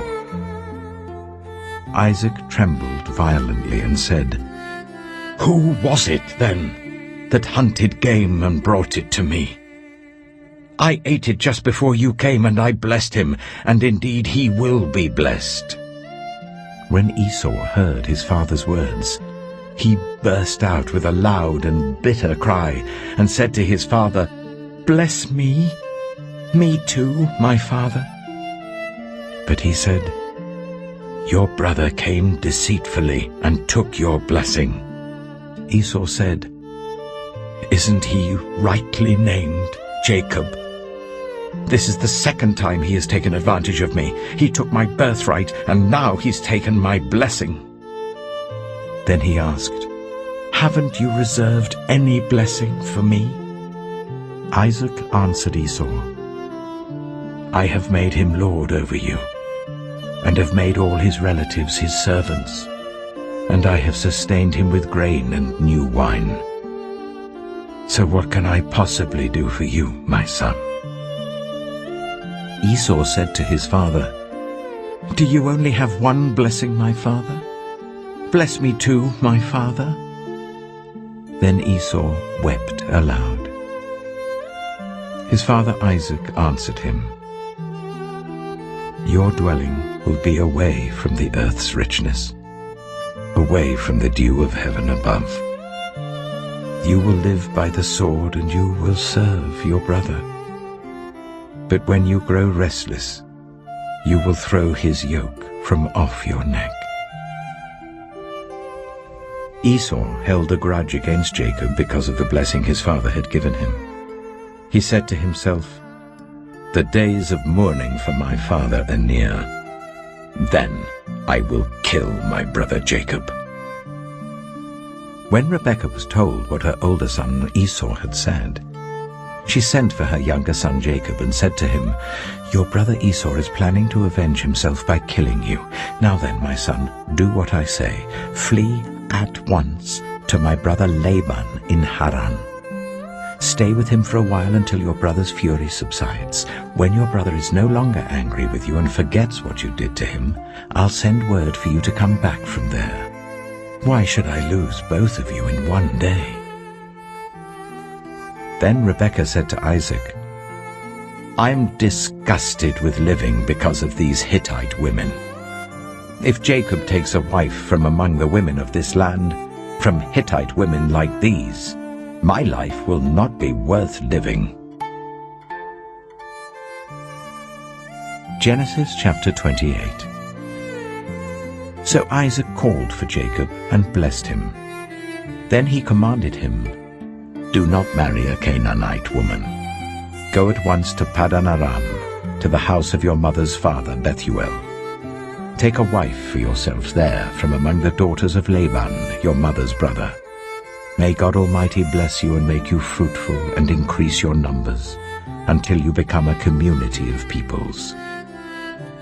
Isaac trembled violently and said, "Who was it, then, that hunted game and brought it to me? I ate it just before you came, and I blessed him, and indeed he will be blessed." When Esau heard his father's words, he burst out with a loud and bitter cry, and said to his father, "Bless me, me too, my father." But he said, "Your brother came deceitfully and took your blessing." Esau said, "Isn't he rightly named Jacob? This is the second time he has taken advantage of me. He took my birthright, and now he's taken my blessing." Then he asked, "Haven't you reserved any blessing for me?" Isaac answered Esau, "I have made him lord over you, and have made all his relatives his servants, and I have sustained him with grain and new wine. So what can I possibly do for you, my son?" Esau said to his father, "Do you only have one blessing, my father? Bless me too, my father." Then Esau wept aloud. His father Isaac answered him, "Your dwelling will be away from the earth's richness, away from the dew of heaven above. You will live by the sword, and you will serve your brother. But when you grow restless, you will throw his yoke from off your neck." Esau held a grudge against Jacob because of the blessing his father had given him. He said to himself, "The days of mourning for my father are near. Then I will kill my brother Jacob." When Rebekah was told what her older son Esau had said, she sent for her younger son Jacob and said to him, "Your brother Esau is planning to avenge himself by killing you. Now then, my son, do what I say. Flee at once to my brother Laban in Haran. Stay with him for a while until your brother's fury subsides. When your brother is no longer angry with you and forgets what you did to him, I'll send word for you to come back from there. Why should I lose both of you in one day?" Then Rebekah said to Isaac, "I'm disgusted with living because of these Hittite women. If Jacob takes a wife from among the women of this land, from Hittite women like these, my life will not be worth living." Genesis chapter 28. So Isaac called for Jacob and blessed him. Then he commanded him, "Do not marry a Canaanite woman. Go at once to Paddan Aram, to the house of your mother's father Bethuel. Take a wife for yourselves there from among the daughters of Laban, your mother's brother. May God Almighty bless you and make you fruitful and increase your numbers, until you become a community of peoples.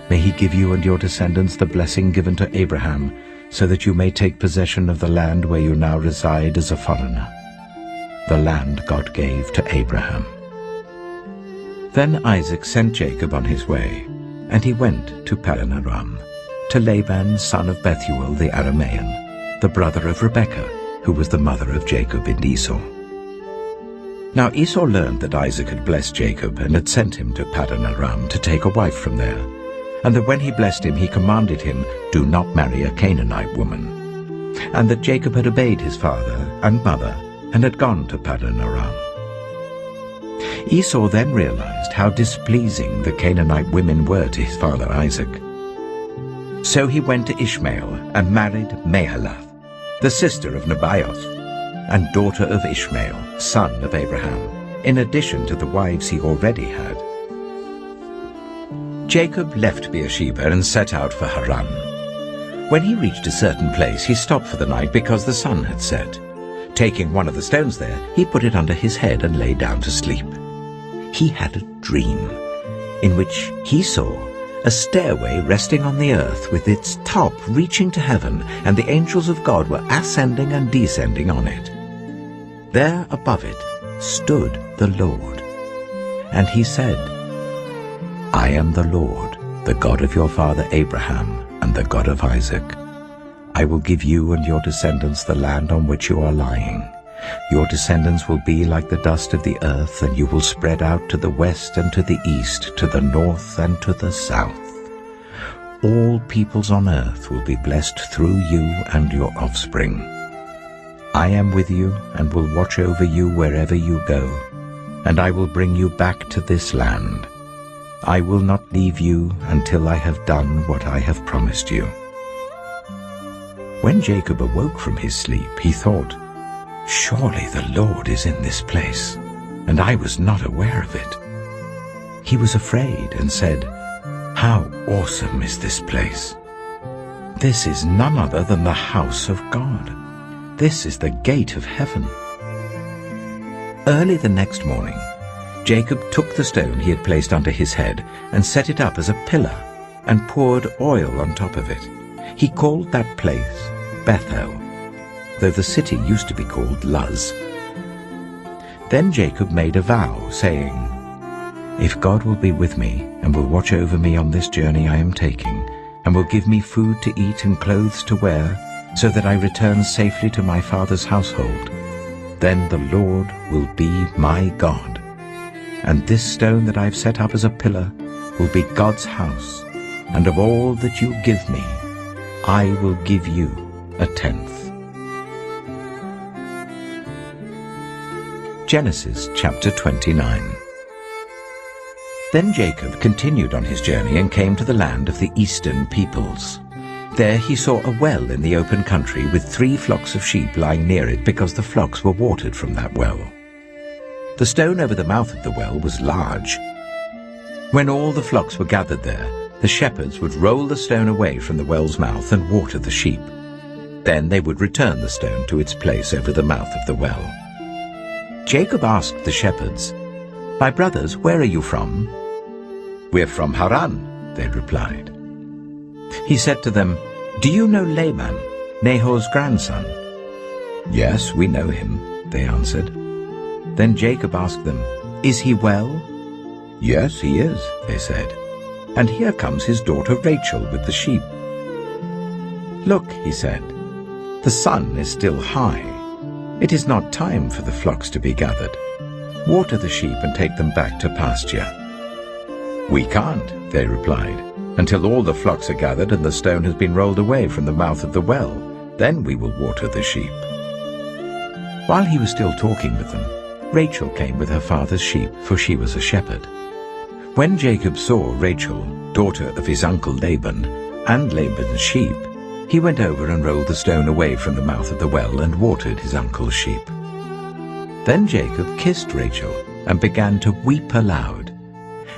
May he give you and your descendants the blessing given to Abraham, so that you may take possession of the land where you now reside as a foreigner, the land God gave to Abraham." Then Isaac sent Jacob on his way, and he went to Paddan Aram, to Laban son of Bethuel the Aramean, the brother of Rebekah, who was the mother of Jacob and Esau. Now Esau learned that Isaac had blessed Jacob and had sent him to Paddan Aram to take a wife from there, and that when he blessed him he commanded him, "Do not marry a Canaanite woman," and that Jacob had obeyed his father and mother and had gone to Paddan Aram. Esau then realized how displeasing the Canaanite women were to his father Isaac. So he went to Ishmael and married Mahalath, the sister of Nebaioth, and daughter of Ishmael, son of Abraham, in addition to the wives he already had. Jacob left Beersheba and set out for Haran. When he reached a certain place, he stopped for the night because the sun had set. Taking one of the stones there, he put it under his head and lay down to sleep. He had a dream. in which he saw a stairway resting on the earth with its top reaching to heaven, and the angels of God were ascending and descending on it. There above it stood the Lord, and he said, I am the Lord, the God of your father Abraham and the God of Isaac. I will give you and your descendants the land on which you are lying. Your descendants will be like the dust of the earth, and you will spread out to the west and to the east, to the north and to the south. All peoples on earth will be blessed through you and your offspring. I am with you and will watch over you wherever you go, and I will bring you back to this land. I will not leave you until I have done what I have promised you. When Jacob awoke from his sleep, he thought, Surely the Lord is in this place, and I was not aware of it. He was afraid and said, How awesome is this place! This is none other than the house of God. This is the gate of heaven. Early the next morning, Jacob took the stone he had placed under his head and set it up as a pillar and poured oil on top of it. He called that place Bethel, though the city used to be called Luz. Then Jacob made a vow, saying, If God will be with me and will watch over me on this journey I am taking, and will give me food to eat and clothes to wear, so that I return safely to my father's household, then the Lord will be my God. And this stone that I have set up as a pillar will be God's house, and of all that you give me, I will give you a tenth. Genesis chapter 29. Then Jacob continued on his journey and came to the land of the eastern peoples. There he saw a well in the open country with 3 flocks of sheep lying near it, because the flocks were watered from that well. The stone over the mouth of the well was large. When all the flocks were gathered there, the shepherds would roll the stone away from the well's mouth and water the sheep. Then they would return the stone to its place over the mouth of the well. Jacob asked the shepherds, My brothers, where are you from? We're from Haran, they replied. He said to them, Do you know Laban, Nahor's grandson? Yes, we know him, they answered. Then Jacob asked them, Is he well? Yes, he is, they said. And here comes his daughter Rachel with the sheep. Look, he said, the sun is still high. It is not time for the flocks to be gathered. Water the sheep and take them back to pasture. We can't, they replied, until all the flocks are gathered and the stone has been rolled away from the mouth of the well. Then we will water the sheep. While he was still talking with them, Rachel came with her father's sheep, for she was a shepherd. When Jacob saw Rachel, daughter of his uncle Laban, and Laban's sheep, he went over and rolled the stone away from the mouth of the well and watered his uncle's sheep. Then Jacob kissed Rachel and began to weep aloud.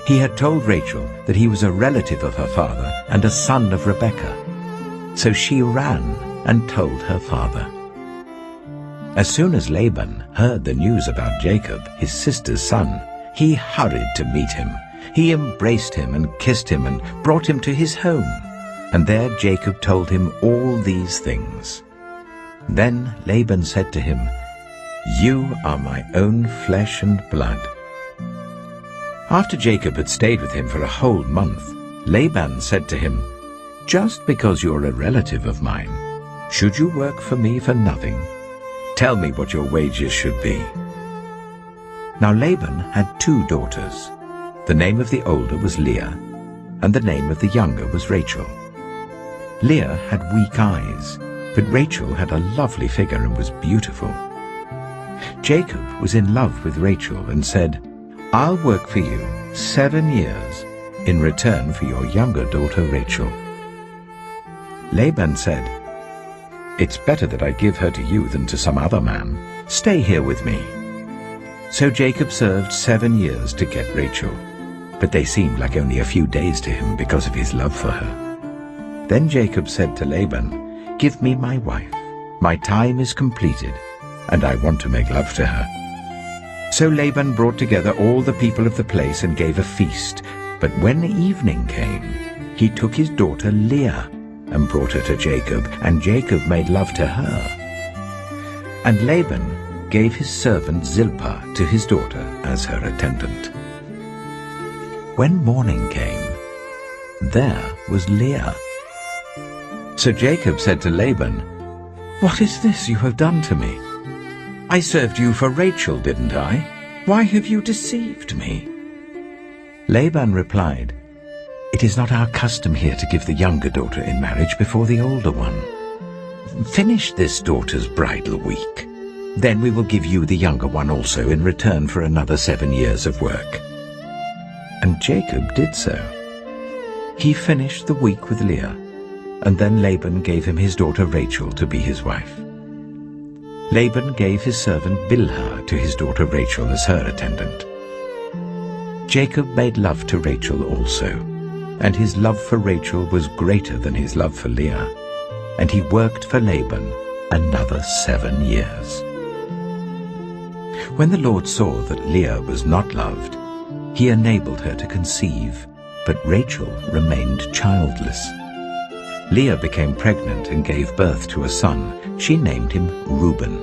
He had told Rachel that he was a relative of her father and a son of Rebekah. So she ran and told her father. As soon as Laban heard the news about Jacob, his sister's son, he hurried to meet him. He embraced him and kissed him and brought him to his home. And there Jacob told him all these things. Then Laban said to him, You are my own flesh and blood. After Jacob had stayed with him for a whole month, Laban said to him, Just because you're a relative of mine, should you work for me for nothing? Tell me what your wages should be. Now Laban had 2 daughters. The name of the older was Leah, and the name of the younger was Rachel. Leah had weak eyes, but Rachel had a lovely figure and was beautiful. Jacob was in love with Rachel and said, I'll work for you 7 years in return for your younger daughter Rachel. Laban said, It's better that I give her to you than to some other man. Stay here with me. So Jacob served 7 years to get Rachel, but they seemed like only a few days to him because of his love for her. Then Jacob said to Laban, Give me my wife. My time is completed, and I want to make love to her. So Laban brought together all the people of the place and gave a feast. But when evening came, he took his daughter Leah and brought her to Jacob, and Jacob made love to her. And Laban gave his servant Zilpah to his daughter as her attendant. When morning came, there was Leah. So Jacob said to Laban, "What is this you have done to me? I served you for Rachel, didn't I? Why have you deceived me?" Laban replied, "It is not our custom here to give the younger daughter in marriage before the older one. Finish this daughter's bridal week. Then we will give you the younger one also in return for another 7 years of work." And Jacob did so. He finished the week with Leah, and then Laban gave him his daughter Rachel to be his wife. Laban gave his servant Bilhah to his daughter Rachel as her attendant. Jacob made love to Rachel also, and his love for Rachel was greater than his love for Leah, and he worked for Laban another 7 years. When the Lord saw that Leah was not loved, he enabled her to conceive, but Rachel remained childless. Leah became pregnant and gave birth to a son. She named him Reuben,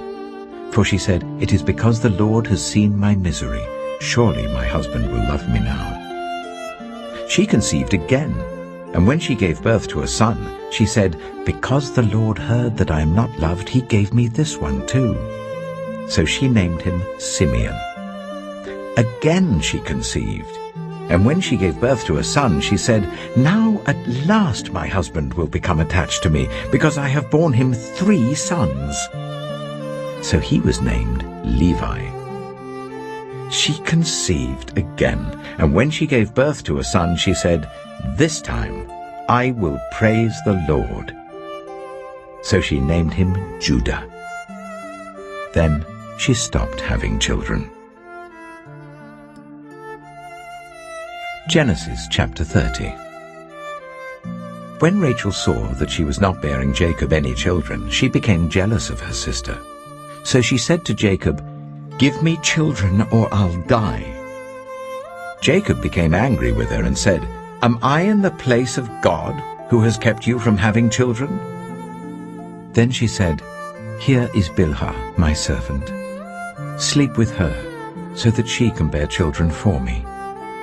for she said, "It is because the Lord has seen my misery. Surely my husband will love me now." She conceived again, and when she gave birth to a son, she said, "Because the Lord heard that I am not loved, he gave me this one too." So she named him Simeon. Again she conceived, and when she gave birth to a son, she said, "Now at last my husband will become attached to me, because I have borne him 3 sons." So he was named Levi. She conceived again, and when she gave birth to a son, she said, "This time I will praise the Lord." So she named him Judah. Then she stopped having children. Genesis chapter 30. When Rachel saw that she was not bearing Jacob any children, she became jealous of her sister. So she said to Jacob, "Give me children or I'll die." Jacob became angry with her and said, "Am I in the place of God, who has kept you from having children?" Then she said, "Here is Bilhah, my servant. Sleep with her, so that she can bear children for me,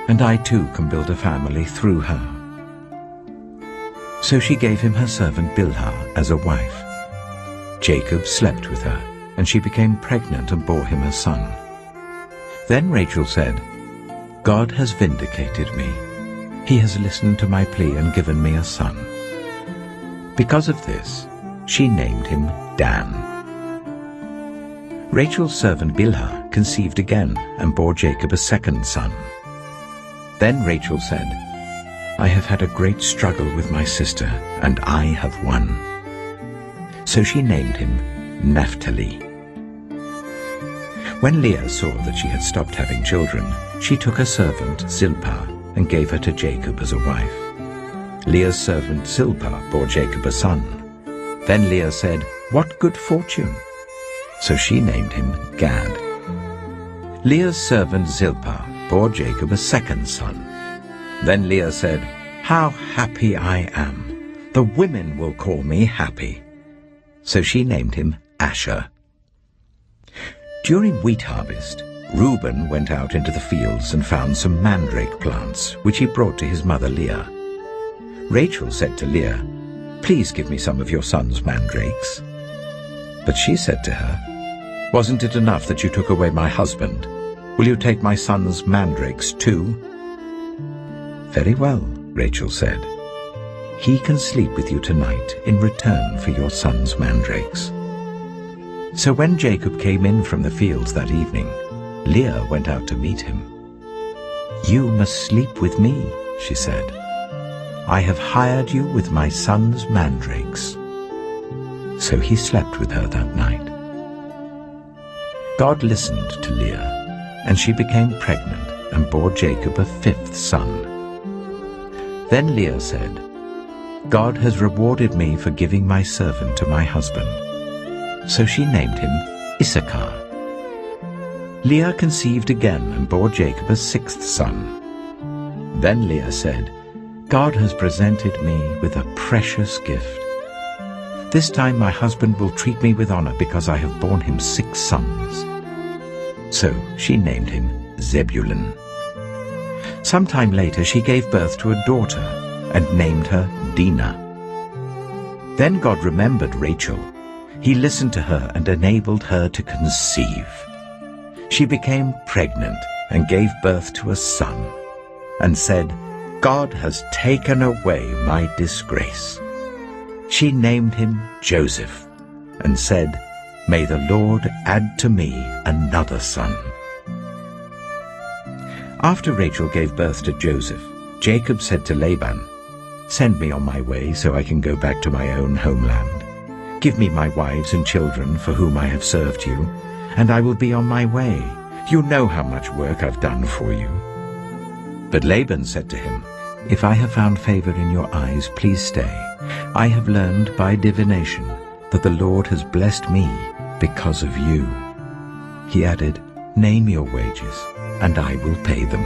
and I too can build a family through her." So she gave him her servant Bilhah as a wife. Jacob slept with her, and she became pregnant and bore him a son. Then Rachel said, "God has vindicated me. He has listened to my plea and given me a son." Because of this, she named him Dan. Rachel's servant Bilhah conceived again and bore Jacob a second son. Then Rachel said, "I have had a great struggle with my sister, and I have won." So she named him Naphtali. When Leah saw that she had stopped having children, she took her servant Zilpah and gave her to Jacob as a wife. Leah's servant Zilpah bore Jacob a son. Then Leah said, "What good fortune!" So she named him Gad. Leah's servant Zilpah bore Jacob a second son. Then Leah said, "How happy I am! The women will call me happy." So she named him Asher. During wheat harvest, Reuben went out into the fields and found some mandrake plants, which he brought to his mother Leah. Rachel said to Leah, "Please give me some of your son's mandrakes." But she said to her, "Wasn't it enough that you took away my husband? Will you take my son's mandrakes too?" "Very well," Rachel said. "He can sleep with you tonight in return for your son's mandrakes." So when Jacob came in from the fields that evening, Leah went out to meet him. "You must sleep with me," she said. "I have hired you with my son's mandrakes." So he slept with her that night. God listened to Leah, and she became pregnant and bore Jacob a 5th son. Then Leah said, "God has rewarded me for giving my servant to my husband." So she named him Issachar. Leah conceived again and bore Jacob a 6th son. Then Leah said, "God has presented me with a precious gift. This time my husband will treat me with honor because I have borne him 6 sons." So she named him Zebulun. Sometime later she gave birth to a daughter and named her Dinah. Then God remembered Rachel. He listened to her and enabled her to conceive. She became pregnant and gave birth to a son, and said, "God has taken away my disgrace." She named him Joseph, and said, "May the Lord add to me another son." After Rachel gave birth to Joseph, Jacob said to Laban, "Send me on my way so I can go back to my own homeland. Give me my wives and children for whom I have served you, and I will be on my way. You know how much work I've done for you." But Laban said to him, "If I have found favor in your eyes, please stay. I have learned by divination that the Lord has blessed me because of you." He added, "Name your wages, and I will pay them."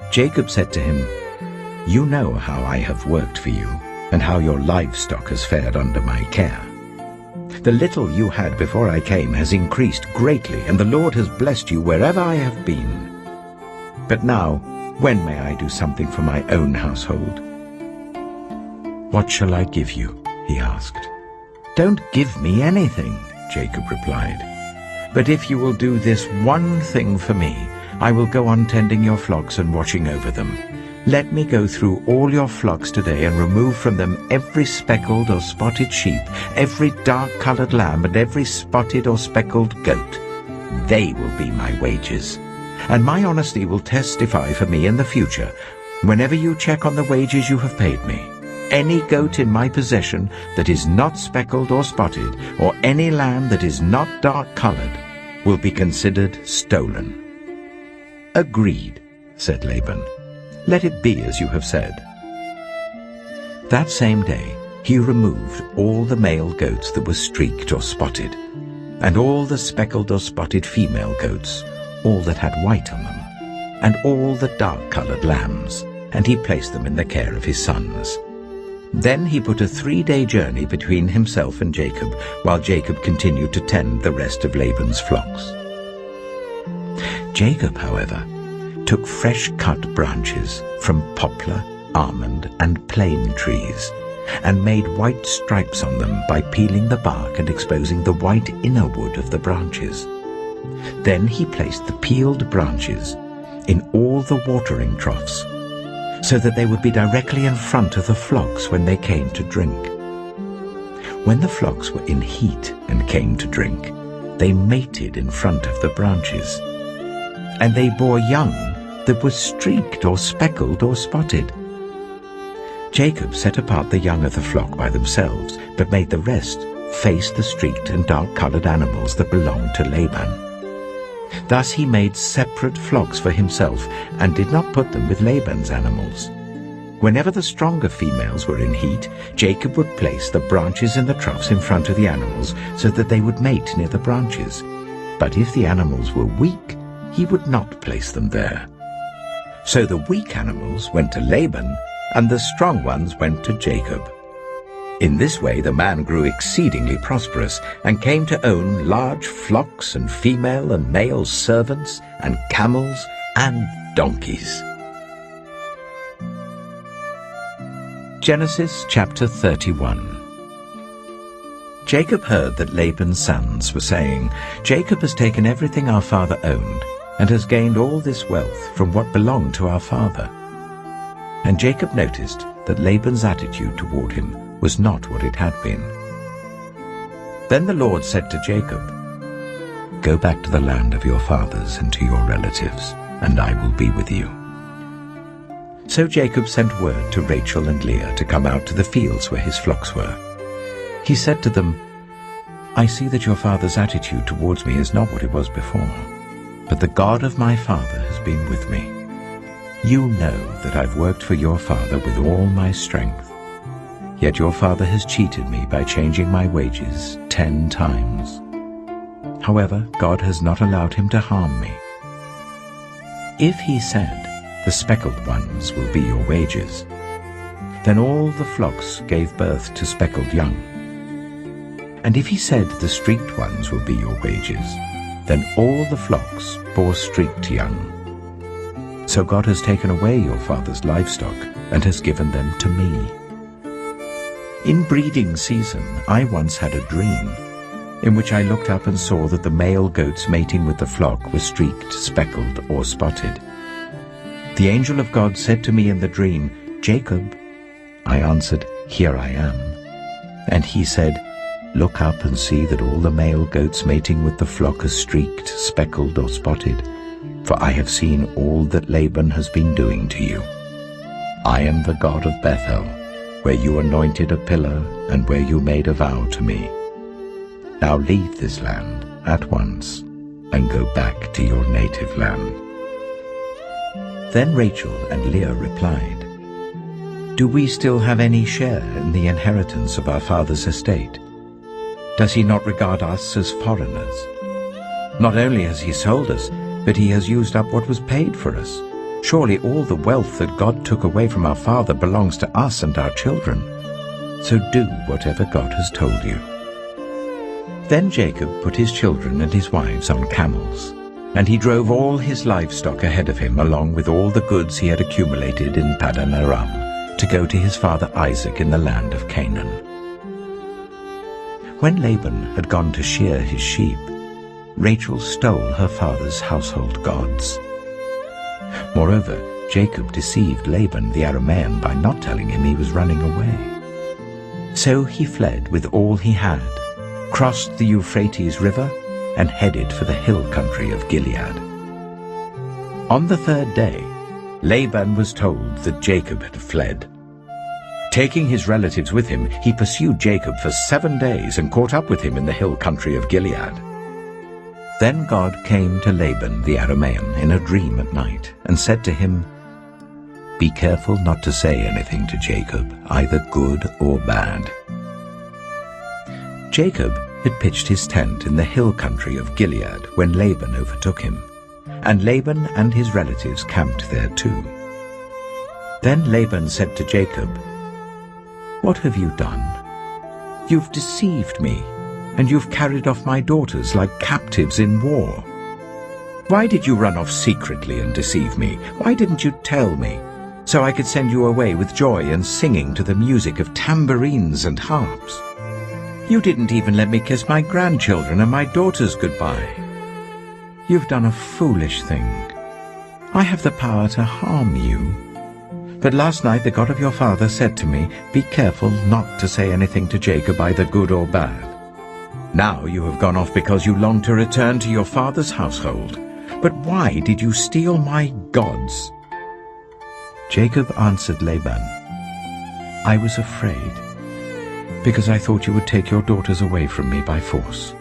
Jacob said to him, "You know how I have worked for you, and how your livestock has fared under my care. The little you had before I came has increased greatly, and the Lord has blessed you wherever I have been. But now, when may I do something for my own household?" "What shall I give you?" he asked. "Don't give me anything," Jacob replied. "But if you will do this one thing for me, I will go on tending your flocks and watching over them. Let me go through all your flocks today and remove from them every speckled or spotted sheep, every dark-colored lamb, and every spotted or speckled goat. They will be my wages. And my honesty will testify for me in the future, whenever you check on the wages you have paid me. Any goat in my possession that is not speckled or spotted, or any lamb that is not dark-colored, will be considered stolen." "Agreed," said Laban. "Let it be as you have said." That same day he removed all the male goats that were streaked or spotted, and all the speckled or spotted female goats, all that had white on them, and all the dark-colored lambs, and he placed them in the care of his sons. Then he put a 3-day journey between himself and Jacob, while Jacob continued to tend the rest of Laban's flocks. Jacob, however, took fresh-cut branches from poplar, almond, and plane trees, and made white stripes on them by peeling the bark and exposing the white inner wood of the branches. Then he placed the peeled branches in all the watering troughs, so that they would be directly in front of the flocks when they came to drink. When the flocks were in heat and came to drink, they mated in front of the branches, and they bore young that were streaked or speckled or spotted. Jacob set apart the young of the flock by themselves, but made the rest face the streaked and dark-colored animals that belonged to Laban. Thus he made separate flocks for himself, and did not put them with Laban's animals. Whenever the stronger females were in heat, Jacob would place the branches in the troughs in front of the animals, so that they would mate near the branches. But if the animals were weak, he would not place them there. So the weak animals went to Laban, and the strong ones went to Jacob. In this way the man grew exceedingly prosperous, and came to own large flocks and female and male servants, and camels and donkeys. Genesis chapter 31. Jacob heard that Laban's sons were saying, "Jacob has taken everything our father owned, and has gained all this wealth from what belonged to our father." And Jacob noticed that Laban's attitude toward him was not what it had been. Then the Lord said to Jacob, "Go back to the land of your fathers and to your relatives, and I will be with you." So Jacob sent word to Rachel and Leah to come out to the fields where his flocks were. He said to them, "I see that your father's attitude towards me is not what it was before, but the God of my father has been with me. You know that I've worked for your father with all my strength. Yet your father has cheated me by changing my wages 10 times. However, God has not allowed him to harm me. If he said, the speckled ones will be your wages." Then all the flocks gave birth to speckled young. And if he said, "The streaked ones will be your wages," then all the flocks bore streaked young. So God has taken away your father's livestock and has given them to me. In breeding season I once had a dream, in which I looked up and saw that the male goats mating with the flock were streaked, speckled, or spotted. The angel of God said to me in the dream, "Jacob." I answered, "Here I am." And he said, "Look up and see that all the male goats mating with the flock are streaked, speckled, or spotted, for I have seen all that Laban has been doing to you. I am the God of Bethel, where you anointed a pillar and where you made a vow to me. Now leave this land at once and go back to your native land." Then Rachel and Leah replied, "Do we still have any share in the inheritance of our father's estate? Does he not regard us as foreigners? Not only has he sold us, but he has used up what was paid for us. Surely all the wealth that God took away from our father belongs to us and our children. So do whatever God has told you." Then Jacob put his children and his wives on camels, and he drove all his livestock ahead of him, along with all the goods he had accumulated in Paddan Aram, to go to his father Isaac in the land of Canaan. When Laban had gone to shear his sheep, Rachel stole her father's household gods. Moreover, Jacob deceived Laban the Aramean by not telling him he was running away. So he fled with all he had, crossed the Euphrates River, and headed for the hill country of Gilead. On the third day, Laban was told that Jacob had fled. Taking his relatives with him, he pursued Jacob for 7 days and caught up with him in the hill country of Gilead. Then God came to Laban the Aramean in a dream at night and said to him, "Be careful not to say anything to Jacob, either good or bad." Jacob had pitched his tent in the hill country of Gilead when Laban overtook him, and Laban and his relatives camped there too. Then Laban said to Jacob, "What have you done? You've deceived me, and you've carried off my daughters like captives in war. Why did you run off secretly and deceive me? Why didn't you tell me, so I could send you away with joy and singing to the music of tambourines and harps? You didn't even let me kiss my grandchildren and my daughters goodbye. You've done a foolish thing. I have the power to harm you. But last night the God of your father said to me, 'Be careful not to say anything to Jacob, either good or bad.' Now you have gone off because you long to return to your father's household. But why did you steal my gods?" Jacob answered Laban, "I was afraid, because I thought you would take your daughters away from me by force.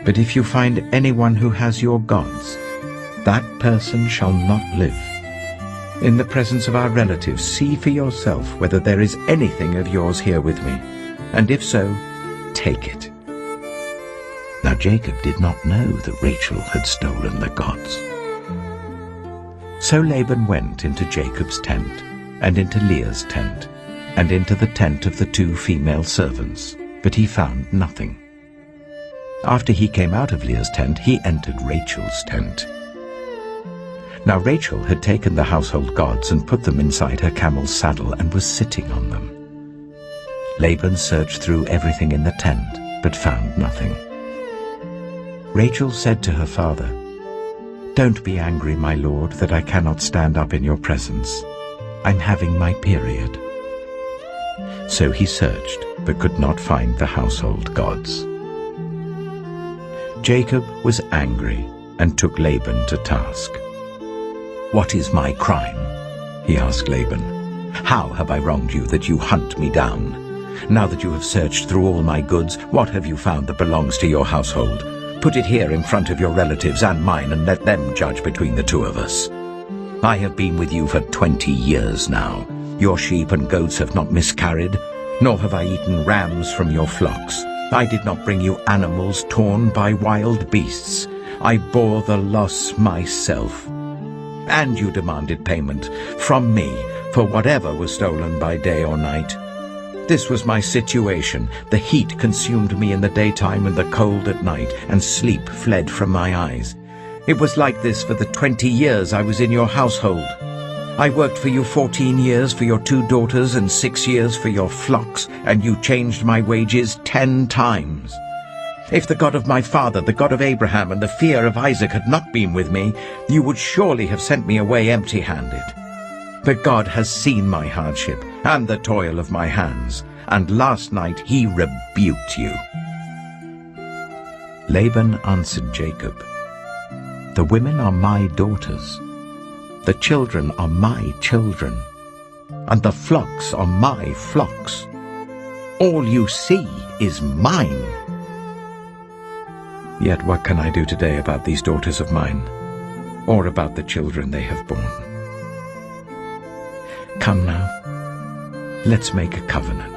But if you find anyone who has your gods, that person shall not live. In the presence of our relatives, see for yourself whether there is anything of yours here with me, and if so, take it." Now Jacob did not know that Rachel had stolen the gods. So Laban went into Jacob's tent, and into Leah's tent, and into the tent of the 2 female servants, but he found nothing. After he came out of Leah's tent, he entered Rachel's tent. Now Rachel had taken the household gods and put them inside her camel's saddle and was sitting on them. Laban searched through everything in the tent, but found nothing. Rachel said to her father, "Don't be angry, my lord, that I cannot stand up in your presence. I'm having my period." So he searched, but could not find the household gods. Jacob was angry and took Laban to task. "What is my crime?" he asked Laban. "How have I wronged you that you hunt me down? Now that you have searched through all my goods, what have you found that belongs to your household? Put it here in front of your relatives and mine, and let them judge between the 2 of us. I have been with you for 20 years now. Your sheep and goats have not miscarried, nor have I eaten rams from your flocks. I did not bring you animals torn by wild beasts. I bore the loss myself. and you demanded payment from me for whatever was stolen by day or night. This was my situation. The heat consumed me in the daytime and the cold at night, and sleep fled from my eyes. It was like this for the 20 years I was in your household. I worked for you 14 years for your 2 daughters and 6 years for your flocks, and you changed my wages 10 times. If the God of my father, the God of Abraham, and the fear of Isaac had not been with me, you would surely have sent me away empty-handed. But God has seen my hardship and the toil of my hands, and last night he rebuked you. Laban answered Jacob, "The women are my daughters, the children are my children, and the flocks are my flocks. All you see is mine. Yet what can I do today about these daughters of mine, or about the children they have borne? Come now, let's make a covenant,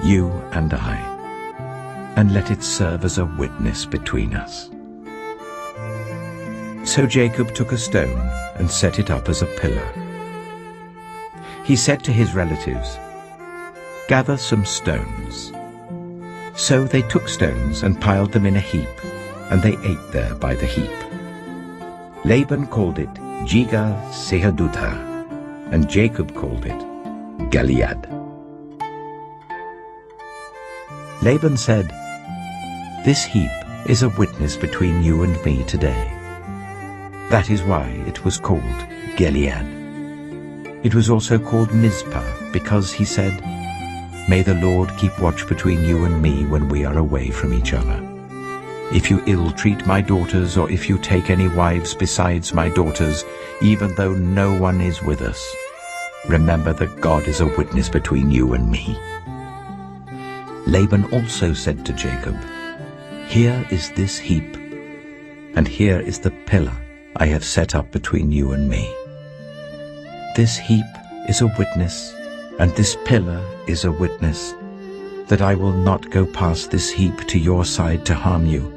you and I, and let it serve as a witness between us." So Jacob took a stone and set it up as a pillar. He said to his relatives, "Gather some stones." So they took stones and piled them in a heap, and they ate there by the heap. Laban called it Jegar-sahadutha, and Jacob called it Gilead. Laban said, "This heap is a witness between you and me today." That is why it was called Gilead. It was also called Mizpah, because he said, "May the Lord keep watch between you and me when we are away from each other. If you ill-treat my daughters, or if you take any wives besides my daughters, even though no one is with us, remember that God is a witness between you and me." Laban also said to Jacob, "Here is this heap, and here is the pillar I have set up between you and me. This heap is a witness, and this pillar is a witness, that I will not go past this heap to your side to harm you,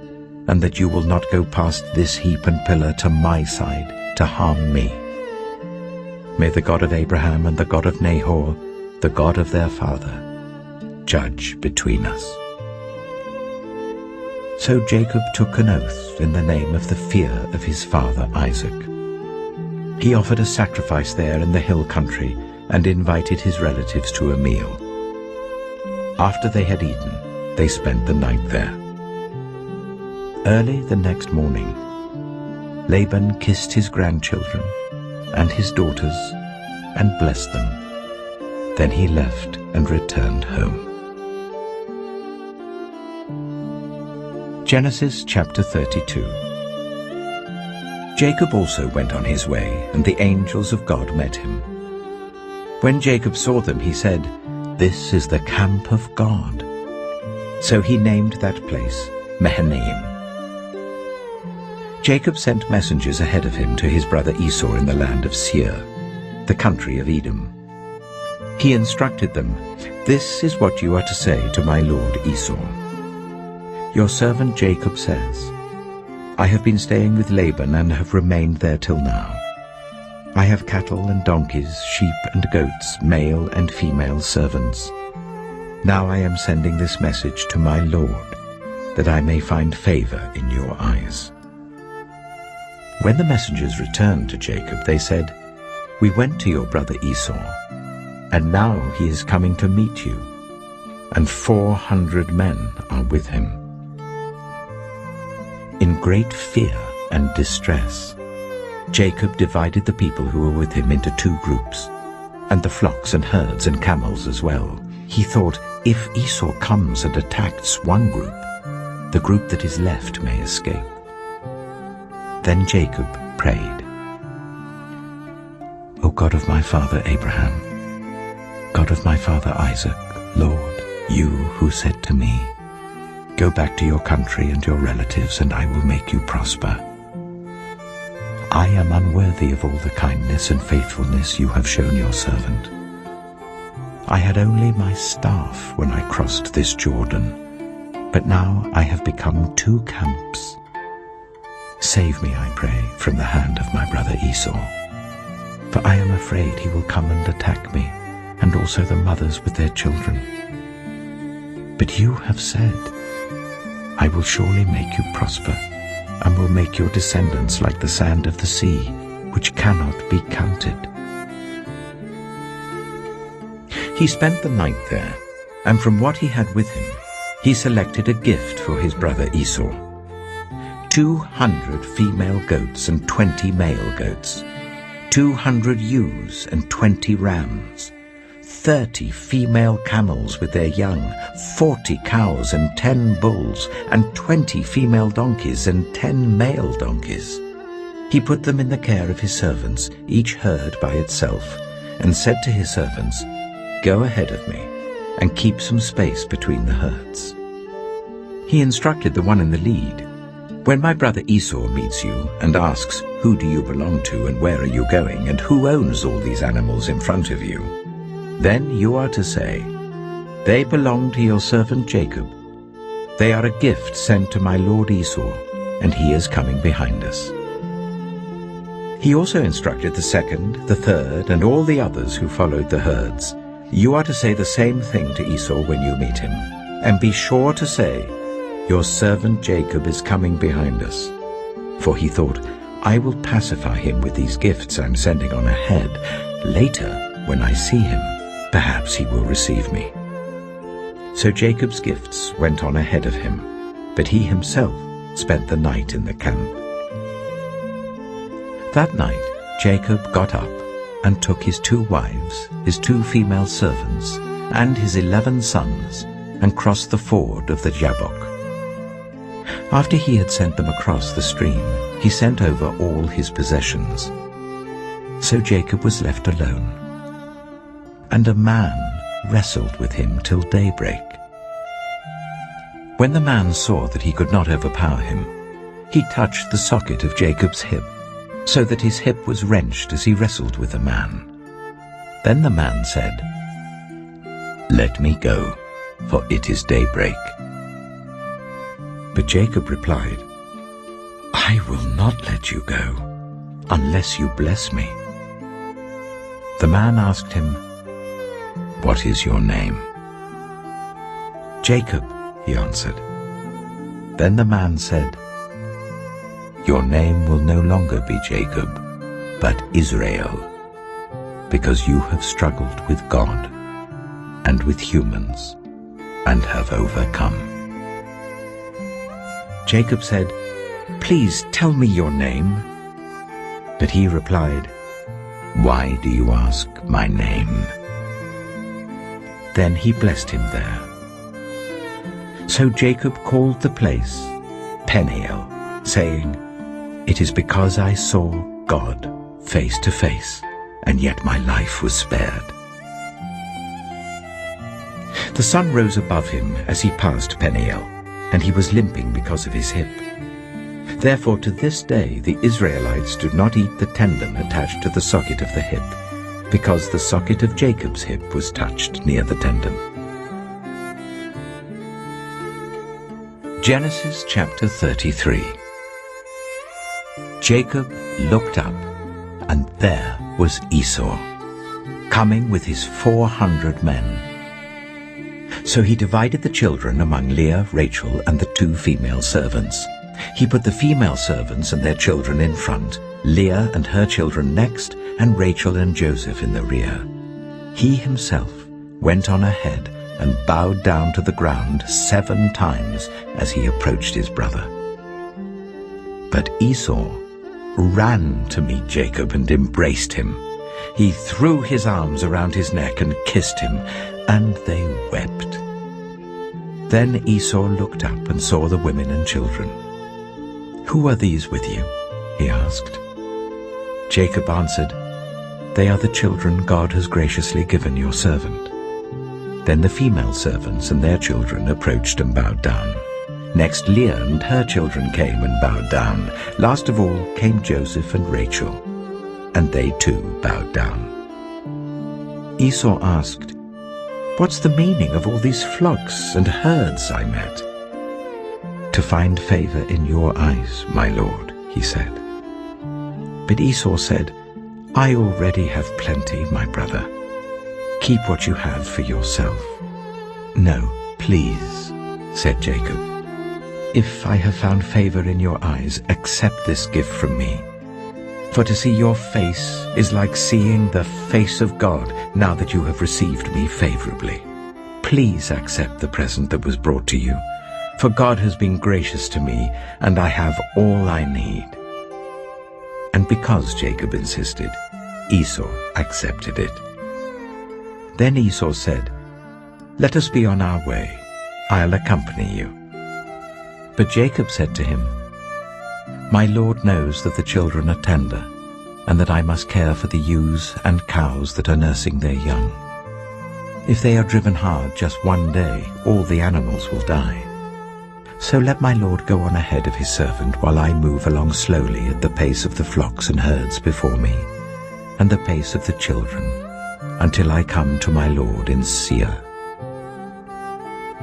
and that you will not go past this heap and pillar to my side to harm me. May the God of Abraham and the God of Nahor, the God of their father, judge between us." So Jacob took an oath in the name of the fear of his father Isaac. He offered a sacrifice there in the hill country and invited his relatives to a meal. After they had eaten, they spent the night there. Early the next morning, Laban kissed his grandchildren and his daughters and blessed them. Then he left and returned home. Genesis chapter 32. Jacob also went on his way, and the angels of God met him. When Jacob saw them, he said, "This is the camp of God." So he named that place Mahanaim. Jacob sent messengers ahead of him to his brother Esau in the land of Seir, the country of Edom. He instructed them, "This is what you are to say to my lord Esau. Your servant Jacob says, I have been staying with Laban and have remained there till now. I have cattle and donkeys, sheep and goats, male and female servants. Now I am sending this message to my lord, that I may find favor in your eyes." When the messengers returned to Jacob, they said, "We went to your brother Esau, and now he is coming to meet you, and 400 men are with him." In great fear and distress, Jacob divided the people who were with him into 2 groups, and the flocks and herds and camels as well. He thought, if Esau comes and attacks one group, the group that is left may escape. Then Jacob prayed, "O God of my father Abraham, God of my father Isaac, Lord, you who said to me, 'Go back to your country and your relatives, and I will make you prosper.' I am unworthy of all the kindness and faithfulness you have shown your servant. I had only my staff when I crossed this Jordan, but now I have become 2 camps. Save me, I pray, from the hand of my brother Esau, for I am afraid he will come and attack me, and also the mothers with their children. But you have said, I will surely make you prosper, and will make your descendants like the sand of the sea, which cannot be counted." He spent the night there, and from what he had with him, he selected a gift for his brother Esau: 200 female goats and 20 male goats, 200 ewes and 20 rams, 30 female camels with their young, 40 cows and 10 bulls, and 20 female donkeys and 10 male donkeys. He put them in the care of his servants, each herd by itself, and said to his servants, "Go ahead of me, and keep some space between the herds." He instructed the one in the lead, "When my brother Esau meets you and asks, 'Who do you belong to and where are you going, and who owns all these animals in front of you?' then you are to say, 'They belong to your servant Jacob. They are a gift sent to my lord Esau, and he is coming behind us.'" He also instructed the second, the third, and all the others who followed the herds, "You are to say the same thing to Esau when you meet him, and be sure to say, 'Your servant Jacob is coming behind us.' For he thought, 'I will pacify him with these gifts I'm sending on ahead. Later, when I see him, perhaps he will receive me.' So Jacob's gifts went on ahead of him, but he himself spent the night in the camp. That night Jacob got up and took his 2 wives, his 2 female servants, and his 11 sons, and crossed the ford of the Jabbok. After he had sent them across the stream, he sent over all his possessions. So Jacob was left alone, and a man wrestled with him till daybreak. When the man saw that he could not overpower him, he touched the socket of Jacob's hip, so that his hip was wrenched as he wrestled with the man. Then the man said, "Let me go, for it is daybreak." But Jacob replied, "I will not let you go, unless you bless me." The man asked him, "What is your name?" "Jacob," he answered. Then the man said, "Your name will no longer be Jacob, but Israel, because you have struggled with God and with humans, and have overcome." Jacob said, "Please tell me your name." But he replied, "Why do you ask my name?" Then he blessed him there. So Jacob called the place Peniel, saying, "It is because I saw God face to face, and yet my life was spared." The sun rose above him as he passed Peniel, and he was limping because of his hip. Therefore to this day the Israelites do not eat the tendon attached to the socket of the hip, because the socket of Jacob's hip was touched near the tendon. Genesis chapter 33. Jacob looked up, and there was Esau, coming with his 400 men. So he divided the children among Leah, Rachel, and the 2 female servants. He put the female servants and their children in front, Leah and her children next, and Rachel and Joseph in the rear. He himself went on ahead and bowed down to the ground 7 times as he approached his brother. But Esau ran to meet Jacob and embraced him. He threw his arms around his neck and kissed him, and they wept. Then Esau looked up and saw the women and children. "Who are these with you?" he asked. Jacob answered, "They are the children God has graciously given your servant." Then the female servants and their children approached and bowed down. Next Leah and her children came and bowed down. Last of all came Joseph and Rachel, and they too bowed down. Esau asked, "What's the meaning of all these flocks and herds I met?" "To find favor in your eyes, my lord," he said. But Esau said, I already have plenty, my brother. Keep what you have for yourself." "No, please," said Jacob. "If I have found favor in your eyes, accept this gift from me. For to see your face is like seeing the face of God now that you have received me favorably. Please accept the present that was brought to you, for God has been gracious to me, and I have all I need." And because Jacob insisted, Esau accepted it. Then Esau said, "Let us be on our way. I'll accompany you." But Jacob said to him, "My Lord knows that the children are tender, and that I must care for the ewes and cows that are nursing their young. If they are driven hard just one day, all the animals will die. So let my Lord go on ahead of his servant while I move along slowly at the pace of the flocks and herds before me, and the pace of the children, until I come to my Lord in Seir."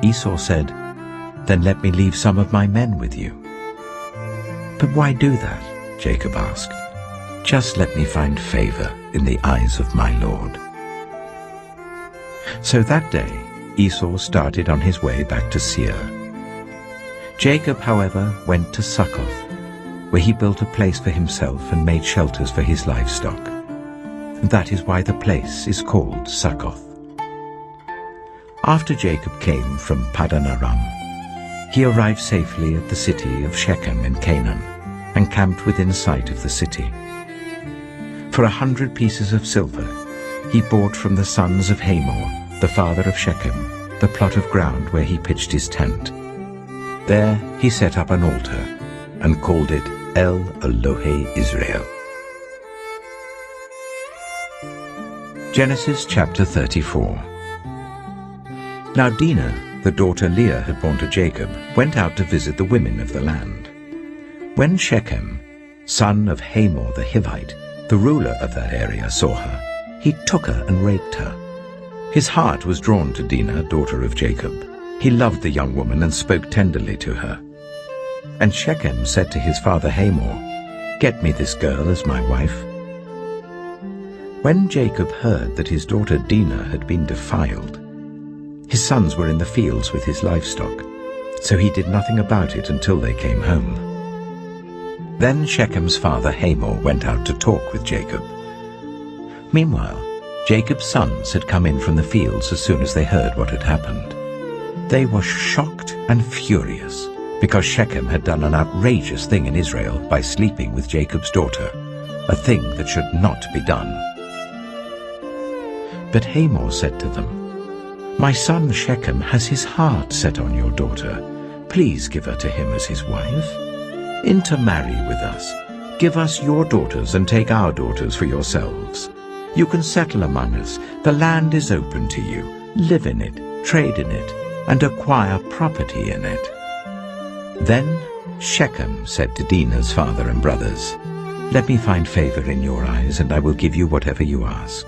Esau said, "Then let me leave some of my men with you." "But why do that?" Jacob asked. "Just let me find favor in the eyes of my Lord." So that day Esau started on his way back to Seir. Jacob, however, went to Succoth, where he built a place for himself and made shelters for his livestock. And that is why the place is called Succoth. After Jacob came from Paddan Aram, he arrived safely at the city of Shechem in Canaan, and camped within sight of the city. For 100 pieces of silver he bought from the sons of Hamor, the father of Shechem, the plot of ground where he pitched his tent. There he set up an altar and called it El Elohe Israel. Genesis chapter 34. Now Dinah, the daughter Leah had borne to Jacob, went out to visit the women of the land. When Shechem, son of Hamor the Hivite, the ruler of that area, saw her, he took her and raped her. His heart was drawn to Dinah, daughter of Jacob. He loved the young woman and spoke tenderly to her. And Shechem said to his father Hamor, "Get me this girl as my wife." When Jacob heard that his daughter Dinah had been defiled, his sons were in the fields with his livestock, so he did nothing about it until they came home. Then Shechem's father Hamor went out to talk with Jacob. Meanwhile, Jacob's sons had come in from the fields as soon as they heard what had happened. They were shocked and furious, because Shechem had done an outrageous thing in Israel by sleeping with Jacob's daughter, a thing that should not be done. But Hamor said to them, "My son Shechem has his heart set on your daughter. Please give her to him as his wife. Intermarry with us. Give us your daughters and take our daughters for yourselves. You can settle among us. The land is open to you. Live in it, trade in it, and acquire property in it." Then Shechem said to Dinah's father and brothers, "Let me find favor in your eyes, and I will give you whatever you ask.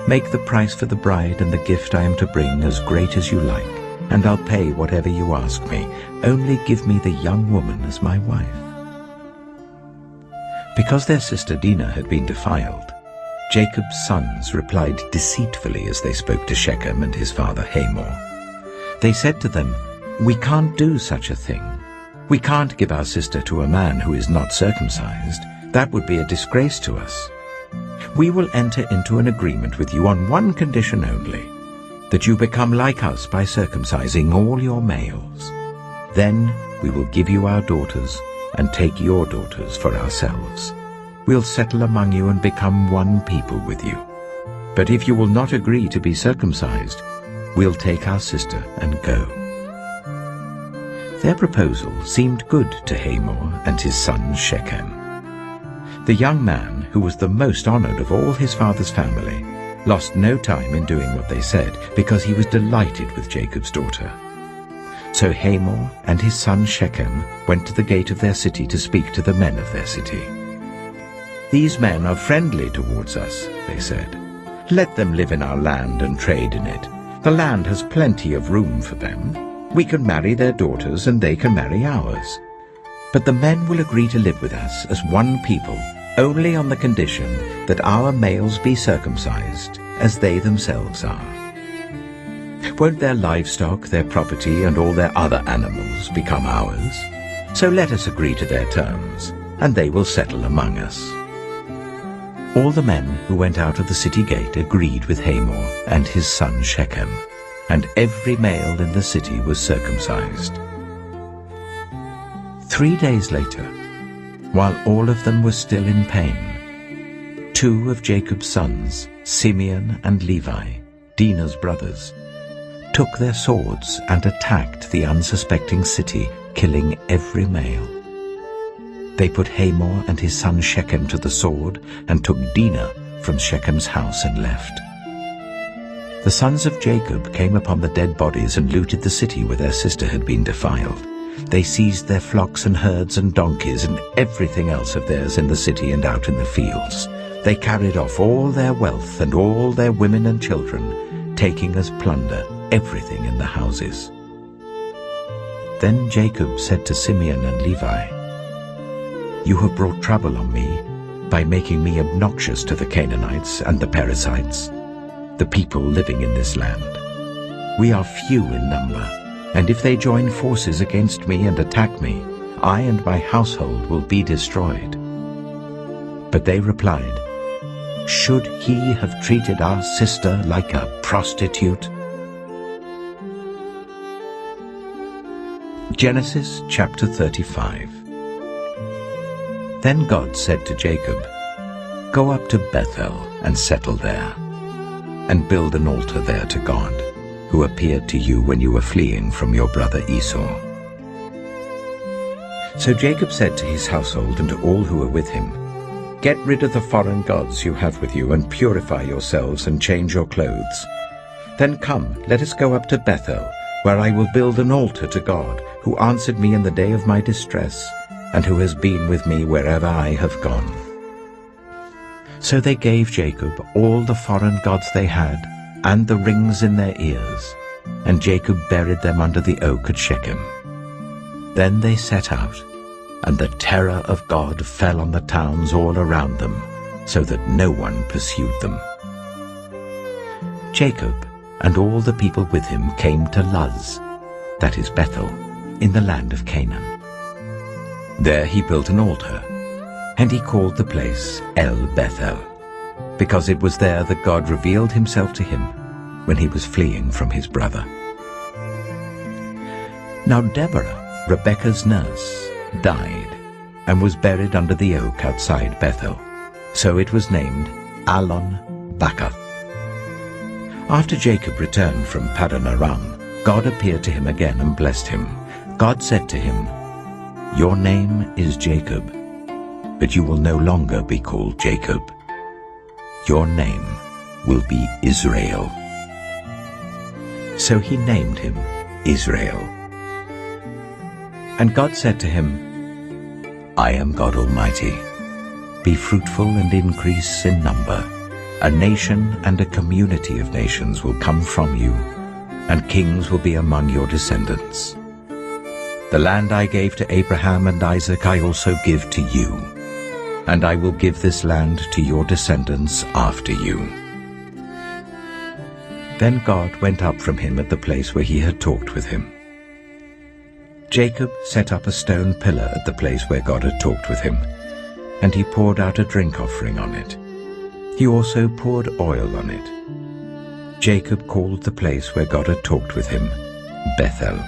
Make the price for the bride and the gift I am to bring as great as you like, and I'll pay whatever you ask me. Only give me the young woman as my wife." Because their sister Dinah had been defiled, Jacob's sons replied deceitfully as they spoke to Shechem and his father Hamor. They said to them, "We can't do such a thing. We can't give our sister to a man who is not circumcised. That would be a disgrace to us. We will enter into an agreement with you on one condition only, that you become like us by circumcising all your males. Then we will give you our daughters and take your daughters for ourselves. We'll settle among you and become one people with you. But if you will not agree to be circumcised, we'll take our sister and go." Their proposal seemed good to Hamor and his son Shechem. The young man, who was the most honored of all his father's family, lost no time in doing what they said, because he was delighted with Jacob's daughter. So Hamor and his son Shechem went to the gate of their city to speak to the men of their city. "These men are friendly towards us," they said. "Let them live in our land and trade in it. The land has plenty of room for them. We can marry their daughters and they can marry ours. But the men will agree to live with us as one people only on the condition that our males be circumcised, as they themselves are. Won't their livestock, their property, and all their other animals become ours? So let us agree to their terms, and they will settle among us." All the men who went out of the city gate agreed with Hamor and his son Shechem, and every male in the city was circumcised. 3 days later, while all of them were still in pain, 2 of Jacob's sons, Simeon and Levi, Dinah's brothers, took their swords and attacked the unsuspecting city, killing every male. They put Hamor and his son Shechem to the sword and took Dinah from Shechem's house and left. The sons of Jacob came upon the dead bodies and looted the city where their sister had been defiled. They seized their flocks and herds and donkeys and everything else of theirs in the city and out in the fields. They carried off all their wealth and all their women and children, taking as plunder everything in the houses. Then Jacob said to Simeon and Levi, "You have brought trouble on me by making me obnoxious to the Canaanites and the Perizzites, the people living in this land. We are few in number, and if they join forces against me and attack me, I and my household will be destroyed." But they replied, "Should he have treated our sister like a prostitute?" Genesis chapter 35. Then God said to Jacob, "Go up to Bethel and settle there, and build an altar there to God, who appeared to you when you were fleeing from your brother Esau." So Jacob said to his household and to all who were with him, "Get rid of the foreign gods you have with you, and purify yourselves and change your clothes. Then come, let us go up to Bethel, where I will build an altar to God, who answered me in the day of my distress, and who has been with me wherever I have gone." So they gave Jacob all the foreign gods they had, and the rings in their ears, and Jacob buried them under the oak at Shechem. Then they set out, and the terror of God fell on the towns all around them, so that no one pursued them. Jacob and all the people with him came to Luz, that is Bethel, in the land of Canaan. There he built an altar, and he called the place El Bethel, because it was there that God revealed himself to him when he was fleeing from his brother. Now Deborah, Rebekah's nurse, died and was buried under the oak outside Bethel, so it was named Allon Bacuth. After Jacob returned from Paddan Aram, God appeared to him again and blessed him. God said to him, "Your name is Jacob, but you will no longer be called Jacob. Your name will be Israel." So he named him Israel. And God said to him, "I am God Almighty. Be fruitful and increase in number. A nation and a community of nations will come from you, and kings will be among your descendants. The land I gave to Abraham and Isaac I also give to you, and I will give this land to your descendants after you." Then God went up from him at the place where he had talked with him. Jacob set up a stone pillar at the place where God had talked with him, and he poured out a drink offering on it. He also poured oil on it. Jacob called the place where God had talked with him Bethel.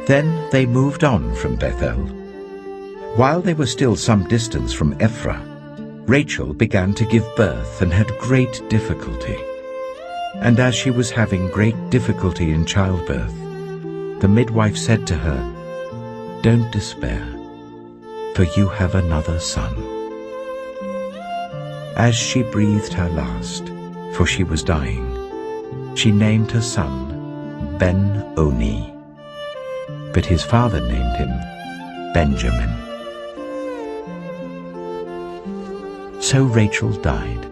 Then they moved on from Bethel. While they were still some distance from Ephraim, Rachel began to give birth and had great difficulty. And as she was having great difficulty in childbirth, the midwife said to her, "Don't despair, for you have another son." As she breathed her last, for she was dying, she named her son Ben-Oni, but his father named him Benjamin. So Rachel died,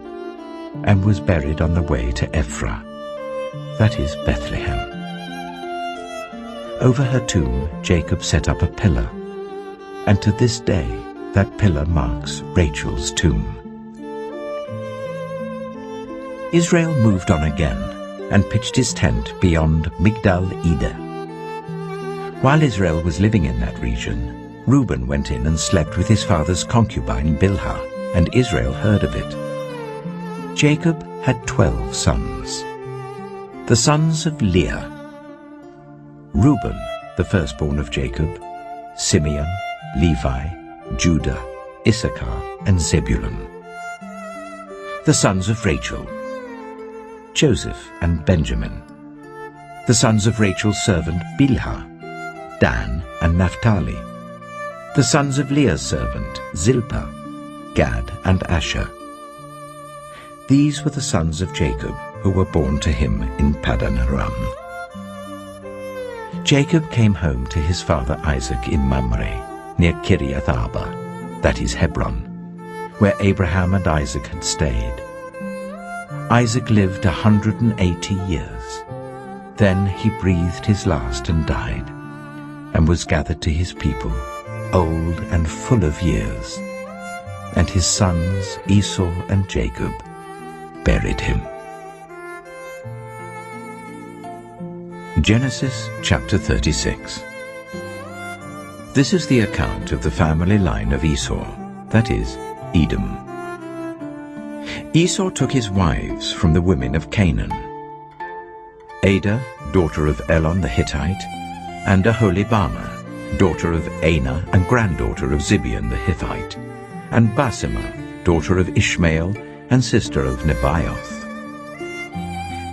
and was buried on the way to Ephraim, that is Bethlehem. Over her tomb Jacob set up a pillar, and to this day that pillar marks Rachel's tomb. Israel moved on again and pitched his tent beyond Migdal-Eder. While Israel was living in that region, Reuben went in and slept with his father's concubine Bilhah, and Israel heard of it. Jacob had 12 sons. The sons of Leah: Reuben, the firstborn of Jacob, Simeon, Levi, Judah, Issachar, and Zebulun. The sons of Rachel: Joseph and Benjamin. The sons of Rachel's servant Bilhah: Dan and Naphtali. The sons of Leah's servant Zilpah: Gad and Asher. These were the sons of Jacob who were born to him in Paddan Aram. Jacob came home to his father Isaac in Mamre, near Kiriath Arba, that is Hebron, where Abraham and Isaac had stayed. Isaac lived 180 years. Then he breathed his last and died, and was gathered to his people, old and full of years. And his sons Esau and Jacob buried him. Genesis chapter 36. This is the account of the family line of Esau, that is, Edom. Esau took his wives from the women of Canaan: Adah, daughter of Elon the Hittite, and Aholibamah, daughter of Anah and granddaughter of Zibeon the Hittite, and Basemath, daughter of Ishmael and sister of Nebaioth.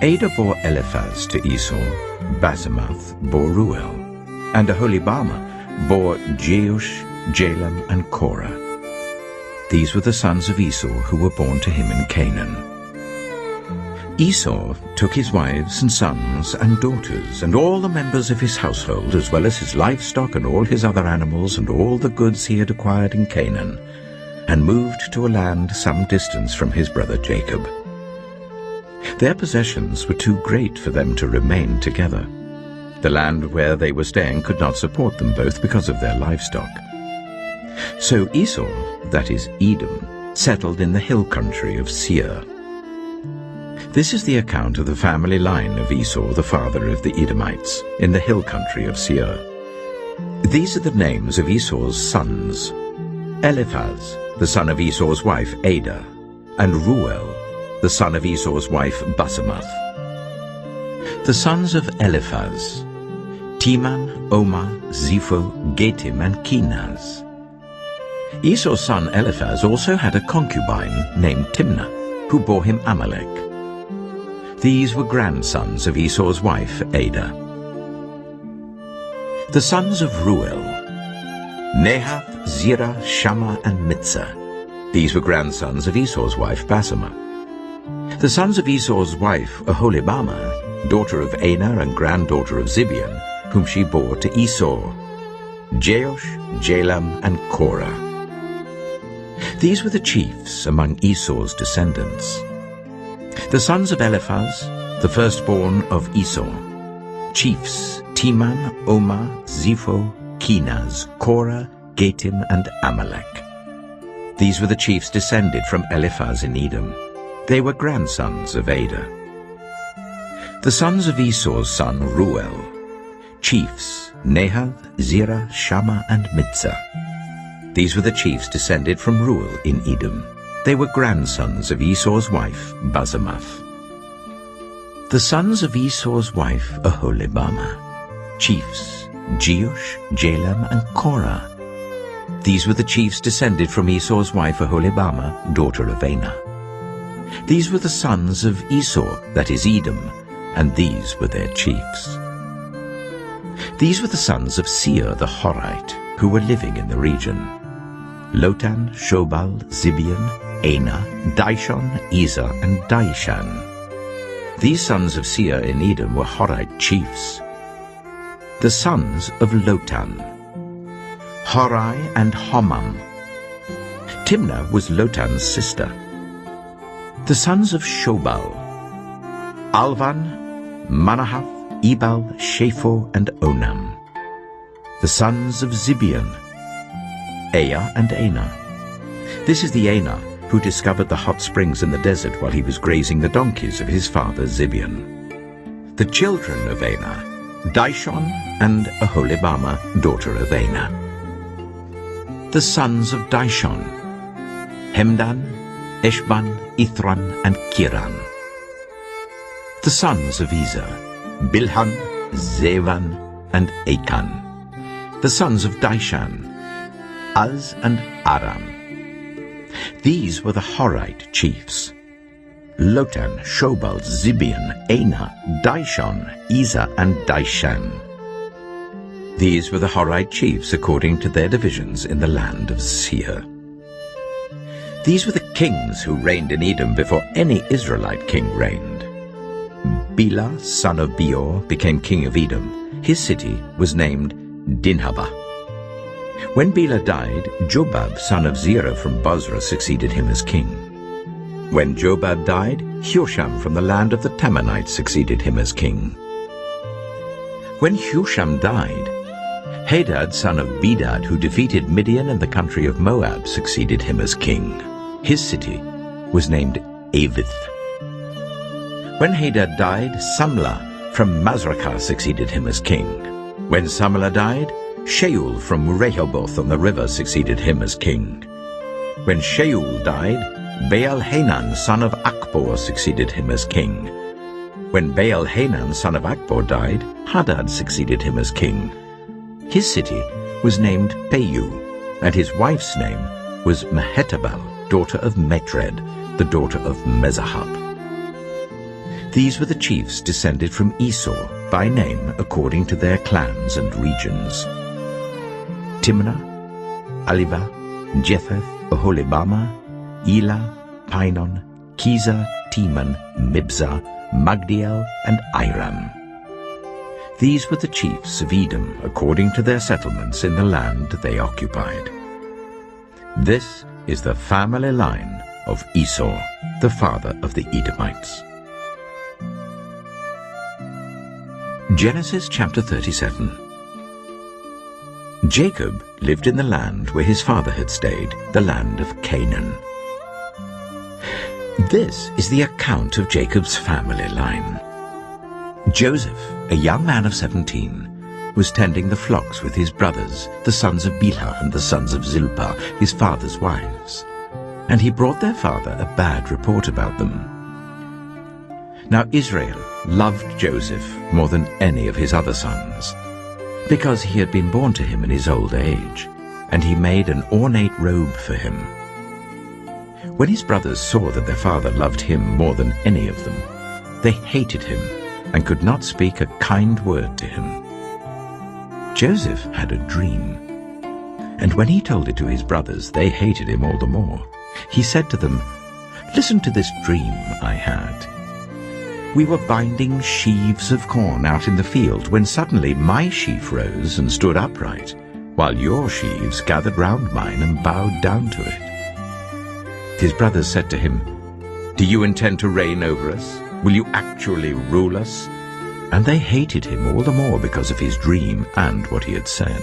Adah bore Eliphaz to Esau, Basemath bore Ruel, and Aholibamah bore Jeush, Jalam, and Korah. These were the sons of Esau who were born to him in Canaan. Esau took his wives and sons and daughters and all the members of his household, as well as his livestock and all his other animals and all the goods he had acquired in Canaan, and moved to a land some distance from his brother Jacob. Their possessions were too great for them to remain together. The land where they were staying could not support them both because of their livestock. So Esau, that is Edom, settled in the hill country of Seir. This is the account of the family line of Esau, the father of the Edomites, in the hill country of Seir. These are the names of Esau's sons: Eliphaz, the son of Esau's wife Adah, and Ruel, the son of Esau's wife Basemath. The sons of Eliphaz: Teman, Omar, Zepho, Getim, and Kenaz. Esau's son Eliphaz also had a concubine named Timnah, who bore him Amalek. These were grandsons of Esau's wife Adah. The sons of Ruel: Nahath, Zerah, Shammah, and Mitzah. These were grandsons of Esau's wife Basemath. The sons of Esau's wife Aholibamah, daughter of Anah and granddaughter of Zibeon, whom she bore to Esau: Jeush, Jalam, and Korah. These were the chiefs among Esau's descendants. The sons of Eliphaz, the firstborn of Esau: chiefs Teman, Omar, Zepho, Kenaz, Korah, Getim, and Amalek. These were the chiefs descended from Eliphaz in Edom. They were grandsons of Adah. The sons of Esau's son Ruel: chiefs Nahath, Zerah, Shammah, and Mitzah. These were the chiefs descended from Ruel in Edom. They were grandsons of Esau's wife Basemath. The sons of Esau's wife Aholibamah: chiefs Jeush, Jalam, and Korah. These were the chiefs descended from Esau's wife Aholibamah, daughter of Anah. These were the sons of Esau, that is Edom, and these were their chiefs. These were the sons of Seir the Horite, who were living in the region: Lotan, Shobal, Zibeon, Anah, Dishon, Ezer, and Dishan. These sons of Seir in Edom were Horite chiefs. The sons of Lotan: Horai and Homam. Timnah was Lotan's sister. The sons of Shobal: Alvan, Manahath, Ebal, Shapho, and Onam. The sons of Zibeon: Ea and Anah. This is the Anah who discovered the hot springs in the desert while he was grazing the donkeys of his father Zibeon. The children of Anah, Dishon and Aholibamah, daughter of Anah. The sons of Dishon, Hemdan, Eshban, Ithran, and Kiran. The sons of Ezer, Bilhan, Zevan, and Achan. The sons of Dishan, Az and Aram. These were the Horite chiefs: Lotan, Shobal, Zibeon, Anah, Dishon, Ezer, and Dishan. These were the Horite chiefs according to their divisions in the land of Seir. These were the kings who reigned in Edom before any Israelite king reigned. Bela, son of Beor, became king of Edom. His city was named Dinhabah. When Bela died, Jobab, son of Zerah from Bozrah, succeeded him as king. When Jobab died, Husham from the land of the Tammanites succeeded him as king. When Husham died, Hadad, son of Bedad, who defeated Midian in the country of Moab, succeeded him as king. His city was named Avith. When Hadad died, Samlah from Masrekah succeeded him as king. When Samlah died, Shaul from Rehoboth on the river succeeded him as king. When Shaul died, Baal-Hanan, son of Akbor, succeeded him as king. When Baal-Hanan, son of Akbor, died, Hadad succeeded him as king. His city was named Peiu, and his wife's name was Mehetabel, daughter of Metred, the daughter of Mezahab. These were the chiefs descended from Esau, by name according to their clans and regions: Timnah, Alivah, Jetheth, Aholibamah, Elah, Pinon, Kizah, Teman, Mibzah, Magdiel, and Iram. These were the chiefs of Edom according to their settlements in the land they occupied. This is the family line of Esau, the father of the Edomites. Genesis chapter 37. Jacob lived in the land where his father had stayed, the land of Canaan. This is the account of Jacob's family line. Joseph, a young man of 17, was tending the flocks with his brothers, the sons of Bilhah and the sons of Zilpah, his father's wives, and he brought their father a bad report about them. Now Israel loved Joseph more than any of his other sons, because he had been born to him in his old age, and he made an ornate robe for him. When his brothers saw that their father loved him more than any of them, they hated him and could not speak a kind word to him. Joseph had a dream, and when he told it to his brothers, they hated him all the more. He said to them, "Listen to this dream I had. We were binding sheaves of corn out in the field when suddenly my sheaf rose and stood upright, while your sheaves gathered round mine and bowed down to it." His brothers said to him, "Do you intend to reign over us? Will you actually rule us?" And they hated him all the more because of his dream and what he had said.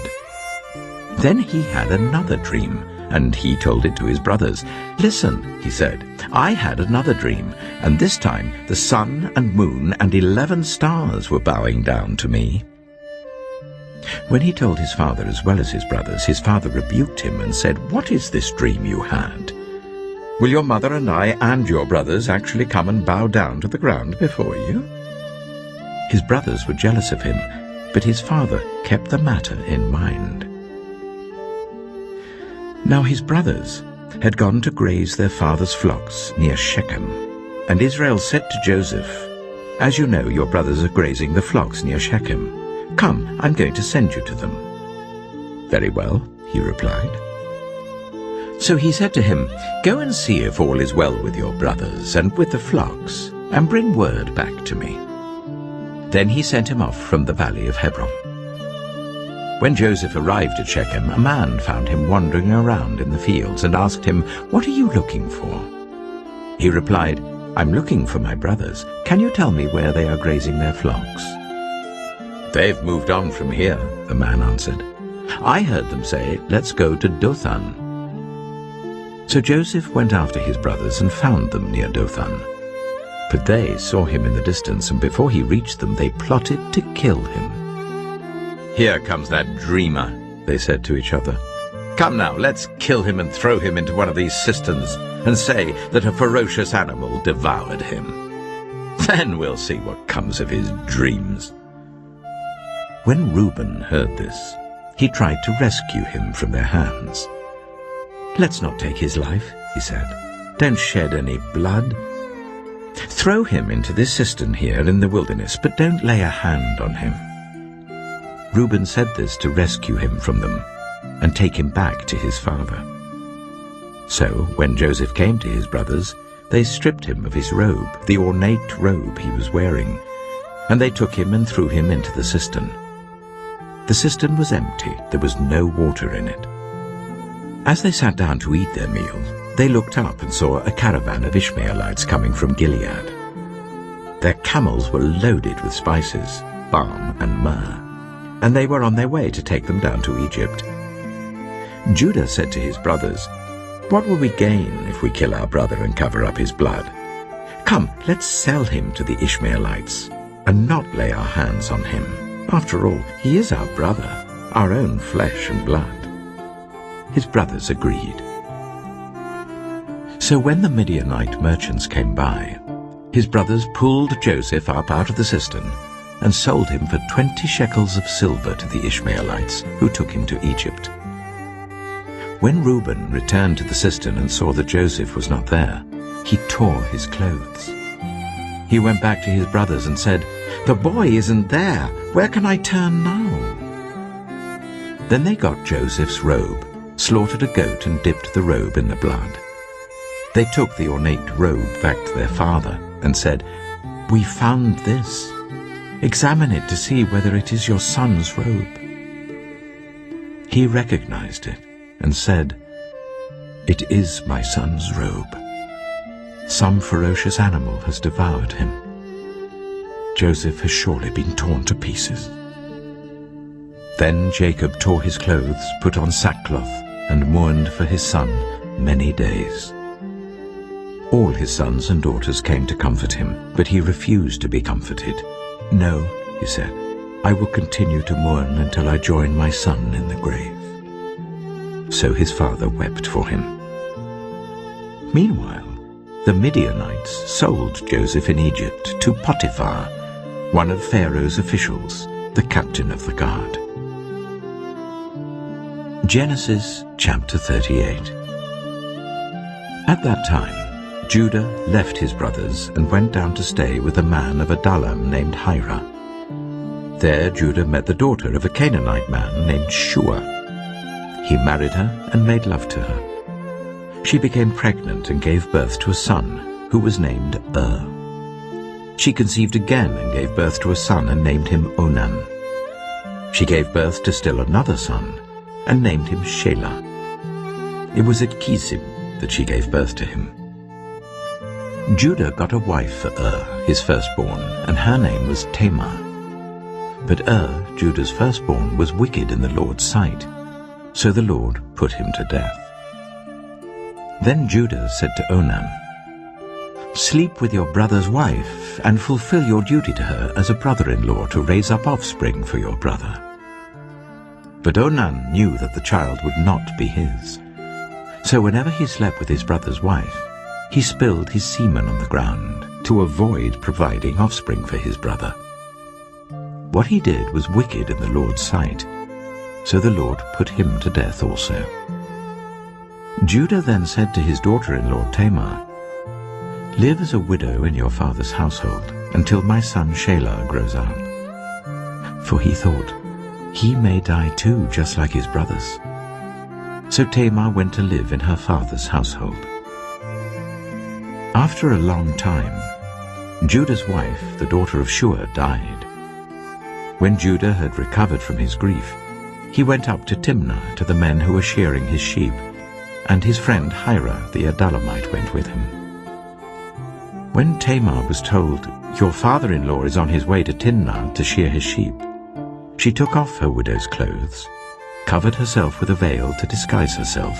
Then he had another dream, and he told it to his brothers. "Listen," he said, "I had another dream, and this time the sun and moon and 11 stars were bowing down to me." When he told his father as well as his brothers, his father rebuked him and said, "What is this dream you had? Will your mother and I and your brothers actually come and bow down to the ground before you?" His brothers were jealous of him, but his father kept the matter in mind. Now his brothers had gone to graze their father's flocks near Shechem, and Israel said to Joseph, "As you know, your brothers are grazing the flocks near Shechem. Come, I'm going to send you to them." "Very well," he replied. So he said to him, "Go and see if all is well with your brothers and with the flocks, and bring word back to me." Then he sent him off from the valley of Hebron. When Joseph arrived at Shechem, a man found him wandering around in the fields and asked him, "What are you looking for?" He replied, "I'm looking for my brothers. Can you tell me where they are grazing their flocks?" "They've moved on from here," the man answered. I heard them say, 'Let's go to Dothan.' So Joseph went after his brothers and found them near Dothan. But they saw him in the distance, and before he reached them, they plotted to kill him. 'Here comes that dreamer,' they said to each other. 'Come now, let's kill him and throw him into one of these cisterns, and say that a ferocious animal devoured him. Then we'll see what comes of his dreams.' When Reuben heard this, he tried to rescue him from their hands. 'Let's not take his life,' he said. 'Don't shed any blood. Throw him into this cistern here in the wilderness, but don't lay a hand on him.' Reuben said this to rescue him from them and take him back to his father. So when Joseph came to his brothers, they stripped him of his robe, the ornate robe he was wearing, and they took him and threw him into the cistern. The cistern was empty, there was no water in it. As they sat down to eat their meal, they looked up and saw a caravan of Ishmaelites coming from Gilead. Their camels were loaded with spices, balm and myrrh, and they were on their way to take them down to Egypt. Judah said to his brothers, "What will we gain if we kill our brother and cover up his blood? Come, let's sell him to the Ishmaelites and not lay our hands on him. After all, he is our brother, our own flesh and blood." His brothers agreed. So when the Midianite merchants came by, his brothers pulled Joseph up out of the cistern and sold him for 20 shekels of silver to the Ishmaelites, who took him to Egypt. When Reuben returned to the cistern and saw that Joseph was not there, he tore his clothes. He went back to his brothers and said, "The boy isn't there. Where can I turn now?" Then they got Joseph's robe, slaughtered a goat and dipped the robe in the blood. They took the ornate robe back to their father and said, "We found this. Examine it to see whether it is your son's robe." He recognized it and said, "It is my son's robe. Some ferocious animal has devoured him. Joseph has surely been torn to pieces." Then Jacob tore his clothes, put on sackcloth, and mourned for his son many days. All his sons and daughters came to comfort him, but he refused to be comforted. "No," he said, "I will continue to mourn until I join my son in the grave." So his father wept for him. Meanwhile, the Midianites sold Joseph in Egypt to Potiphar, one of Pharaoh's officials, the captain of the guard. Genesis chapter 38. At that time, Judah left his brothers and went down to stay with a man of Adullam named Hira. There Judah met the daughter of a Canaanite man named Shua. He married her and made love to her. She became pregnant and gave birth to a son, who was named She conceived again and gave birth to a son and named him Onan. She gave birth to still another son and named him Shelah. It was at Kisim that she gave birth to him. Judah got a wife for his firstborn, and her name was Tamar. But Judah's firstborn, was wicked in the Lord's sight, so the Lord put him to death. Then Judah said to Onan, "Sleep with your brother's wife, and fulfill your duty to her as a brother-in-law to raise up offspring for your brother." But Onan knew that the child would not be his. So whenever he slept with his brother's wife, he spilled his semen on the ground to avoid providing offspring for his brother. What he did was wicked in the Lord's sight, so the Lord put him to death also. Judah then said to his daughter-in-law Tamar, "Live as a widow in your father's household until my son Shelah grows up." For he thought, he may die too, just like his brothers. So Tamar went to live in her father's household. After a long time, Judah's wife, the daughter of Shua, died. When Judah had recovered from his grief, he went up to Timnah to the men who were shearing his sheep, and his friend Hira the Adullamite went with him. When Tamar was told, "Your father-in-law is on his way to Timnah to shear his sheep," she took off her widow's clothes, covered herself with a veil to disguise herself,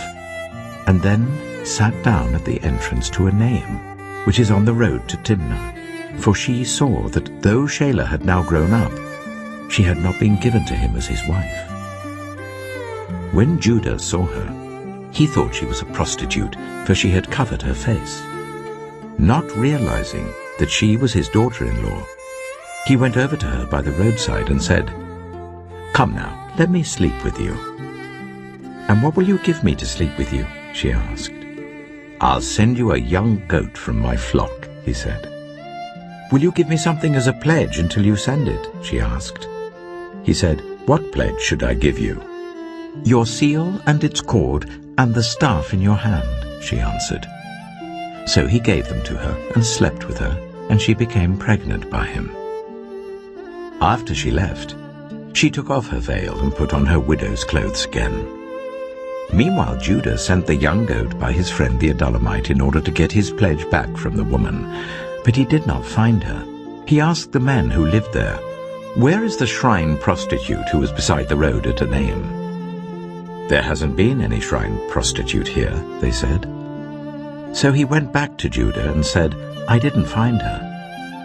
and then sat down at the entrance to Enaim, which is on the road to Timnah, for she saw that though Shelah had now grown up, she had not been given to him as his wife. When Judah saw her, he thought she was a prostitute, for she had covered her face. Not realizing that she was his daughter-in-law, he went over to her by the roadside and said, "Come now, let me sleep with you." "And what will you give me to sleep with you?" she asked. "I'll send you a young goat from my flock," he said. "Will you give me something as a pledge until you send it?" she asked. He said, "What pledge should I give you?" "Your seal and its cord and the staff in your hand," she answered. So he gave them to her and slept with her, and she became pregnant by him. After she left, she took off her veil and put on her widow's clothes again. Meanwhile Judah sent the young goat by his friend the Adullamite in order to get his pledge back from the woman, but he did not find her. He asked the men who lived there, "Where is the shrine prostitute who was beside the road at Enaim?" "There hasn't been any shrine prostitute here," they said. So he went back to Judah and said, "I didn't find her.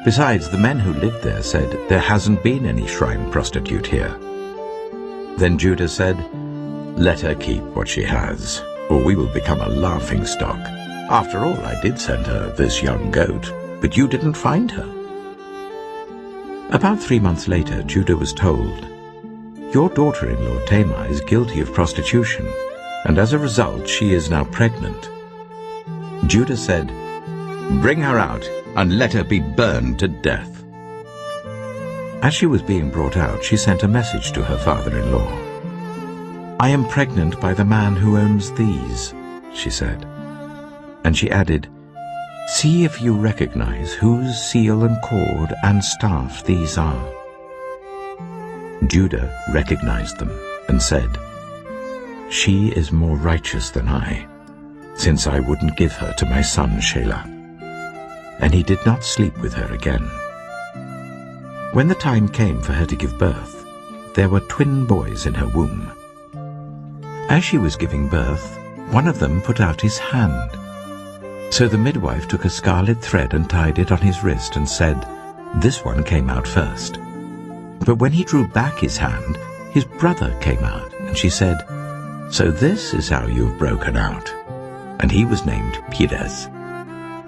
Besides, the men who lived there said, 'There hasn't been any shrine prostitute here.'" Then Judah said, "Let her keep what she has, or we will become a laughingstock. After all, I did send her this young goat, but you didn't find her." About 3 months later, Judah was told, "Your daughter-in-law Tamar is guilty of prostitution, and as a result she is now pregnant." Judah said, "Bring her out, and let her be burned to death." As she was being brought out, she sent a message to her father-in-law. "I am pregnant by the man who owns these," she said. And she added, "See if you recognize whose seal and cord and staff these are." Judah recognized them and said, "She is more righteous than I, since I wouldn't give her to my son Shelah." And he did not sleep with her again. When the time came for her to give birth, there were twin boys in her womb. As she was giving birth, one of them put out his hand. So the midwife took a scarlet thread and tied it on his wrist and said, "This one came out first." But when he drew back his hand, his brother came out, and she said, "So this is how you've broken out." And he was named Perez.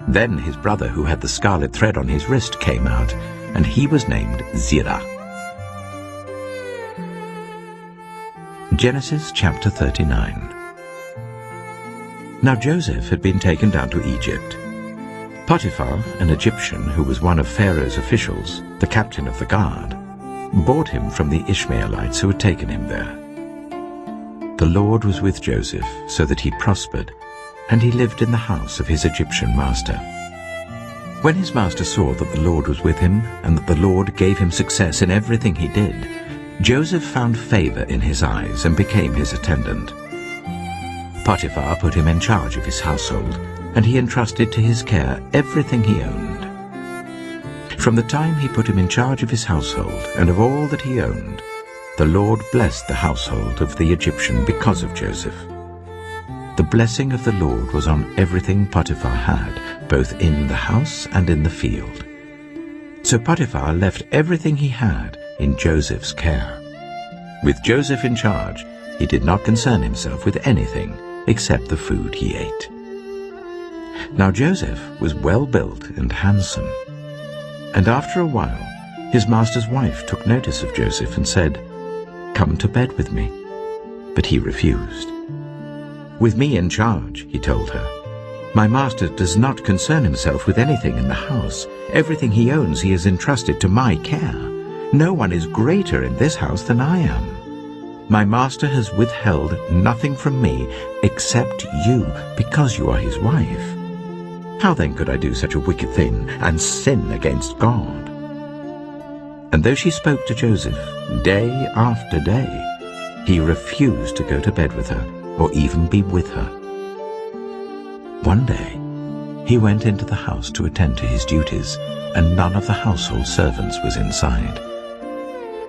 Then his brother who had the scarlet thread on his wrist came out, and he was named Zerah. Genesis chapter 39. Now Joseph had been taken down to Egypt. Potiphar, an Egyptian who was one of Pharaoh's officials, the captain of the guard, bought him from the Ishmaelites who had taken him there. The Lord was with Joseph, so that he prospered, and he lived in the house of his Egyptian master. When his master saw that the Lord was with him, and that the Lord gave him success in everything he did, Joseph found favor in his eyes and became his attendant. Potiphar put him in charge of his household, and he entrusted to his care everything he owned. From the time he put him in charge of his household and of all that he owned, the Lord blessed the household of the Egyptian because of Joseph. The blessing of the Lord was on everything Potiphar had, both in the house and in the field. So Potiphar left everything he had in Joseph's care. With Joseph in charge, he did not concern himself with anything except the food he ate. Now Joseph was well built and handsome. And after a while, his master's wife took notice of Joseph and said, "Come to bed with me." But he refused. "With me in charge," he told her, "my master does not concern himself with anything in the house. Everything he owns he has entrusted to my care. No one is greater in this house than I am. My master has withheld nothing from me except you, because you are his wife. How then could I do such a wicked thing and sin against God?" And though she spoke to Joseph day after day, he refused to go to bed with her or even be with her. One day he went into the house to attend to his duties, and none of the household servants was inside.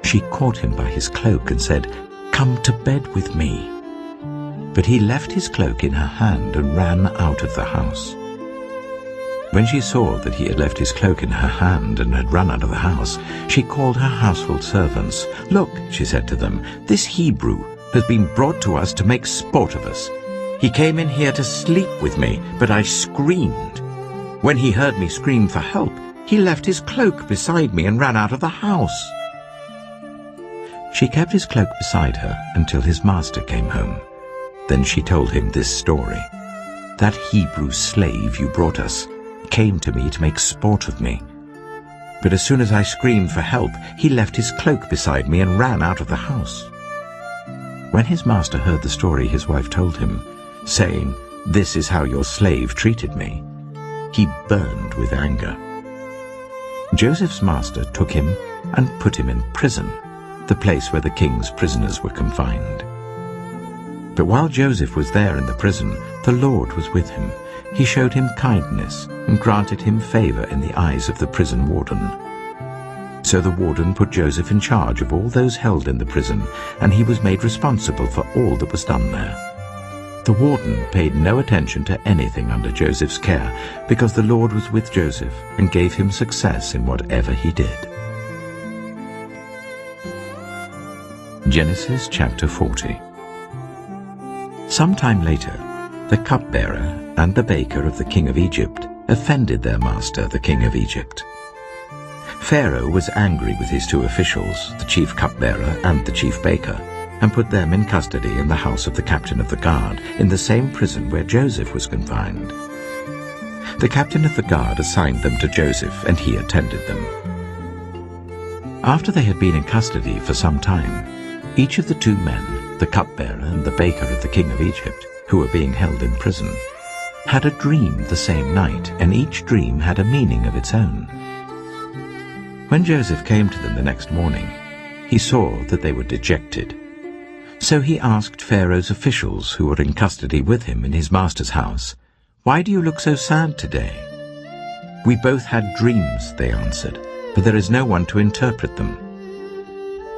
She caught him by his cloak and said, "Come to bed with me." But he left his cloak in her hand and ran out of the house. When she saw that he had left his cloak in her hand and had run out of the house, she called her household servants. "Look," she said to them, "this Hebrew has been brought to us to make sport of us. He came in here to sleep with me, but I screamed. When he heard me scream for help, he left his cloak beside me and ran out of the house." She kept his cloak beside her until his master came home. Then she told him this story. "That Hebrew slave you brought us came to me to make sport of me. But as soon as I screamed for help, he left his cloak beside me and ran out of the house." When his master heard the story his wife told him, saying, "This is how your slave treated me," he burned with anger. Joseph's master took him and put him in prison, the place where the king's prisoners were confined. But while Joseph was there in the prison, the Lord was with him. He showed him kindness and granted him favor in the eyes of the prison warden. So the warden put Joseph in charge of all those held in the prison, and he was made responsible for all that was done there. The warden paid no attention to anything under Joseph's care, because the Lord was with Joseph and gave him success in whatever he did. Genesis chapter 40. Sometime later, the cupbearer and the baker of the king of Egypt offended their master, the king of Egypt. Pharaoh was angry with his two officials, the chief cupbearer and the chief baker, and put them in custody in the house of the captain of the guard, in the same prison where Joseph was confined. The captain of the guard assigned them to Joseph, and he attended them. After they had been in custody for some time, each of the two men, the cupbearer and the baker of the king of Egypt, who were being held in prison, had a dream the same night, and each dream had a meaning of its own. When Joseph came to them the next morning, he saw that they were dejected. So he asked Pharaoh's officials who were in custody with him in his master's house, "Why do you look so sad today?" "We both had dreams," they answered, "but there is no one to interpret them."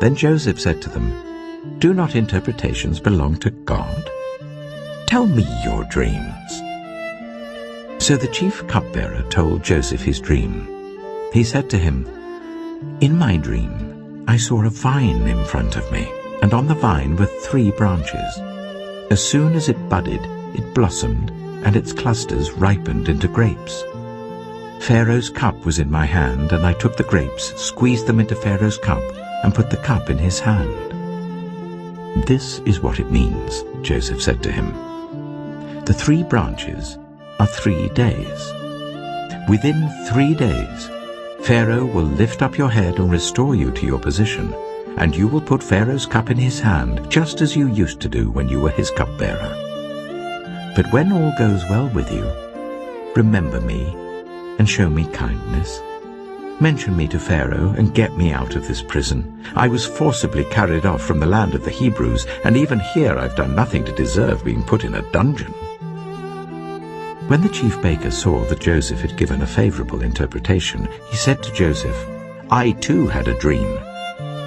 Then Joseph said to them, "Do not interpretations belong to God? Tell me your dreams." So the chief cupbearer told Joseph his dream. He said to him, "In my dream I saw a vine in front of me, and on the vine were 3 branches. As soon as it budded, it blossomed, and its clusters ripened into grapes. Pharaoh's cup was in my hand, and I took the grapes, squeezed them into Pharaoh's cup, and put the cup in his hand." "This is what it means," Joseph said to him. "The 3 branches are 3 days. Within 3 days, Pharaoh will lift up your head and restore you to your position, and you will put Pharaoh's cup in his hand, just as you used to do when you were his cupbearer. But when all goes well with you, remember me and show me kindness. Mention me to Pharaoh and get me out of this prison. I was forcibly carried off from the land of the Hebrews, and even here I've done nothing to deserve being put in a dungeon." When the chief baker saw that Joseph had given a favorable interpretation, he said to Joseph, "I too had a dream.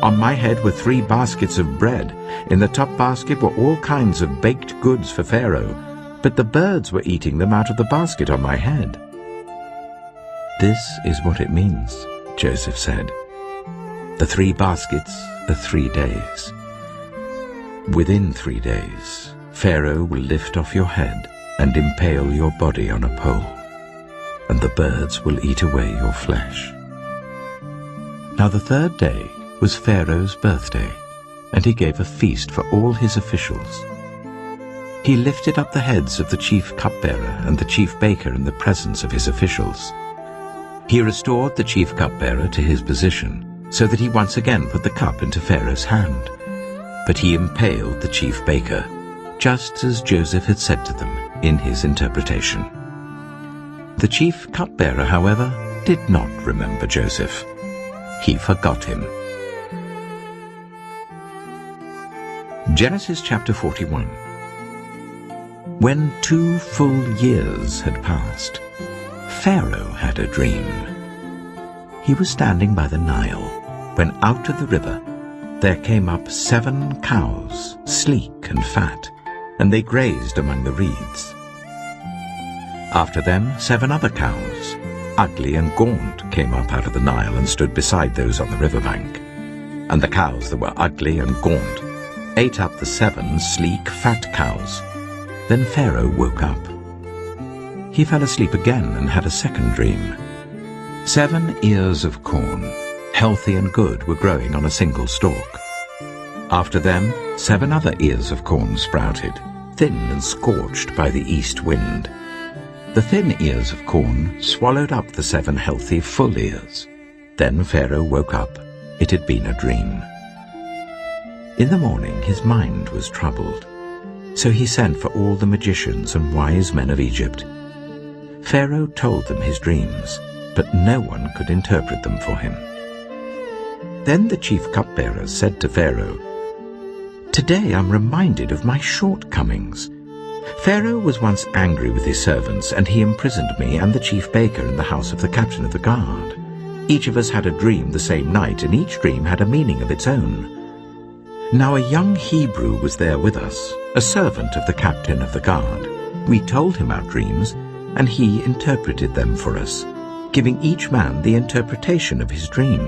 On my head were 3 baskets of bread. In the top basket were all kinds of baked goods for Pharaoh, but the birds were eating them out of the basket on my head." "This is what it means," Joseph said. "The 3 baskets are 3 days. Within 3 days, Pharaoh will lift off your head and impale your body on a pole, and the birds will eat away your flesh." Now the 3rd day was Pharaoh's birthday, and he gave a feast for all his officials. He lifted up the heads of the chief cupbearer and the chief baker in the presence of his officials. He restored the chief cupbearer to his position, so that he once again put the cup into Pharaoh's hand. But he impaled the chief baker, just as Joseph had said to them in his interpretation. The chief cupbearer, however, did not remember Joseph. He forgot him. Genesis chapter 41. When 2 full years had passed, Pharaoh had a dream. He was standing by the Nile, when out of the river there came up 7 cows, sleek and fat, and they grazed among the reeds. After them 7 other cows, ugly and gaunt, came up out of the Nile and stood beside those on the riverbank. And the cows that were ugly and gaunt ate up the 7 sleek, fat cows. Then Pharaoh woke up. He fell asleep again and had a second dream. 7 ears of corn, healthy and good, were growing on a single stalk. After them 7 other ears of corn sprouted, thin and scorched by the east wind. The thin ears of corn swallowed up the 7 healthy, full ears. Then Pharaoh woke up. It had been a dream. In the morning his mind was troubled. So he sent for all the magicians and wise men of Egypt. Pharaoh told them his dreams, but no one could interpret them for him. Then the chief cupbearer said to Pharaoh, "Today I'm reminded of my shortcomings. Pharaoh was once angry with his servants, and he imprisoned me and the chief baker in the house of the captain of the guard. Each of us had a dream the same night, and each dream had a meaning of its own. Now a young Hebrew was there with us, a servant of the captain of the guard. We told him our dreams, and he interpreted them for us, giving each man the interpretation of his dream.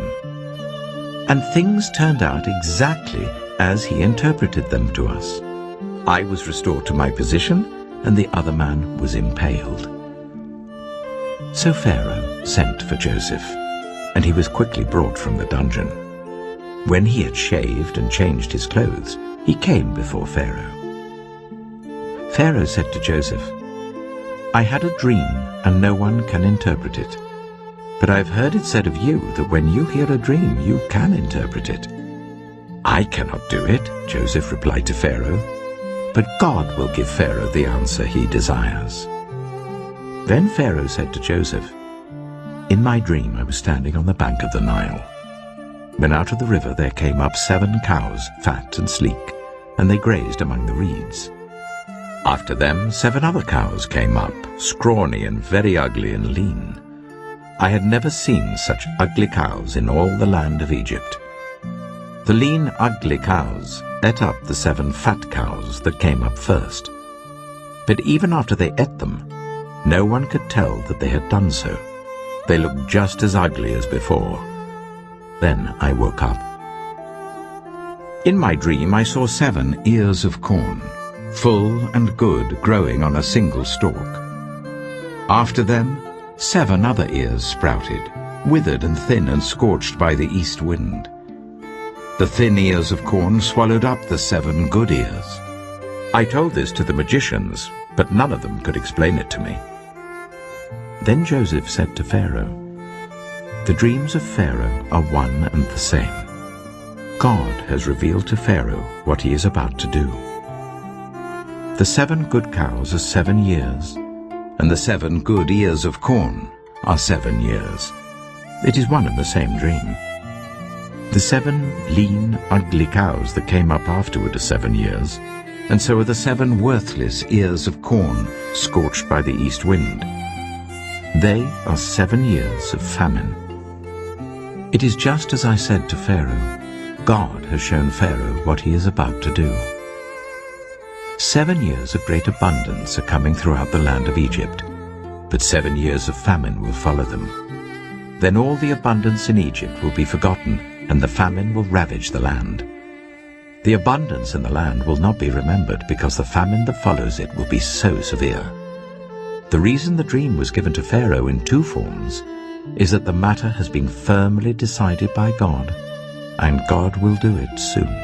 And things turned out exactly as he interpreted them to us. I was restored to my position, and the other man was impaled." So Pharaoh sent for Joseph, and he was quickly brought from the dungeon. When he had shaved and changed his clothes, he came before Pharaoh. Pharaoh said to Joseph, "I had a dream, and no one can interpret it. But I've heard it said of you that when you hear a dream, you can interpret it." "I cannot do it," Joseph replied to Pharaoh, "but God will give Pharaoh the answer he desires." Then Pharaoh said to Joseph, "In my dream I was standing on the bank of the Nile, when out of the river there came up 7 cows, fat and sleek, and they grazed among the reeds. After them 7 other cows came up, scrawny and very ugly and lean. I had never seen such ugly cows in all the land of Egypt. The lean, ugly cows ate up the 7 fat cows that came up first. But even after they ate them, no one could tell that they had done so. They looked just as ugly as before. Then I woke up. In my dream I saw 7 ears of corn, full and good, growing on a single stalk. After them 7 other ears sprouted, withered and thin and scorched by the east wind. The thin ears of corn swallowed up the 7 good ears. I told this to the magicians, but none of them could explain it to me." Then Joseph said to Pharaoh, "The dreams of Pharaoh are one and the same. God has revealed to Pharaoh what he is about to do. The 7 good cows are 7 years, and the 7 good ears of corn are 7 years. It is one and the same dream. The 7 lean, ugly cows that came up afterward are 7 years, and so are the 7 worthless ears of corn scorched by the east wind. They are 7 years of famine. It is just as I said to Pharaoh. God has shown Pharaoh what he is about to do. 7 years of great abundance are coming throughout the land of Egypt, but 7 years of famine will follow them. Then all the abundance in Egypt will be forgotten, and the famine will ravage the land. The abundance in the land will not be remembered, because the famine that follows it will be so severe. The reason the dream was given to Pharaoh in 2 forms is that the matter has been firmly decided by God, and God will do it soon.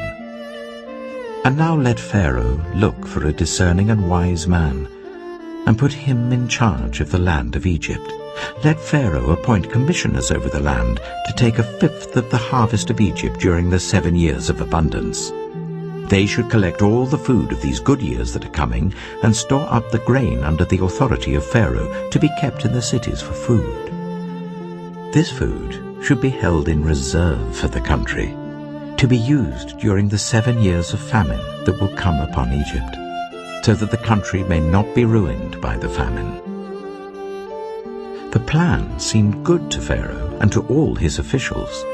And now let Pharaoh look for a discerning and wise man, and put him in charge of the land of Egypt. Let Pharaoh appoint commissioners over the land to take 1/5 of the harvest of Egypt during the 7 years of abundance. They should collect all the food of these good years that are coming and store up the grain under the authority of Pharaoh to be kept in the cities for food. This food should be held in reserve for the country, to be used during the 7 years of famine that will come upon Egypt, so that the country may not be ruined by the famine. The plan seemed good to Pharaoh and to all his officials.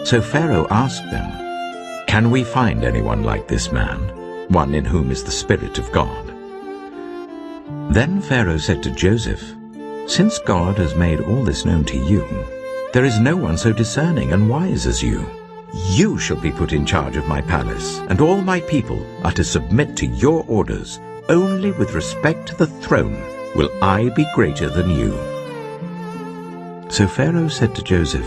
So Pharaoh asked them, "Can we find anyone like this man, one in whom is the Spirit of God?" Then Pharaoh said to Joseph, "Since God has made all this known to you, there is no one so discerning and wise as you. You shall be put in charge of my palace, and all my people are to submit to your orders. Only with respect to the throne will I be greater than you." So Pharaoh said to Joseph,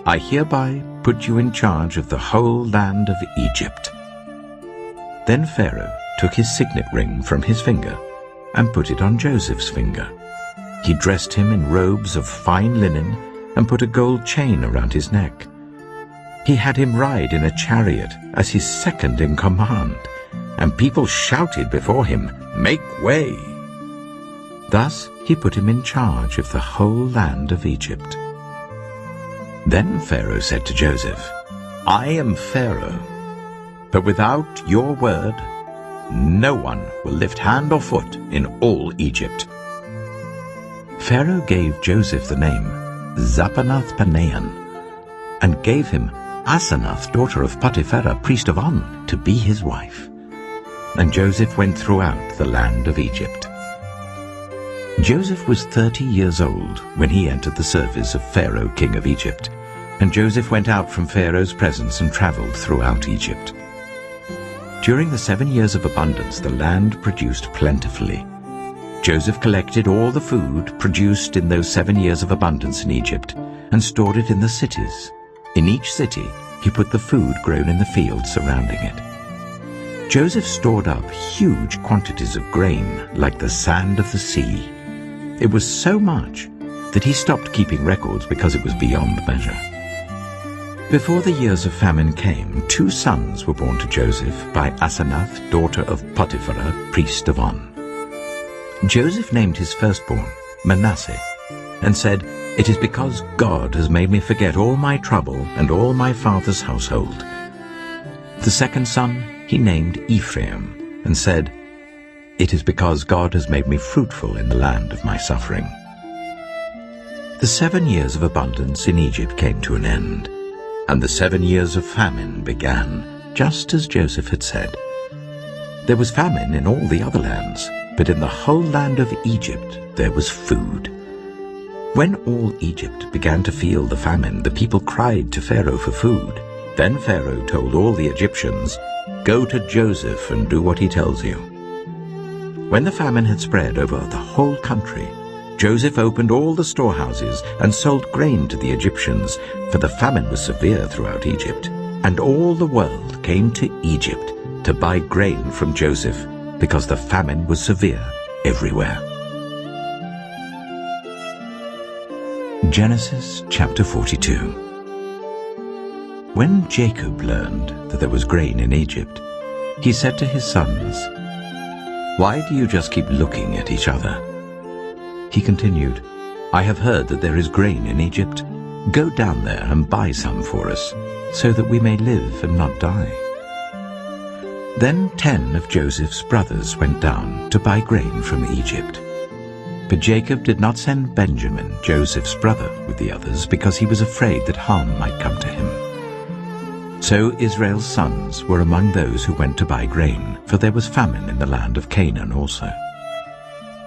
"I hereby put you in charge of the whole land of Egypt." Then Pharaoh took his signet ring from his finger and put it on Joseph's finger. He dressed him in robes of fine linen and put a gold chain around his neck. He had him ride in a chariot as his second in command, and people shouted before him, "Make way!" Thus he put him in charge of the whole land of Egypt. Then Pharaoh said to Joseph, "I am Pharaoh, but without your word, no one will lift hand or foot in all Egypt." Pharaoh gave Joseph the name Zapanath-Paneah, and gave him Asenath, daughter of Potiphar, priest of On, to be his wife. And Joseph went throughout the land of Egypt. Joseph was 30 years old when he entered the service of Pharaoh, king of Egypt, and Joseph went out from Pharaoh's presence and traveled throughout Egypt. During the 7 years of abundance, the land produced plentifully. Joseph collected all the food produced in those 7 years of abundance in Egypt and stored it in the cities. In each city he put the food grown in the fields surrounding it. Joseph stored up huge quantities of grain like the sand of the sea. It was so much that he stopped keeping records because it was beyond measure. Before the years of famine came, 2 sons were born to Joseph by Asenath, daughter of Potiphar, priest of On. Joseph named his firstborn Manasseh, and said, "It is because God has made me forget all my trouble and all my father's household." The second son he named Ephraim, and said, "It is because God has made me fruitful in the land of my suffering." The 7 years of abundance in Egypt came to an end, and the 7 years of famine began, just as Joseph had said. There was famine in all the other lands, but in the whole land of Egypt there was food. When all Egypt began to feel the famine, the people cried to Pharaoh for food. Then Pharaoh told all the Egyptians, "Go to Joseph and do what he tells you." When the famine had spread over the whole country, Joseph opened all the storehouses and sold grain to the Egyptians, for the famine was severe throughout Egypt. And all the world came to Egypt to buy grain from Joseph, because the famine was severe everywhere. Genesis chapter 42. When Jacob learned that there was grain in Egypt, he said to his sons, "Why do you just keep looking at each other?" He continued, "I have heard that there is grain in Egypt. Go down there and buy some for us, so that we may live and not die." Then 10 of Joseph's brothers went down to buy grain from Egypt. But Jacob did not send Benjamin, Joseph's brother, with the others, because he was afraid that harm might come to him. So Israel's sons were among those who went to buy grain, for there was famine in the land of Canaan also.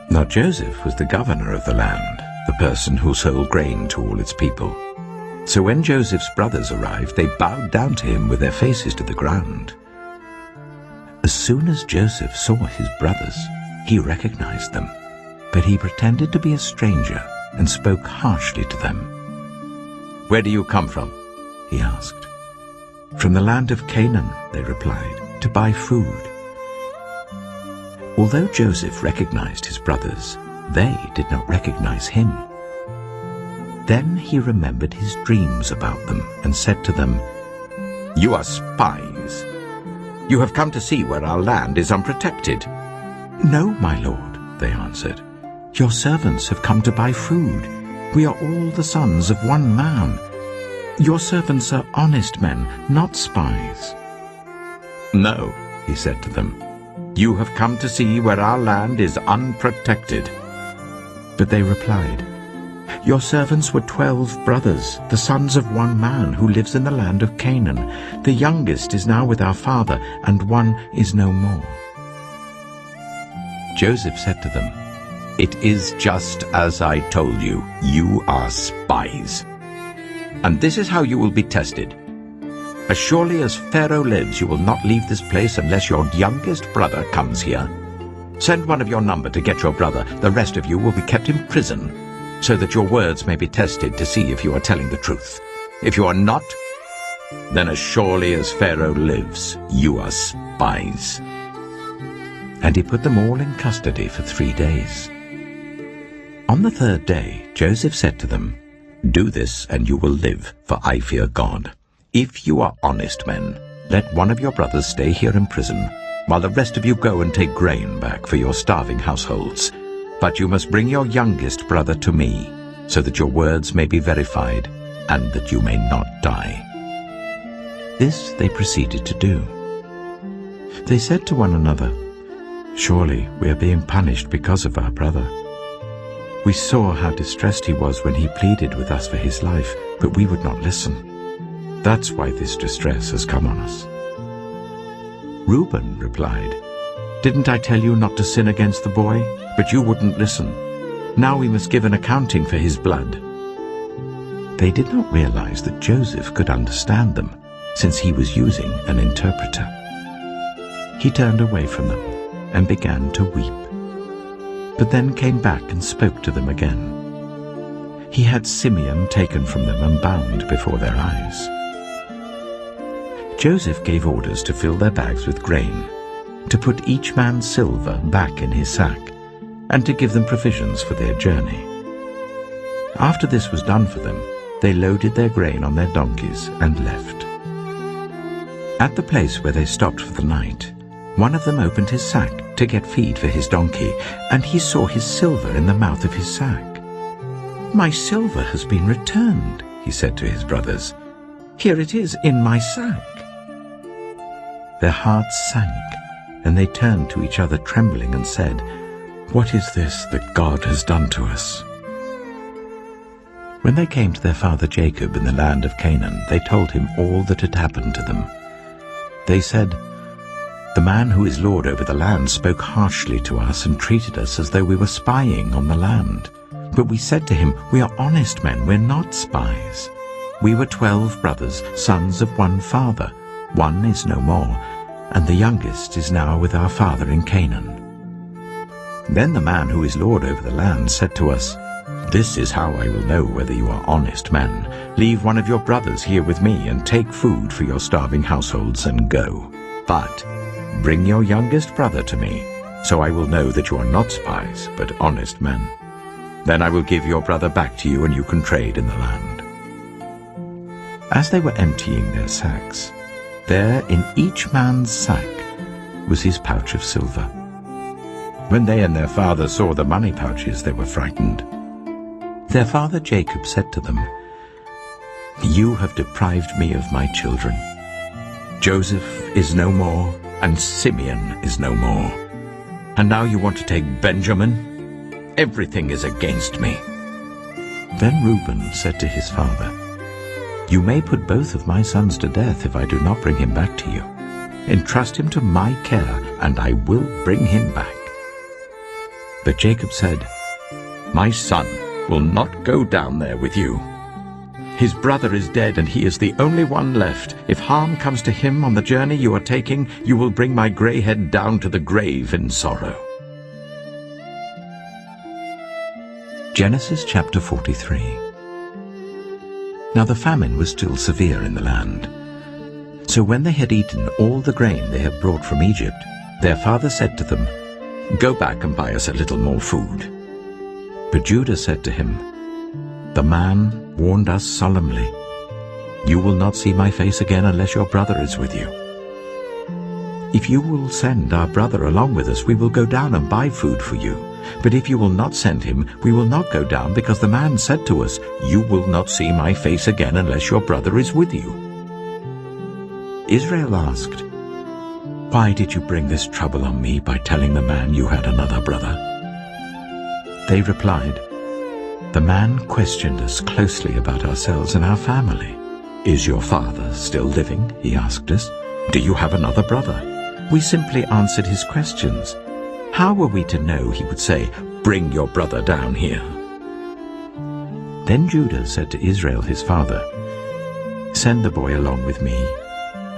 Now Joseph was the governor of the land, the person who sold grain to all its people. So when Joseph's brothers arrived, they bowed down to him with their faces to the ground. As soon as Joseph saw his brothers, he recognized them, but he pretended to be a stranger and spoke harshly to them. "Where do you come from?" he asked. "From the land of Canaan," they replied, "to buy food." Although Joseph recognized his brothers, they did not recognize him. Then he remembered his dreams about them and said to them, "You are spies. You have come to see where our land is unprotected." "No, my lord," they answered. "Your servants have come to buy food. We are all the sons of one man. Your servants are honest men, not spies." "No," he said to them. "You have come to see where our land is unprotected." But they replied, Your servants were 12 brothers, the sons of one man who lives in the land of Canaan. The youngest is now with our father, and one is no more." Joseph said to them, "It is just as I told you. You are spies. And this is how you will be tested. As surely as Pharaoh lives, you will not leave this place unless your youngest brother comes here. Send one of your number to get your brother. The rest of you will be kept in prison, so that your words may be tested to see if you are telling the truth. If you are not, then as surely as Pharaoh lives, you are spies." And he put them all in custody for 3 days. On the 3rd day, Joseph said to them, "Do this, and you will live, for I fear God. If you are honest men, let one of your brothers stay here in prison, while the rest of you go and take grain back for your starving households. But you must bring your youngest brother to me, so that your words may be verified, and that you may not die." This they proceeded to do. They said to one another, "Surely we are being punished because of our brother. We saw how distressed he was when he pleaded with us for his life, but we would not listen. That's why this distress has come on us." Reuben replied, "Didn't I tell you not to sin against the boy? But you wouldn't listen. Now we must give an accounting for his blood." They did not realize that Joseph could understand them, since he was using an interpreter. He turned away from them and began to weep, but then came back and spoke to them again. He had Simeon taken from them and bound before their eyes. Joseph gave orders to fill their bags with grain, to put each man's silver back in his sack, and to give them provisions for their journey. After this was done for them, they loaded their grain on their donkeys and left. At the place where they stopped for the night, one of them opened his sack to get feed for his donkey, and he saw his silver in the mouth of his sack. "My silver has been returned," he said to his brothers. "Here it is in my sack." Their hearts sank, and they turned to each other trembling and said, "What is this that God has done to us?" When they came to their father Jacob in the land of Canaan, they told him all that had happened to them. They said, "The man who is lord over the land spoke harshly to us and treated us as though we were spying on the land. But we said to him, 'We are honest men, we're not spies. We were 12 brothers, sons of one father. One is no more, and the youngest is now with our father in Canaan.' Then the man who is lord over the land said to us, 'This is how I will know whether you are honest men. Leave one of your brothers here with me and take food for your starving households and go. But bring your youngest brother to me, so I will know that you are not spies, but honest men. Then I will give your brother back to you, and you can trade in the land.' As they were emptying their sacks, there in each man's sack was his pouch of silver. When they and their father saw the money pouches, they were frightened. Their father Jacob said to them, 'You have deprived me of my children. Joseph is no more, and Simeon is no more. And now you want to take Benjamin? Everything is against me.' Then Reuben said to his father, 'You may put both of my sons to death if I do not bring him back to you. Entrust him to my care, and I will bring him back.' But Jacob said, 'My son will not go down there with you. His brother is dead, and he is the only one left. If harm comes to him on the journey you are taking, you will bring my gray head down to the grave in sorrow.'" Genesis chapter 43. Now the famine was still severe in the land. So when they had eaten all the grain they had brought from Egypt, their father said to them, "Go back and buy us a little more food." But Judah said to him, "The man warned us solemnly, 'You will not see my face again unless your brother is with you.' If you will send our brother along with us, we will go down and buy food for you. But if you will not send him, we will not go down, because the man said to us, 'You will not see my face again unless your brother is with you.'" Israel asked, "Why did you bring this trouble on me by telling the man you had another brother?" They replied, The man questioned us closely about ourselves and our family. "Is your father still living?" he asked us. "Do you have another brother?" We simply answered his questions. How were we to know he would say, "Bring your brother down here"? Then Judah said to Israel his father, "Send the boy along with me,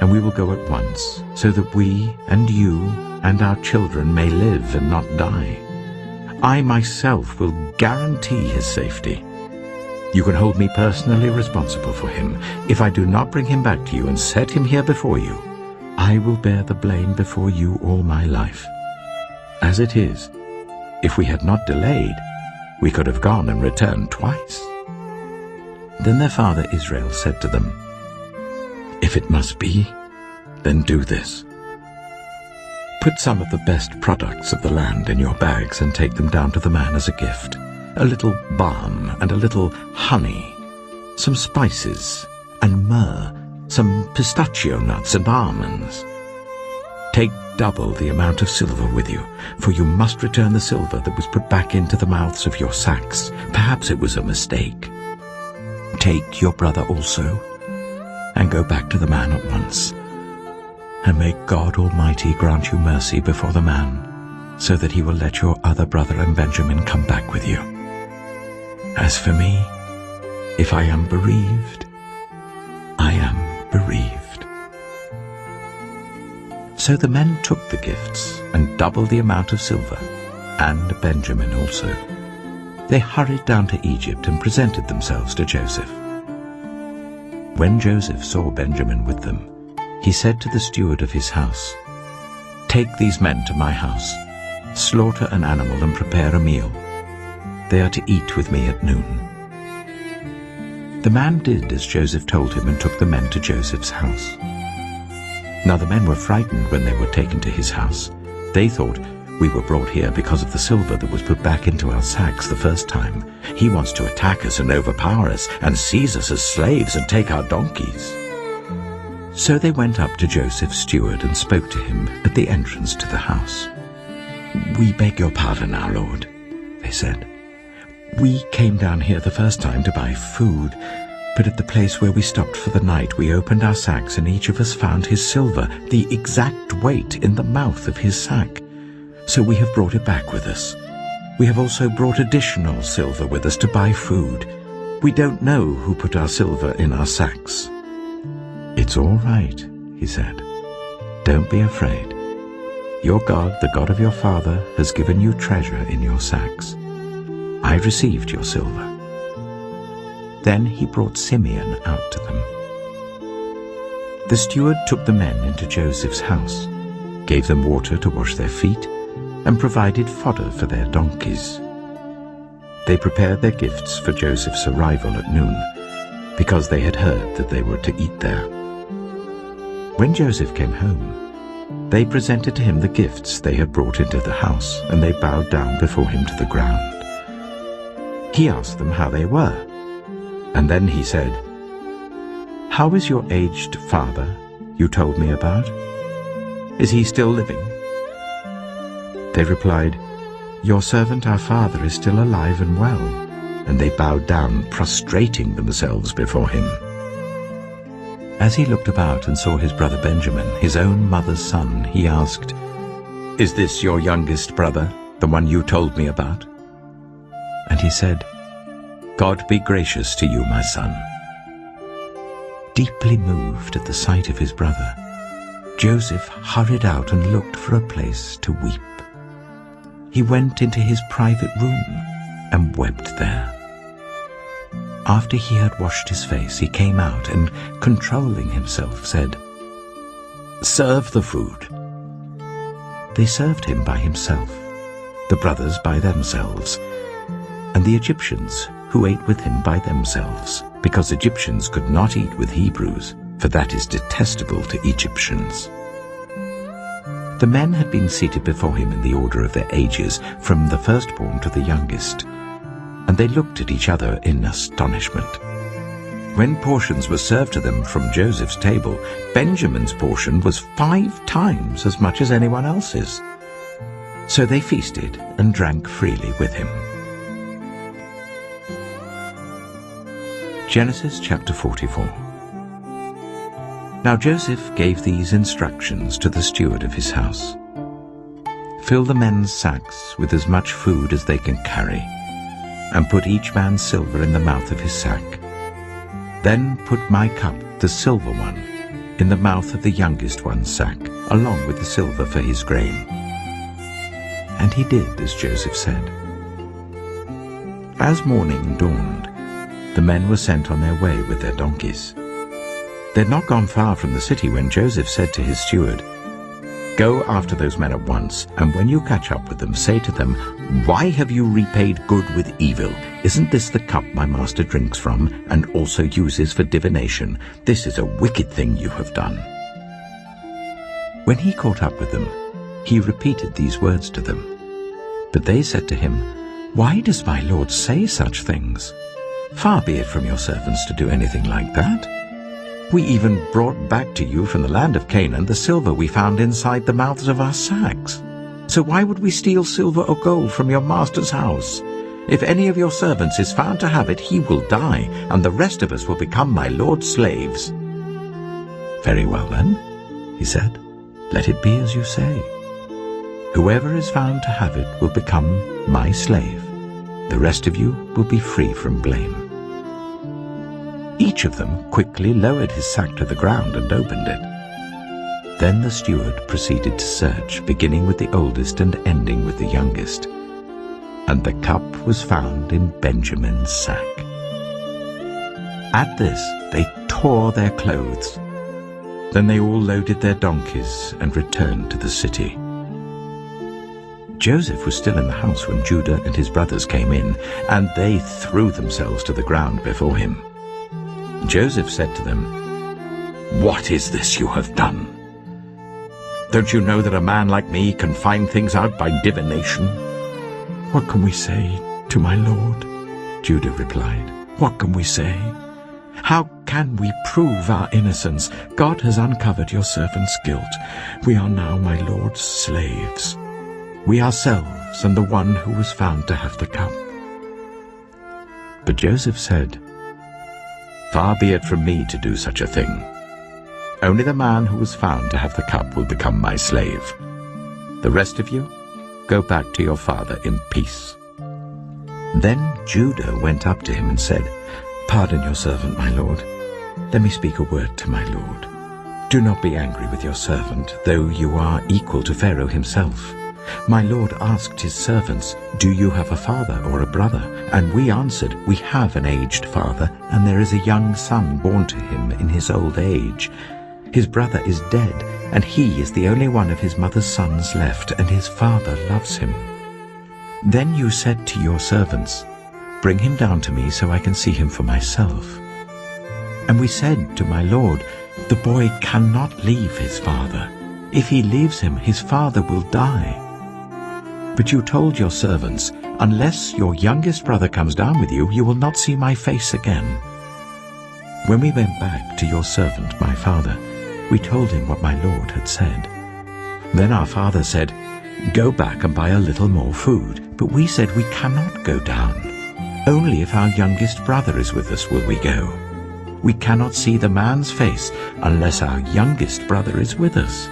and we will go at once, so that we and you and our children may live and not die. I myself will guarantee his safety. You can hold me personally responsible for him. If I do not bring him back to you and set him here before you, I will bear the blame before you all my life. As it is, if we had not delayed, we could have gone and returned twice." Then their father Israel said to them, "If it must be, then do this. Put some of the best products of the land in your bags and take them down to the man as a gift. A little balm and a little honey, some spices and myrrh, some pistachio nuts and almonds. Take double the amount of silver with you, for you must return the silver that was put back into the mouths of your sacks. Perhaps it was a mistake. Take your brother also, and go back to the man at once. And may God Almighty grant you mercy before the man, so that he will let your other brother and Benjamin come back with you. As for me, if I am bereaved, I am bereaved." So the men took the gifts and double the amount of silver, and Benjamin also. They hurried down to Egypt and presented themselves to Joseph. When Joseph saw Benjamin with them, he said to the steward of his house, "Take these men to my house, slaughter an animal and prepare a meal. They are to eat with me at noon." The man did as Joseph told him and took the men to Joseph's house. Now the men were frightened when they were taken to his house. They thought, "We were brought here because of the silver that was put back into our sacks the first time. He wants to attack us and overpower us and seize us as slaves and take our donkeys." So they went up to Joseph's steward and spoke to him at the entrance to the house. "We beg your pardon, our lord," they said. "We came down here the first time to buy food, but at the place where we stopped for the night we opened our sacks and each of us found his silver, the exact weight, in the mouth of his sack. So we have brought it back with us. We have also brought additional silver with us to buy food. We don't know who put our silver in our sacks." "It's all right," he said. "Don't be afraid. Your God, the God of your father, has given you treasure in your sacks. I received your silver." Then he brought Simeon out to them. The steward took the men into Joseph's house, gave them water to wash their feet, and provided fodder for their donkeys. They prepared their gifts for Joseph's arrival at noon, because they had heard that they were to eat there. When Joseph came home, they presented to him the gifts they had brought into the house, and they bowed down before him to the ground. He asked them how they were, and then he said, "How is your aged father you told me about? Is he still living?" They replied, "Your servant our father is still alive and well," and they bowed down, prostrating themselves before him. As he looked about and saw his brother Benjamin, his own mother's son, he asked, "Is this your youngest brother, the one you told me about?" And he said, "God be gracious to you, my son." Deeply moved at the sight of his brother, Joseph hurried out and looked for a place to weep. He went into his private room and wept there. After he had washed his face, he came out and, controlling himself, said, "Serve the food." They served him by himself, the brothers by themselves, and the Egyptians who ate with him by themselves, because Egyptians could not eat with Hebrews, for that is detestable to Egyptians. The men had been seated before him in the order of their ages, from the firstborn to the youngest, and they looked at each other in astonishment. When portions were served to them from Joseph's table, Benjamin's portion was 5 times as much as anyone else's. So they feasted and drank freely with him. Genesis chapter 44. Now Joseph gave these instructions to the steward of his house. Fill the men's sacks with as much food as they can carry, and put each man's silver in the mouth of his sack. Then put my cup, the silver one, in the mouth of the youngest one's sack, along with the silver for his grain. And he did as Joseph said. As morning dawned, the men were sent on their way with their donkeys. They had not gone far from the city when Joseph said to his steward, "Go after those men at once, and when you catch up with them, say to them, 'Why have you repaid good with evil? Isn't this the cup my master drinks from, and also uses for divination? This is a wicked thing you have done.'" When he caught up with them, he repeated these words to them. But they said to him, "Why does my lord say such things? Far be it from your servants to do anything like that. We even brought back to you from the land of Canaan the silver we found inside the mouths of our sacks. So why would we steal silver or gold from your master's house? If any of your servants is found to have it, he will die, and the rest of us will become my lord's slaves." "Very well then," he said, "let it be as you say. Whoever is found to have it will become my slave. The rest of you will be free from blame." Each of them quickly lowered his sack to the ground and opened it. Then the steward proceeded to search, beginning with the oldest and ending with the youngest. And the cup was found in Benjamin's sack. At this they tore their clothes. Then they all loaded their donkeys and returned to the city. Joseph was still in the house when Judah and his brothers came in, and they threw themselves to the ground before him. Joseph said to them, "What is this you have done? Don't you know that a man like me can find things out by divination?" "What can we say to my lord?" Judah replied. "What can we say? How can we prove our innocence? God has uncovered your servant's guilt. We are now my lord's slaves, we ourselves and the one who was found to have the cup." But Joseph said, "Far be it from me to do such a thing. Only the man who was found to have the cup will become my slave. The rest of you, go back to your father in peace." Then Judah went up to him and said, "Pardon your servant, my lord. Let me speak a word to my lord. Do not be angry with your servant, though you are equal to Pharaoh himself. My lord asked his servants, 'Do you have a father or a brother?' And we answered, 'We have an aged father, and there is a young son born to him in his old age. His brother is dead, and he is the only one of his mother's sons left, and his father loves him.' Then you said to your servants, 'Bring him down to me so I can see him for myself.' And we said to my lord, 'The boy cannot leave his father. If he leaves him, his father will die.' But you told your servants, 'Unless your youngest brother comes down with you, you will not see my face again.' When we went back to your servant, my father, we told him what my lord had said. Then our father said, 'Go back and buy a little more food.' But we said, 'We cannot go down. Only if our youngest brother is with us will we go. We cannot see the man's face unless our youngest brother is with us.'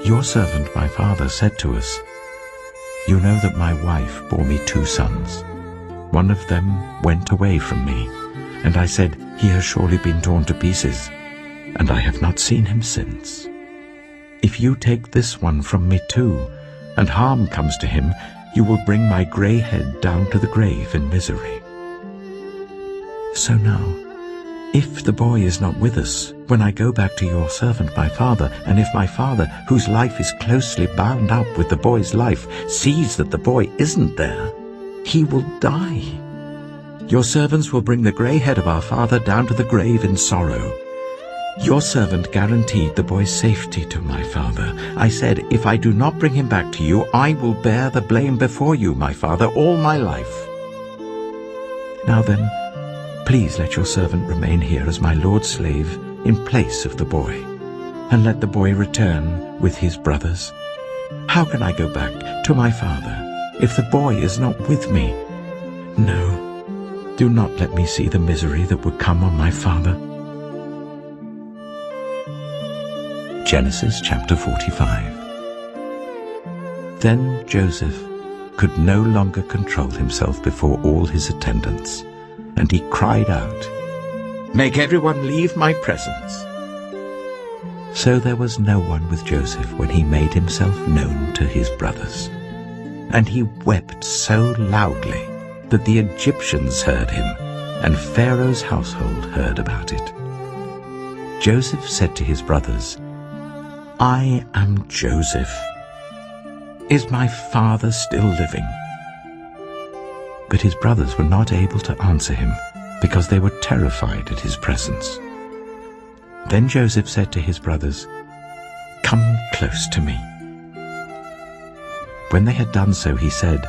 Your servant, my father, said to us, 'You know that my wife bore me 2 sons. One of them went away from me, and I said, "He has surely been torn to pieces," and I have not seen him since. If you take this one from me too, and harm comes to him, you will bring my grey head down to the grave in misery. So now, if the boy is not with us, when I go back to your servant my father, and if my father, whose life is closely bound up with the boy's life, sees that the boy isn't there, he will die. Your servants will bring the grey head of our father down to the grave in sorrow. Your servant guaranteed the boy's safety to my father. I said, if I do not bring him back to you, I will bear the blame before you, my father, all my life. Now then, please let your servant remain here as my lord's slave in place of the boy, and let the boy return with his brothers. How can I go back to my father if the boy is not with me? No, Do not let me see the misery that would come on my father. Genesis chapter 45. Then Joseph could no longer control himself before all his attendants, and he cried out, "Make everyone leave my presence." So there was no one with Joseph when he made himself known to his brothers. And he wept so loudly that the Egyptians heard him, and Pharaoh's household heard about it. Joseph said to his brothers, "I am Joseph. Is my father still living?" But his brothers were not able to answer him, because they were terrified at his presence. Then Joseph said to his brothers, "Come close to me." When they had done so, he said,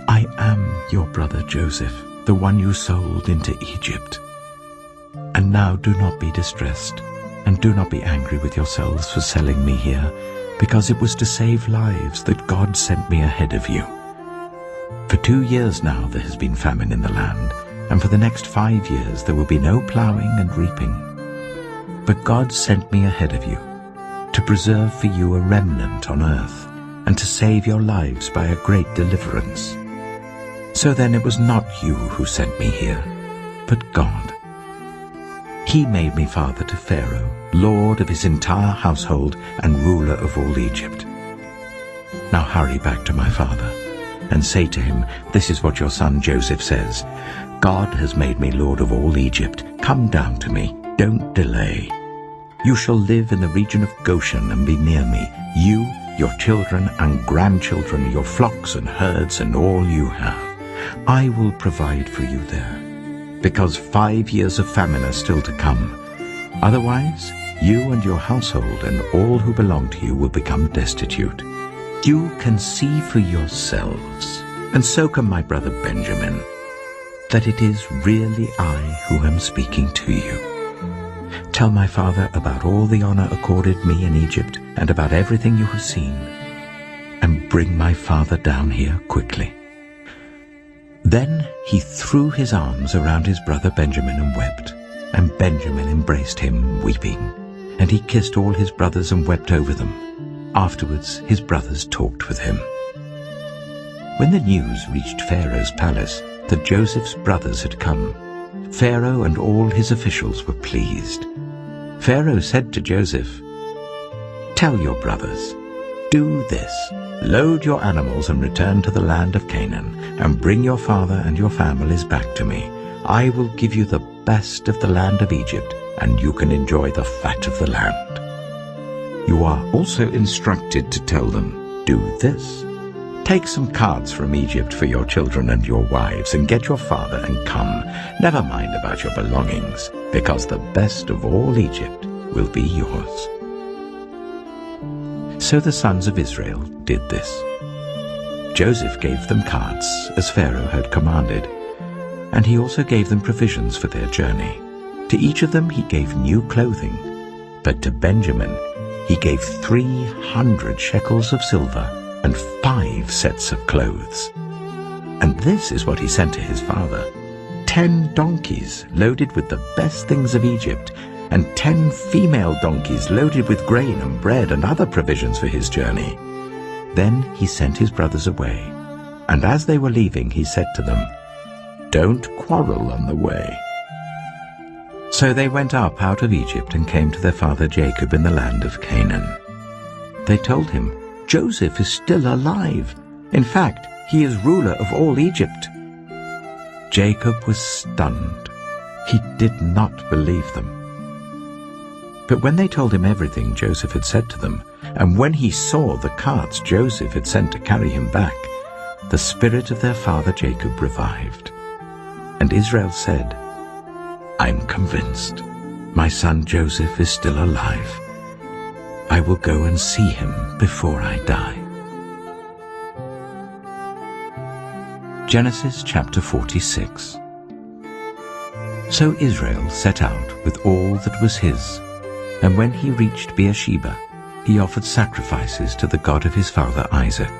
"I am your brother Joseph, the one you sold into Egypt. And now do not be distressed, and do not be angry with yourselves for selling me here, because it was to save lives that God sent me ahead of you. For 2 years now there has been famine in the land, and for the next 5 years there will be no plowing and reaping. But God sent me ahead of you, to preserve for you a remnant on earth, and to save your lives by a great deliverance. So then it was not you who sent me here, but God. He made me father to Pharaoh, lord of his entire household and ruler of all Egypt. Now hurry back to my father, and say to him, 'This is what your son Joseph says. God has made me lord of all Egypt. Come down to me. Don't delay. You shall live in the region of Goshen and be near me, you, your children and grandchildren, your flocks and herds, and all you have. I will provide for you there, because 5 years of famine are still to come. Otherwise, you and your household and all who belong to you will become destitute. You can see for yourselves, and so can my brother Benjamin, that it is really I who am speaking to you. Tell my father about all the honor accorded me in Egypt, and about everything you have seen, and bring my father down here quickly." Then he threw his arms around his brother Benjamin and wept, and Benjamin embraced him, weeping, and he kissed all his brothers and wept over them. Afterwards his brothers talked with him. When the news reached Pharaoh's palace that Joseph's brothers had come, Pharaoh and all his officials were pleased. Pharaoh said to Joseph, "Tell your brothers, do this, load your animals and return to the land of Canaan, and bring your father and your families back to me. I will give you the best of the land of Egypt, and you can enjoy the fat of the land." You are also instructed to tell them, "Do this. Take some carts from Egypt for your children and your wives, and get your father and come. Never mind about your belongings, because the best of all Egypt will be yours." So the sons of Israel did this. Joseph gave them carts, as Pharaoh had commanded, and he also gave them provisions for their journey. To each of them he gave new clothing, but to Benjamin he gave 300 shekels of silver and 5 sets of clothes. And this is what he sent to his father: 10 donkeys loaded with the best things of Egypt, and 10 female donkeys loaded with grain and bread and other provisions for his journey. Then he sent his brothers away, and as they were leaving he said to them, "Don't quarrel on the way." So they went up out of Egypt and came to their father Jacob in the land of Canaan. They told him, "Joseph is still alive. In fact, he is ruler of all Egypt." Jacob was stunned. He did not believe them. But when they told him everything Joseph had said to them, and when he saw the carts Joseph had sent to carry him back, the spirit of their father Jacob revived. And Israel said, "I'm convinced my son Joseph is still alive. I will go and see him before I die." Genesis chapter 46. So Israel set out with all that was his, and when he reached Beersheba, he offered sacrifices to the God of his father Isaac.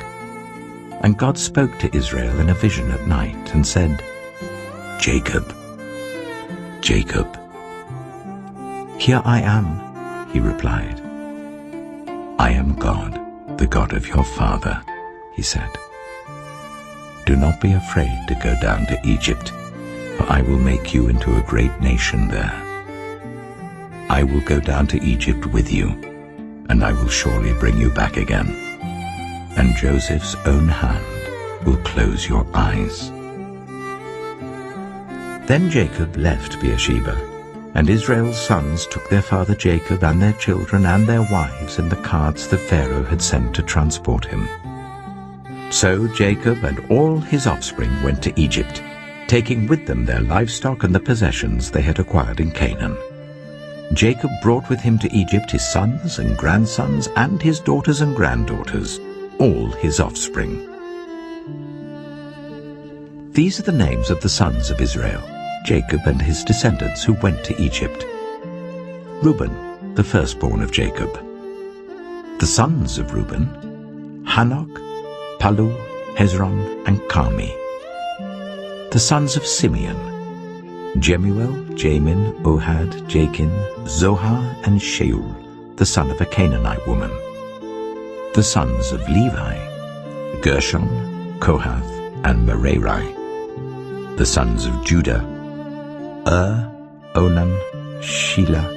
And God spoke to Israel in a vision at night and said, Jacob, Jacob." "Here I am," he replied. "I am God, the God of your father," he said. "Do not be afraid to go down to Egypt, for I will make you into a great nation there. I will go down to Egypt with you, and I will surely bring you back again, and Joseph's own hand will close your eyes." Then Jacob left Beersheba, and Israel's sons took their father Jacob and their children and their wives in the carts that Pharaoh had sent to transport him. So Jacob and all his offspring went to Egypt, taking with them their livestock and the possessions they had acquired in Canaan. Jacob brought with him to Egypt his sons and grandsons and his daughters and granddaughters, all his offspring. These are the names of the sons of Israel, Jacob and his descendants who went to Egypt. Reuben, the firstborn of Jacob. The sons of Reuben: Hanok, Palu, Hezron, and Carmi. The sons of Simeon: Jemuel, Jamin, Ohad, Jachin, Zohar, and Shaul, the son of a Canaanite woman. The sons of Levi: Gershon, Kohath, and Merari. The sons of Judah: Onan, Shelah,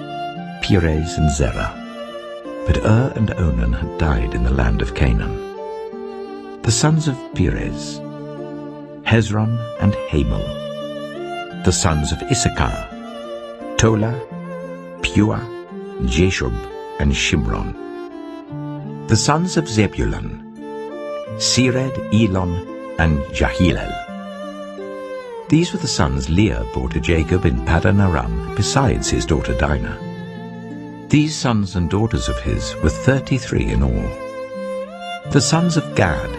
Perez, and Zerah. But and Onan had died in the land of Canaan. The sons of Perez: Hezron and Hamul. The sons of Issachar: Tola, Puah, Jeshub, and Shimron. The sons of Zebulun: Sered, Elon, and Jahilel. These were the sons Leah bore to Jacob in Paddan Aram, besides his daughter Dinah. These sons and daughters of his were 33 in all. The sons of Gad: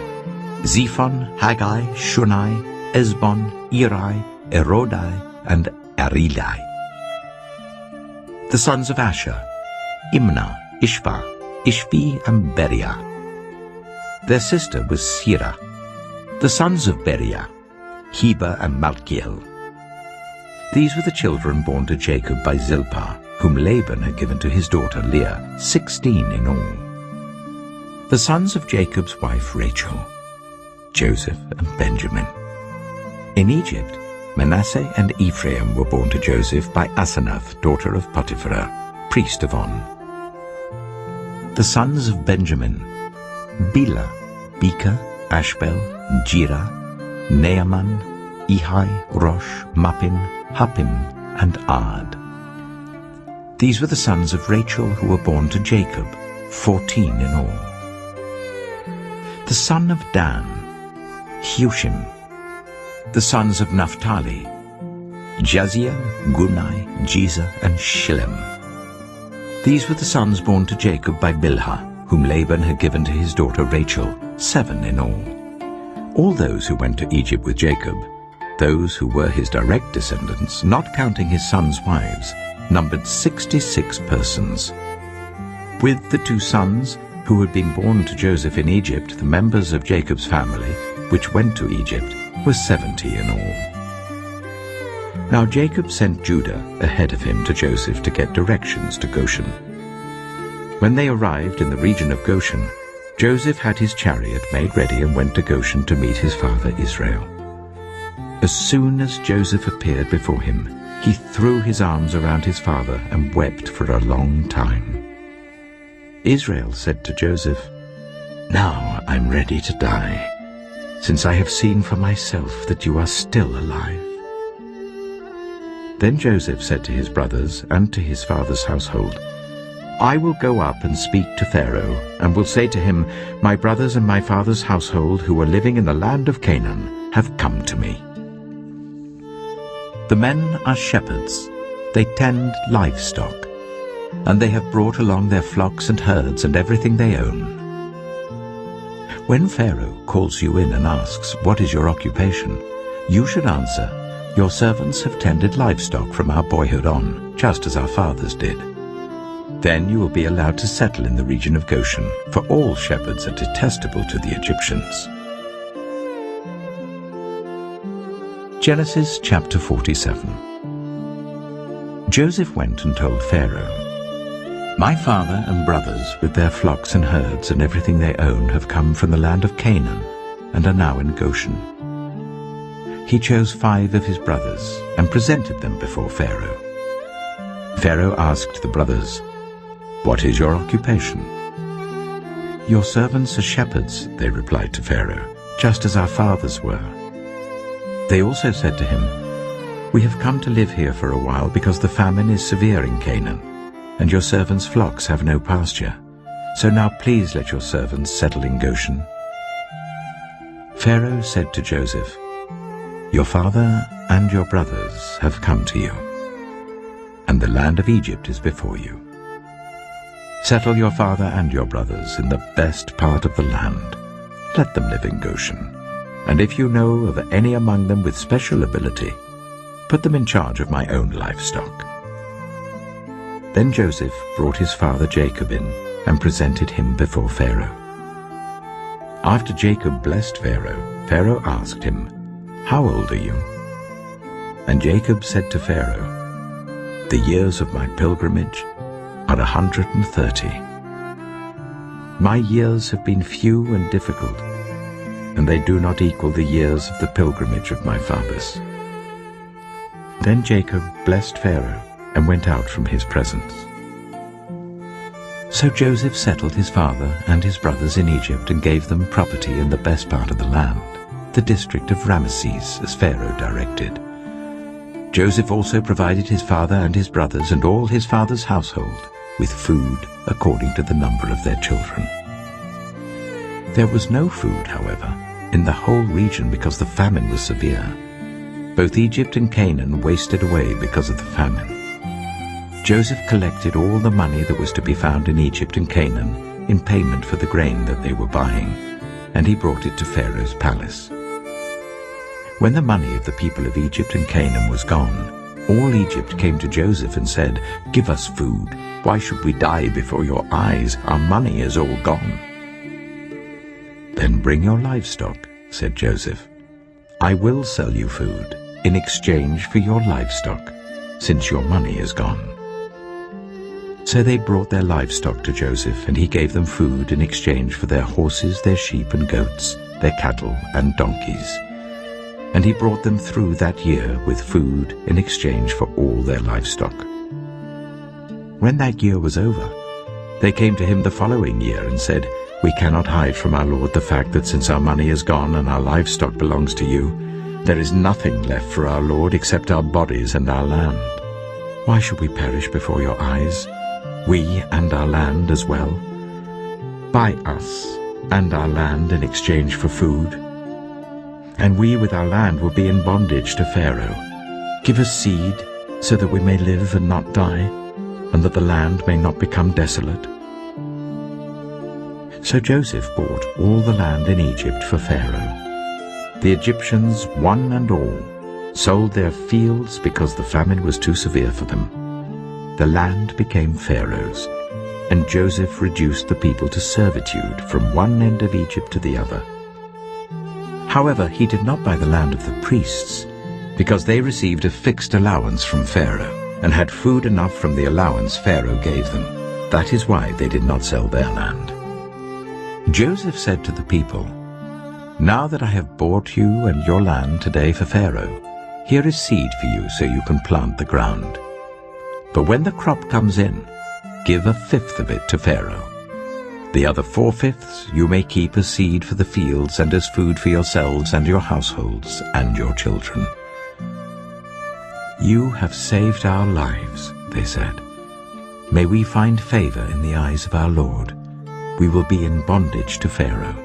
Zephon, Haggai, Shunai, Esbon, Eri, Erodai, and Arilai. The sons of Asher: Imnah, Ishva, Ishvi, and Beriah. Their sister was Sirah. The sons of Beriah: Heber and Malkiel. These were the children born to Jacob by Zilpah, whom Laban had given to his daughter Leah, 16 in all. The sons of Jacob's wife Rachel: Joseph and Benjamin. In Egypt, Manasseh and Ephraim were born to Joseph by Asenath, daughter of Potiphar, priest of On. The sons of Benjamin: Bela, Beka, Ashbel, Jirah, Naaman, Ehi, Rosh, Mappin, Huppim, and Ard. These were the sons of Rachel who were born to Jacob, 14 in all. The son of Dan: Hushim. The sons of Naphtali: Jaziel, Gunai, Jezer, and Shillem. These were the sons born to Jacob by Bilhah, whom Laban had given to his daughter Rachel, 7 in all. All those who went to Egypt with Jacob, those who were his direct descendants, not counting his sons' wives, numbered 66 persons. With the 2 sons who had been born to Joseph in Egypt, the members of Jacob's family, which went to Egypt, were 70 in all. Now Jacob sent Judah ahead of him to Joseph to get directions to Goshen. When they arrived in the region of Goshen, Joseph had his chariot made ready and went to Goshen to meet his father Israel. As soon as Joseph appeared before him, he threw his arms around his father and wept for a long time. Israel said to Joseph, "Now I'm ready to die, since I have seen for myself that you are still alive." Then Joseph said to his brothers and to his father's household, "I will go up and speak to Pharaoh, and will say to him, 'My brothers and my father's household who are living in the land of Canaan have come to me. The men are shepherds, they tend livestock, and they have brought along their flocks and herds and everything they own. When Pharaoh calls you in and asks, 'What is your occupation?' you should answer, 'Your servants have tended livestock from our boyhood on, just as our fathers did.' Then you will be allowed to settle in the region of Goshen, for all shepherds are detestable to the Egyptians." Genesis chapter 47. Joseph went and told Pharaoh, "My father and brothers with their flocks and herds and everything they own have come from the land of Canaan and are now in Goshen." He chose 5 of his brothers and presented them before Pharaoh. Pharaoh asked the brothers, "What is your occupation?" "Your servants are shepherds," they replied to Pharaoh, "just as our fathers were." They also said to him, "We have come to live here for a while because the famine is severe in Canaan, and your servants' flocks have no pasture. So now please let your servants settle in Goshen." Pharaoh said to Joseph, "Your father and your brothers have come to you, and the land of Egypt is before you. Settle your father and your brothers in the best part of the land. Let them live in Goshen. And if you know of any among them with special ability, put them in charge of my own livestock." Then Joseph brought his father Jacob in and presented him before Pharaoh. After Jacob blessed Pharaoh, Pharaoh asked him, "How old are you?" And Jacob said to Pharaoh, "The years of my pilgrimage are 130. My years have been few and difficult, and they do not equal the years of the pilgrimage of my fathers." Then Jacob blessed Pharaoh and went out from his presence. So Joseph settled his father and his brothers in Egypt and gave them property in the best part of the land, the district of Ramesses, as Pharaoh directed. Joseph also provided his father and his brothers and all his father's household with food according to the number of their children. There was no food, however, in the whole region because the famine was severe. Both Egypt and Canaan wasted away because of the famine. Joseph collected all the money that was to be found in Egypt and Canaan in payment for the grain that they were buying, and he brought it to Pharaoh's palace. When the money of the people of Egypt and Canaan was gone, all Egypt came to Joseph and said, "Give us food. Why should we die before your eyes? Our money is all gone." "Then bring your livestock," said Joseph. "I will sell you food in exchange for your livestock, since your money is gone." So they brought their livestock to Joseph, and he gave them food in exchange for their horses, their sheep and goats, their cattle and donkeys. And he brought them through that year with food in exchange for all their livestock. When that year was over, they came to him the following year and said, "We cannot hide from our lord the fact that since our money is gone and our livestock belongs to you, there is nothing left for our lord except our bodies and our land. Why should we perish before your eyes, we and our land as well? Buy us and our land in exchange for food, and we with our land will be in bondage to Pharaoh. Give us seed so that we may live and not die, and that the land may not become desolate." So Joseph bought all the land in Egypt for Pharaoh. The Egyptians, one and all, sold their fields because the famine was too severe for them. The land became Pharaoh's, and Joseph reduced the people to servitude from one end of Egypt to the other. However, he did not buy the land of the priests, because they received a fixed allowance from Pharaoh, and had food enough from the allowance Pharaoh gave them. That is why they did not sell their land. Joseph said to the people, "Now that I have bought you and your land today for Pharaoh, here is seed for you so you can plant the ground. But when the crop comes in, give 1/5 of it to Pharaoh. The other 4/5 you may keep as seed for the fields and as food for yourselves and your households and your children." "You have saved our lives," they said. "May we find favor in the eyes of our Lord. We will be in bondage to Pharaoh."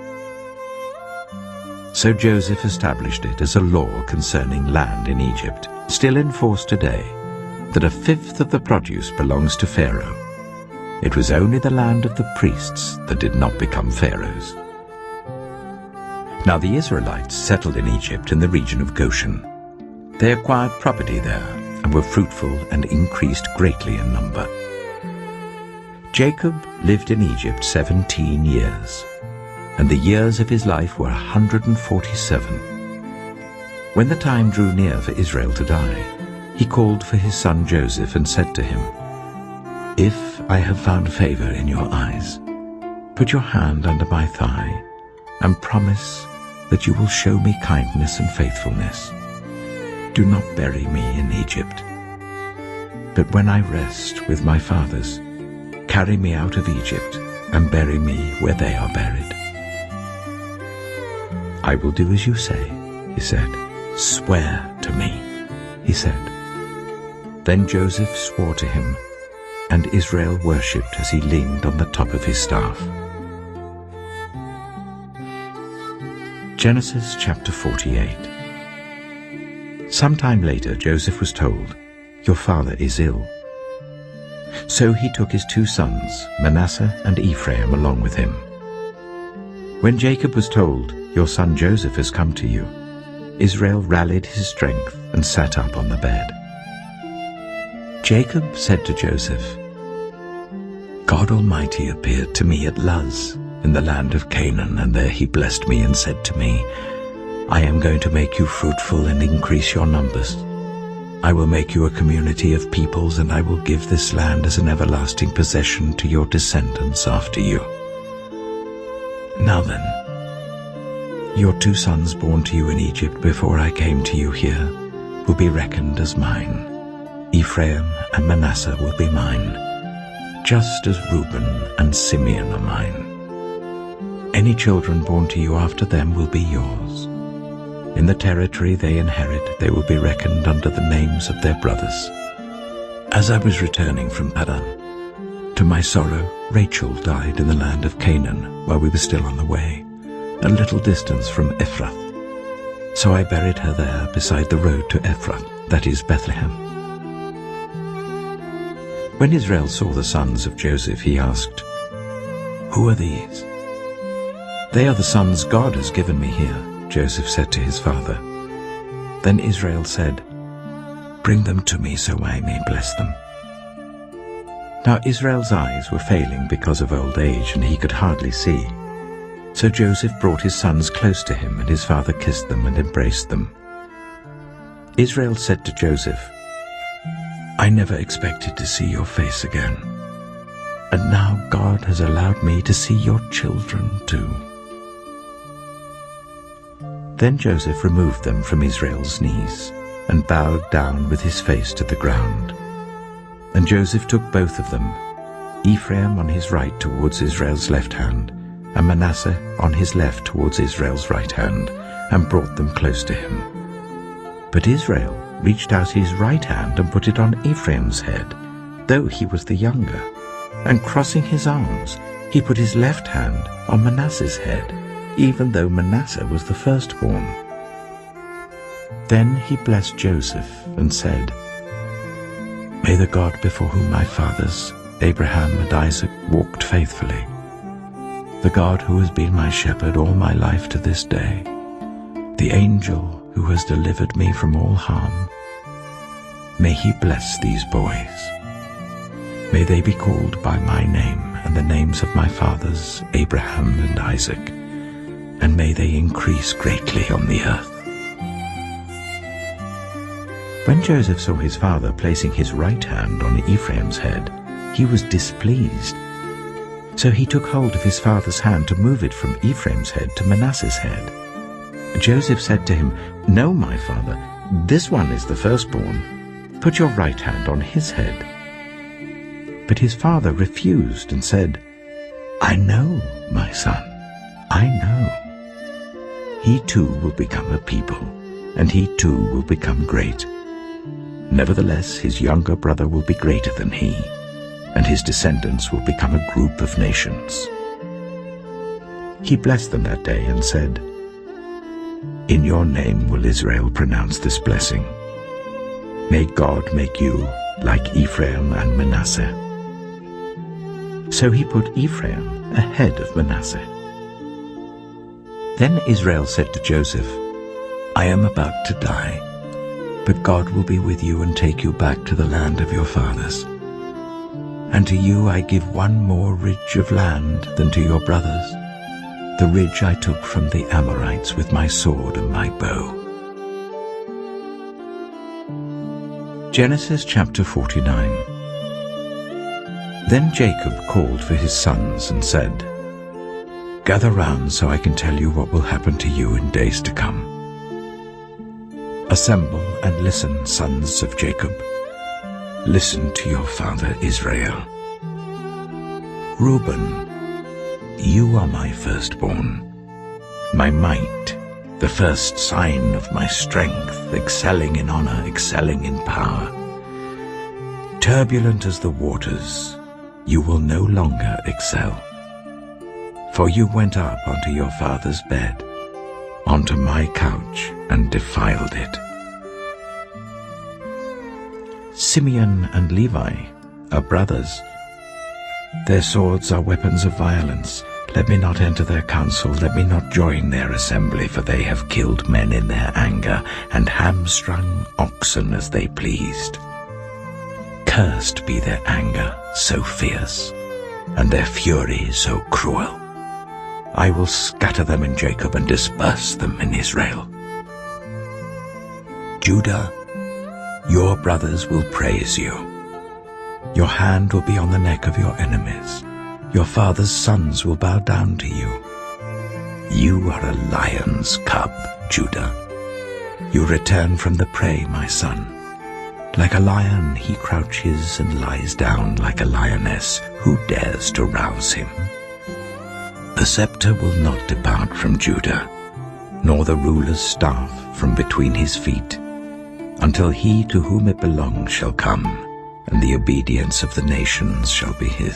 So Joseph established it as a law concerning land in Egypt, still in force today, that 1/5 of the produce belongs to Pharaoh. It was only the land of the priests that did not become Pharaoh's. Now the Israelites settled in Egypt in the region of Goshen. They acquired property there and were fruitful and increased greatly in number. Jacob lived in Egypt 17 years, and the years of his life were 147. When the time drew near for Israel to die, he called for his son Joseph and said to him, "If I have found favor in your eyes, put your hand under my thigh and promise that you will show me kindness and faithfulness. Do not bury me in Egypt. But when I rest with my fathers, carry me out of Egypt and bury me where they are buried." "I will do as you say," he said. "Swear to me," he said. Then Joseph swore to him, and Israel worshipped as he leaned on the top of his staff. Genesis chapter 48. Sometime later Joseph was told, "Your father is ill." So he took his 2 sons, Manasseh and Ephraim, along with him. When Jacob was told, "Your son Joseph has come to you," Israel rallied his strength and sat up on the bed. Jacob said to Joseph, "God Almighty appeared to me at Luz in the land of Canaan, and there he blessed me and said to me, 'I am going to make you fruitful and increase your numbers. I will make you a community of peoples, and I will give this land as an everlasting possession to your descendants after you.' Now then, your 2 sons born to you in Egypt before I came to you here will be reckoned as mine. Ephraim and Manasseh will be mine, just as Reuben and Simeon are mine. Any children born to you after them will be yours. In the territory they inherit, they will be reckoned under the names of their brothers. As I was returning from Paddan, to my sorrow, Rachel died in the land of Canaan while we were still on the way, a little distance from Ephrath. So I buried her there beside the road to Ephrath, that is Bethlehem." When Israel saw the sons of Joseph, he asked, "Who are these?" "They are the sons God has given me here," Joseph said to his father. Then Israel said, "Bring them to me so I may bless them." Now Israel's eyes were failing because of old age, and he could hardly see. So Joseph brought his sons close to him, and his father kissed them and embraced them. Israel said to Joseph, "I never expected to see your face again, and now God has allowed me to see your children too." Then Joseph removed them from Israel's knees and bowed down with his face to the ground. And Joseph took both of them, Ephraim on his right towards Israel's left hand, and Manasseh on his left towards Israel's right hand, and brought them close to him. But Israel reached out his right hand and put it on Ephraim's head, though he was the younger, and crossing his arms, he put his left hand on Manasseh's head, even though Manasseh was the firstborn. Then he blessed Joseph and said, "May the God before whom my fathers, Abraham and Isaac, walked faithfully, the God who has been my shepherd all my life to this day, the angel who has delivered me from all harm, may he bless these boys. May they be called by my name and the names of my fathers, Abraham and Isaac, and may they increase greatly on the earth." When Joseph saw his father placing his right hand on Ephraim's head, he was displeased. So he took hold of his father's hand to move it from Ephraim's head to Manasseh's head. Joseph said to him, "No, my father, this one is the firstborn. Put your right hand on his head." But his father refused and said, "I know, my son, I know. He too will become a people, and he too will become great. Nevertheless, his younger brother will be greater than he, and his descendants will become a group of nations." He blessed them that day and said, "In your name will Israel pronounce this blessing. May God make you like Ephraim and Manasseh." So he put Ephraim ahead of Manasseh. Then Israel said to Joseph, "I am about to die, but God will be with you and take you back to the land of your fathers. And to you I give one more ridge of land than to your brothers, the ridge I took from the Amorites with my sword and my bow. Genesis chapter 49. Then Jacob called for his sons and said, "Gather round so I can tell you what will happen to you in days to come. Assemble and listen, sons of Jacob. Listen to your father Israel. Reuben, you are my firstborn, my might, the first sign of my strength, excelling in honor, excelling in power. Turbulent as the waters, you will no longer excel. For you went up onto your father's bed, onto my couch, and defiled it. Simeon and Levi are brothers. Their swords are weapons of violence. Let me not enter their council, let me not join their assembly, for they have killed men in their anger, and hamstrung oxen as they pleased. Cursed be their anger, so fierce, and their fury so cruel. I will scatter them in Jacob and disperse them in Israel. Judah, your brothers will praise you. Your hand will be on the neck of your enemies. Your father's sons will bow down to you. You are a lion's cub, Judah. You return from the prey, my son. Like a lion he crouches and lies down like a lioness. Who dares to rouse him? The scepter will not depart from Judah, nor the ruler's staff from between his feet, until he to whom it belongs shall come, and the obedience of the nations shall be his.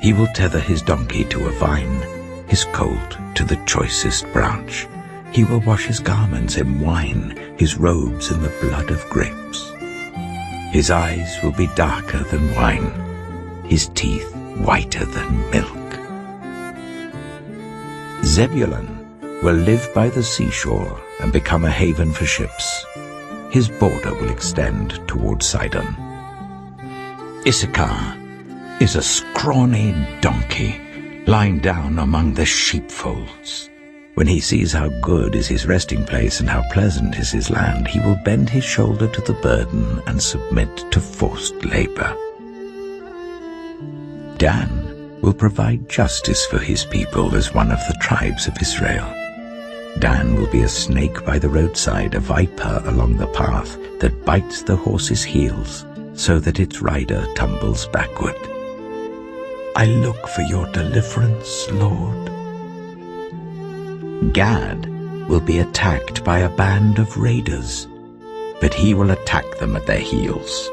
He will tether his donkey to a vine, his colt to the choicest branch. He will wash his garments in wine, his robes in the blood of grapes. His eyes will be darker than wine, his teeth whiter than milk. Zebulun will live by the seashore and become a haven for ships. His border will extend toward Sidon. Issachar is a scrawny donkey lying down among the sheepfolds. When he sees how good is his resting place and how pleasant is his land, he will bend his shoulder to the burden and submit to forced labor. Dan will provide justice for his people as one of the tribes of Israel. Dan will be a snake by the roadside, a viper along the path that bites the horse's heels so that its rider tumbles backward. I look for your deliverance, Lord. Gad will be attacked by a band of raiders, but he will attack them at their heels.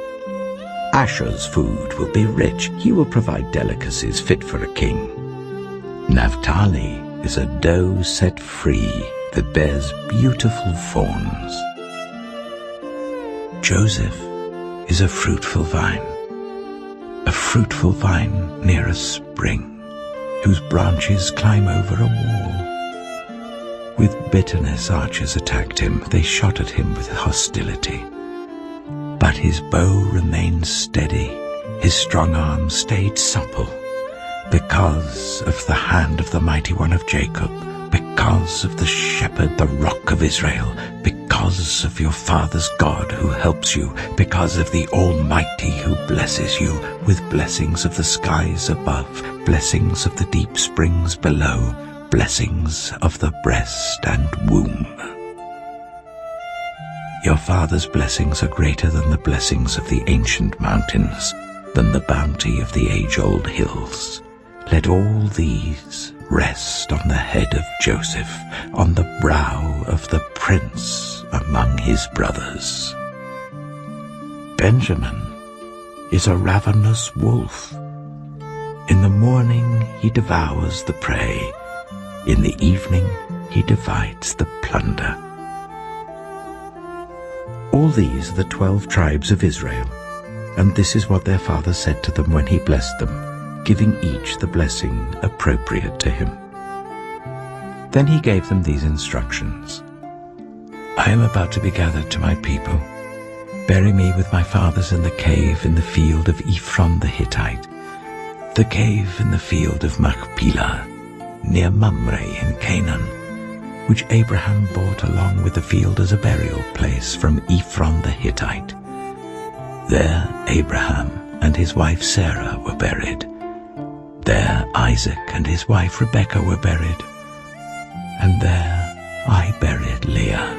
Asher's food will be rich. He will provide delicacies fit for a king. Naphtali is a doe set free that bears beautiful fawns. Joseph is a fruitful vine near a spring, whose branches climb over a wall. With bitterness archers attacked him, they shot at him with hostility. But his bow remained steady, his strong arm stayed supple, because of the hand of the mighty one of Jacob, because of the shepherd, the rock of Israel, because of your father's God who helps you, because of the Almighty who blesses you with blessings of the skies above, blessings of the deep springs below, blessings of the breast and womb. Your father's blessings are greater than the blessings of the ancient mountains, than the bounty of the age-old hills. Let all these rest on the head of Joseph, on the brow of the prince among his brothers. Benjamin is a ravenous wolf. In the morning he devours the prey. In the evening he divides the plunder. All these are the 12 tribes of Israel, and this is what their father said to them when he blessed them, giving each the blessing appropriate to him. Then he gave them these instructions. I am about to be gathered to my people. Bury me with my fathers in the cave in the field of Ephraim the Hittite, the cave in the field of Machpelah, near Mamre in Canaan, which Abraham bought along with the field as a burial place from Ephraim the Hittite, There Abraham and his wife Sarah were buried. There Isaac and his wife Rebekah were buried. And there I buried Leah.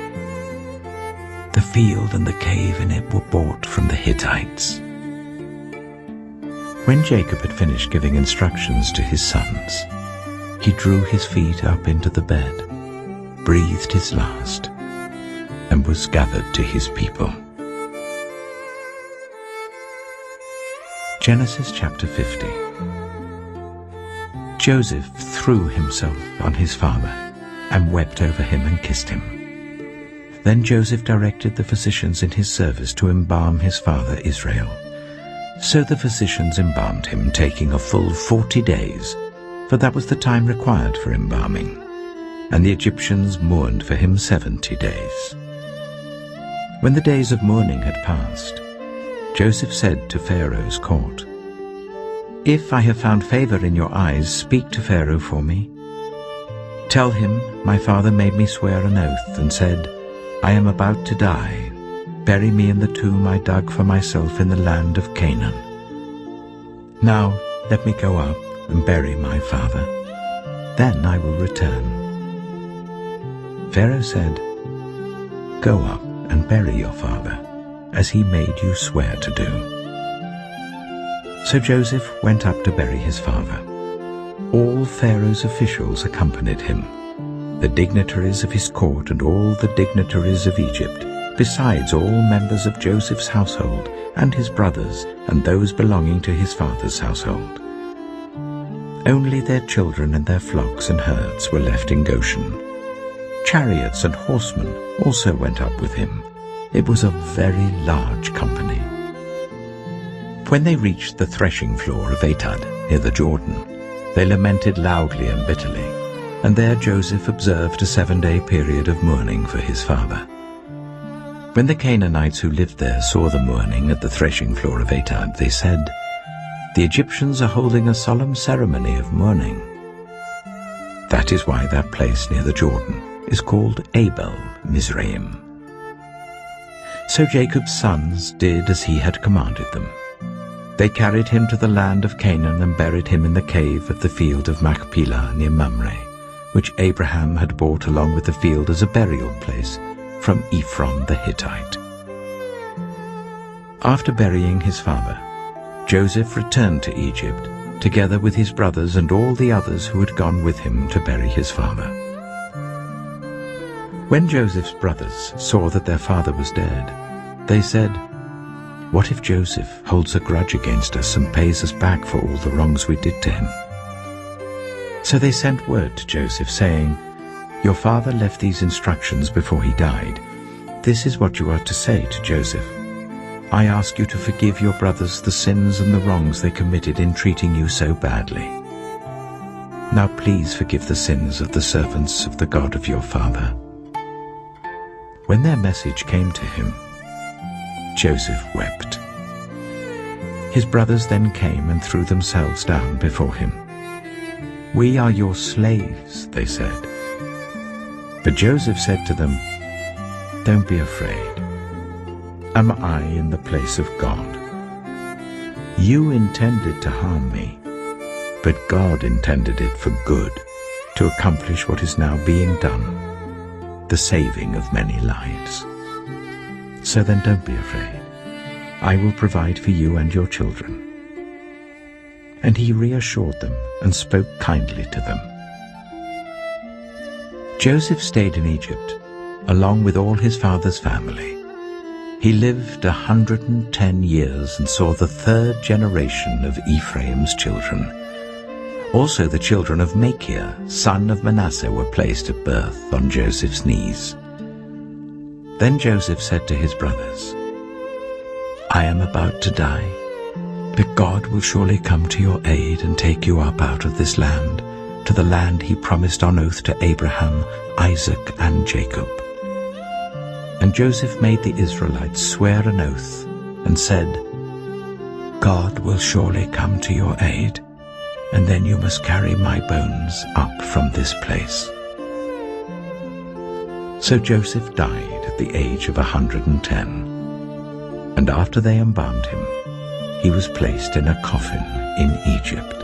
The field and the cave in it were bought from the Hittites. When Jacob had finished giving instructions to his sons, he drew his feet up into the bed, breathed his last, and was gathered to his people. Genesis chapter 50. Joseph threw himself on his father and wept over him and kissed him. Then Joseph directed the physicians in his service to embalm his father Israel. So the physicians embalmed him, taking a full 40 days, for that was the time required for embalming. And the Egyptians mourned for him 70 days. When the days of mourning had passed, Joseph said to Pharaoh's court, "If I have found favor in your eyes, speak to Pharaoh for me. Tell him, my father made me swear an oath and said, 'I am about to die. Bury me in the tomb I dug for myself in the land of Canaan.' Now let me go up and bury my father. Then I will return." Pharaoh said, "Go up and bury your father, as he made you swear to do." So Joseph went up to bury his father. All Pharaoh's officials accompanied him, the dignitaries of his court and all the dignitaries of Egypt, besides all members of Joseph's household and his brothers and those belonging to his father's household. Only their children and their flocks and herds were left in Goshen. Chariots and horsemen also went up with him. It was a very large company. When they reached the threshing floor of Atad, near the Jordan, they lamented loudly and bitterly, and there Joseph observed a 7-day period of mourning for his father. When the Canaanites who lived there saw the mourning at the threshing floor of Atad, they said, "The Egyptians are holding a solemn ceremony of mourning." That is why that place near the Jordan is called Abel Mizraim. So Jacob's sons did as he had commanded them. They carried him to the land of Canaan and buried him in the cave of the field of Machpelah near Mamre, which Abraham had bought along with the field as a burial place from Ephraim the Hittite. After burying his father, Joseph returned to Egypt, together with his brothers and all the others who had gone with him to bury his father. When Joseph's brothers saw that their father was dead, they said, "What if Joseph holds a grudge against us and pays us back for all the wrongs we did to him?" So they sent word to Joseph, saying, "Your father left these instructions before he died. This is what you are to say to Joseph. I ask you to forgive your brothers the sins and the wrongs they committed in treating you so badly. Now please forgive the sins of the servants of the God of your father." When their message came to him, Joseph wept. His brothers then came and threw themselves down before him. "We are your slaves," they said. But Joseph said to them, "Don't be afraid. Am I in the place of God? You intended to harm me, but God intended it for good, to accomplish what is now being done, the saving of many lives. So then don't be afraid. I will provide for you and your children." And he reassured them and spoke kindly to them. Joseph stayed in Egypt, along with all his father's family. He lived 110 years and saw the 3rd generation of Ephraim's children. Also the children of Machir, son of Manasseh, were placed at birth on Joseph's knees. Then Joseph said to his brothers, "I am about to die, but God will surely come to your aid and take you up out of this land, to the land he promised on oath to Abraham, Isaac, and Jacob." And Joseph made the Israelites swear an oath and said, "God will surely come to your aid, and then you must carry my bones up from this place." So Joseph died at the age of 110. And after they embalmed him, he was placed in a coffin in Egypt.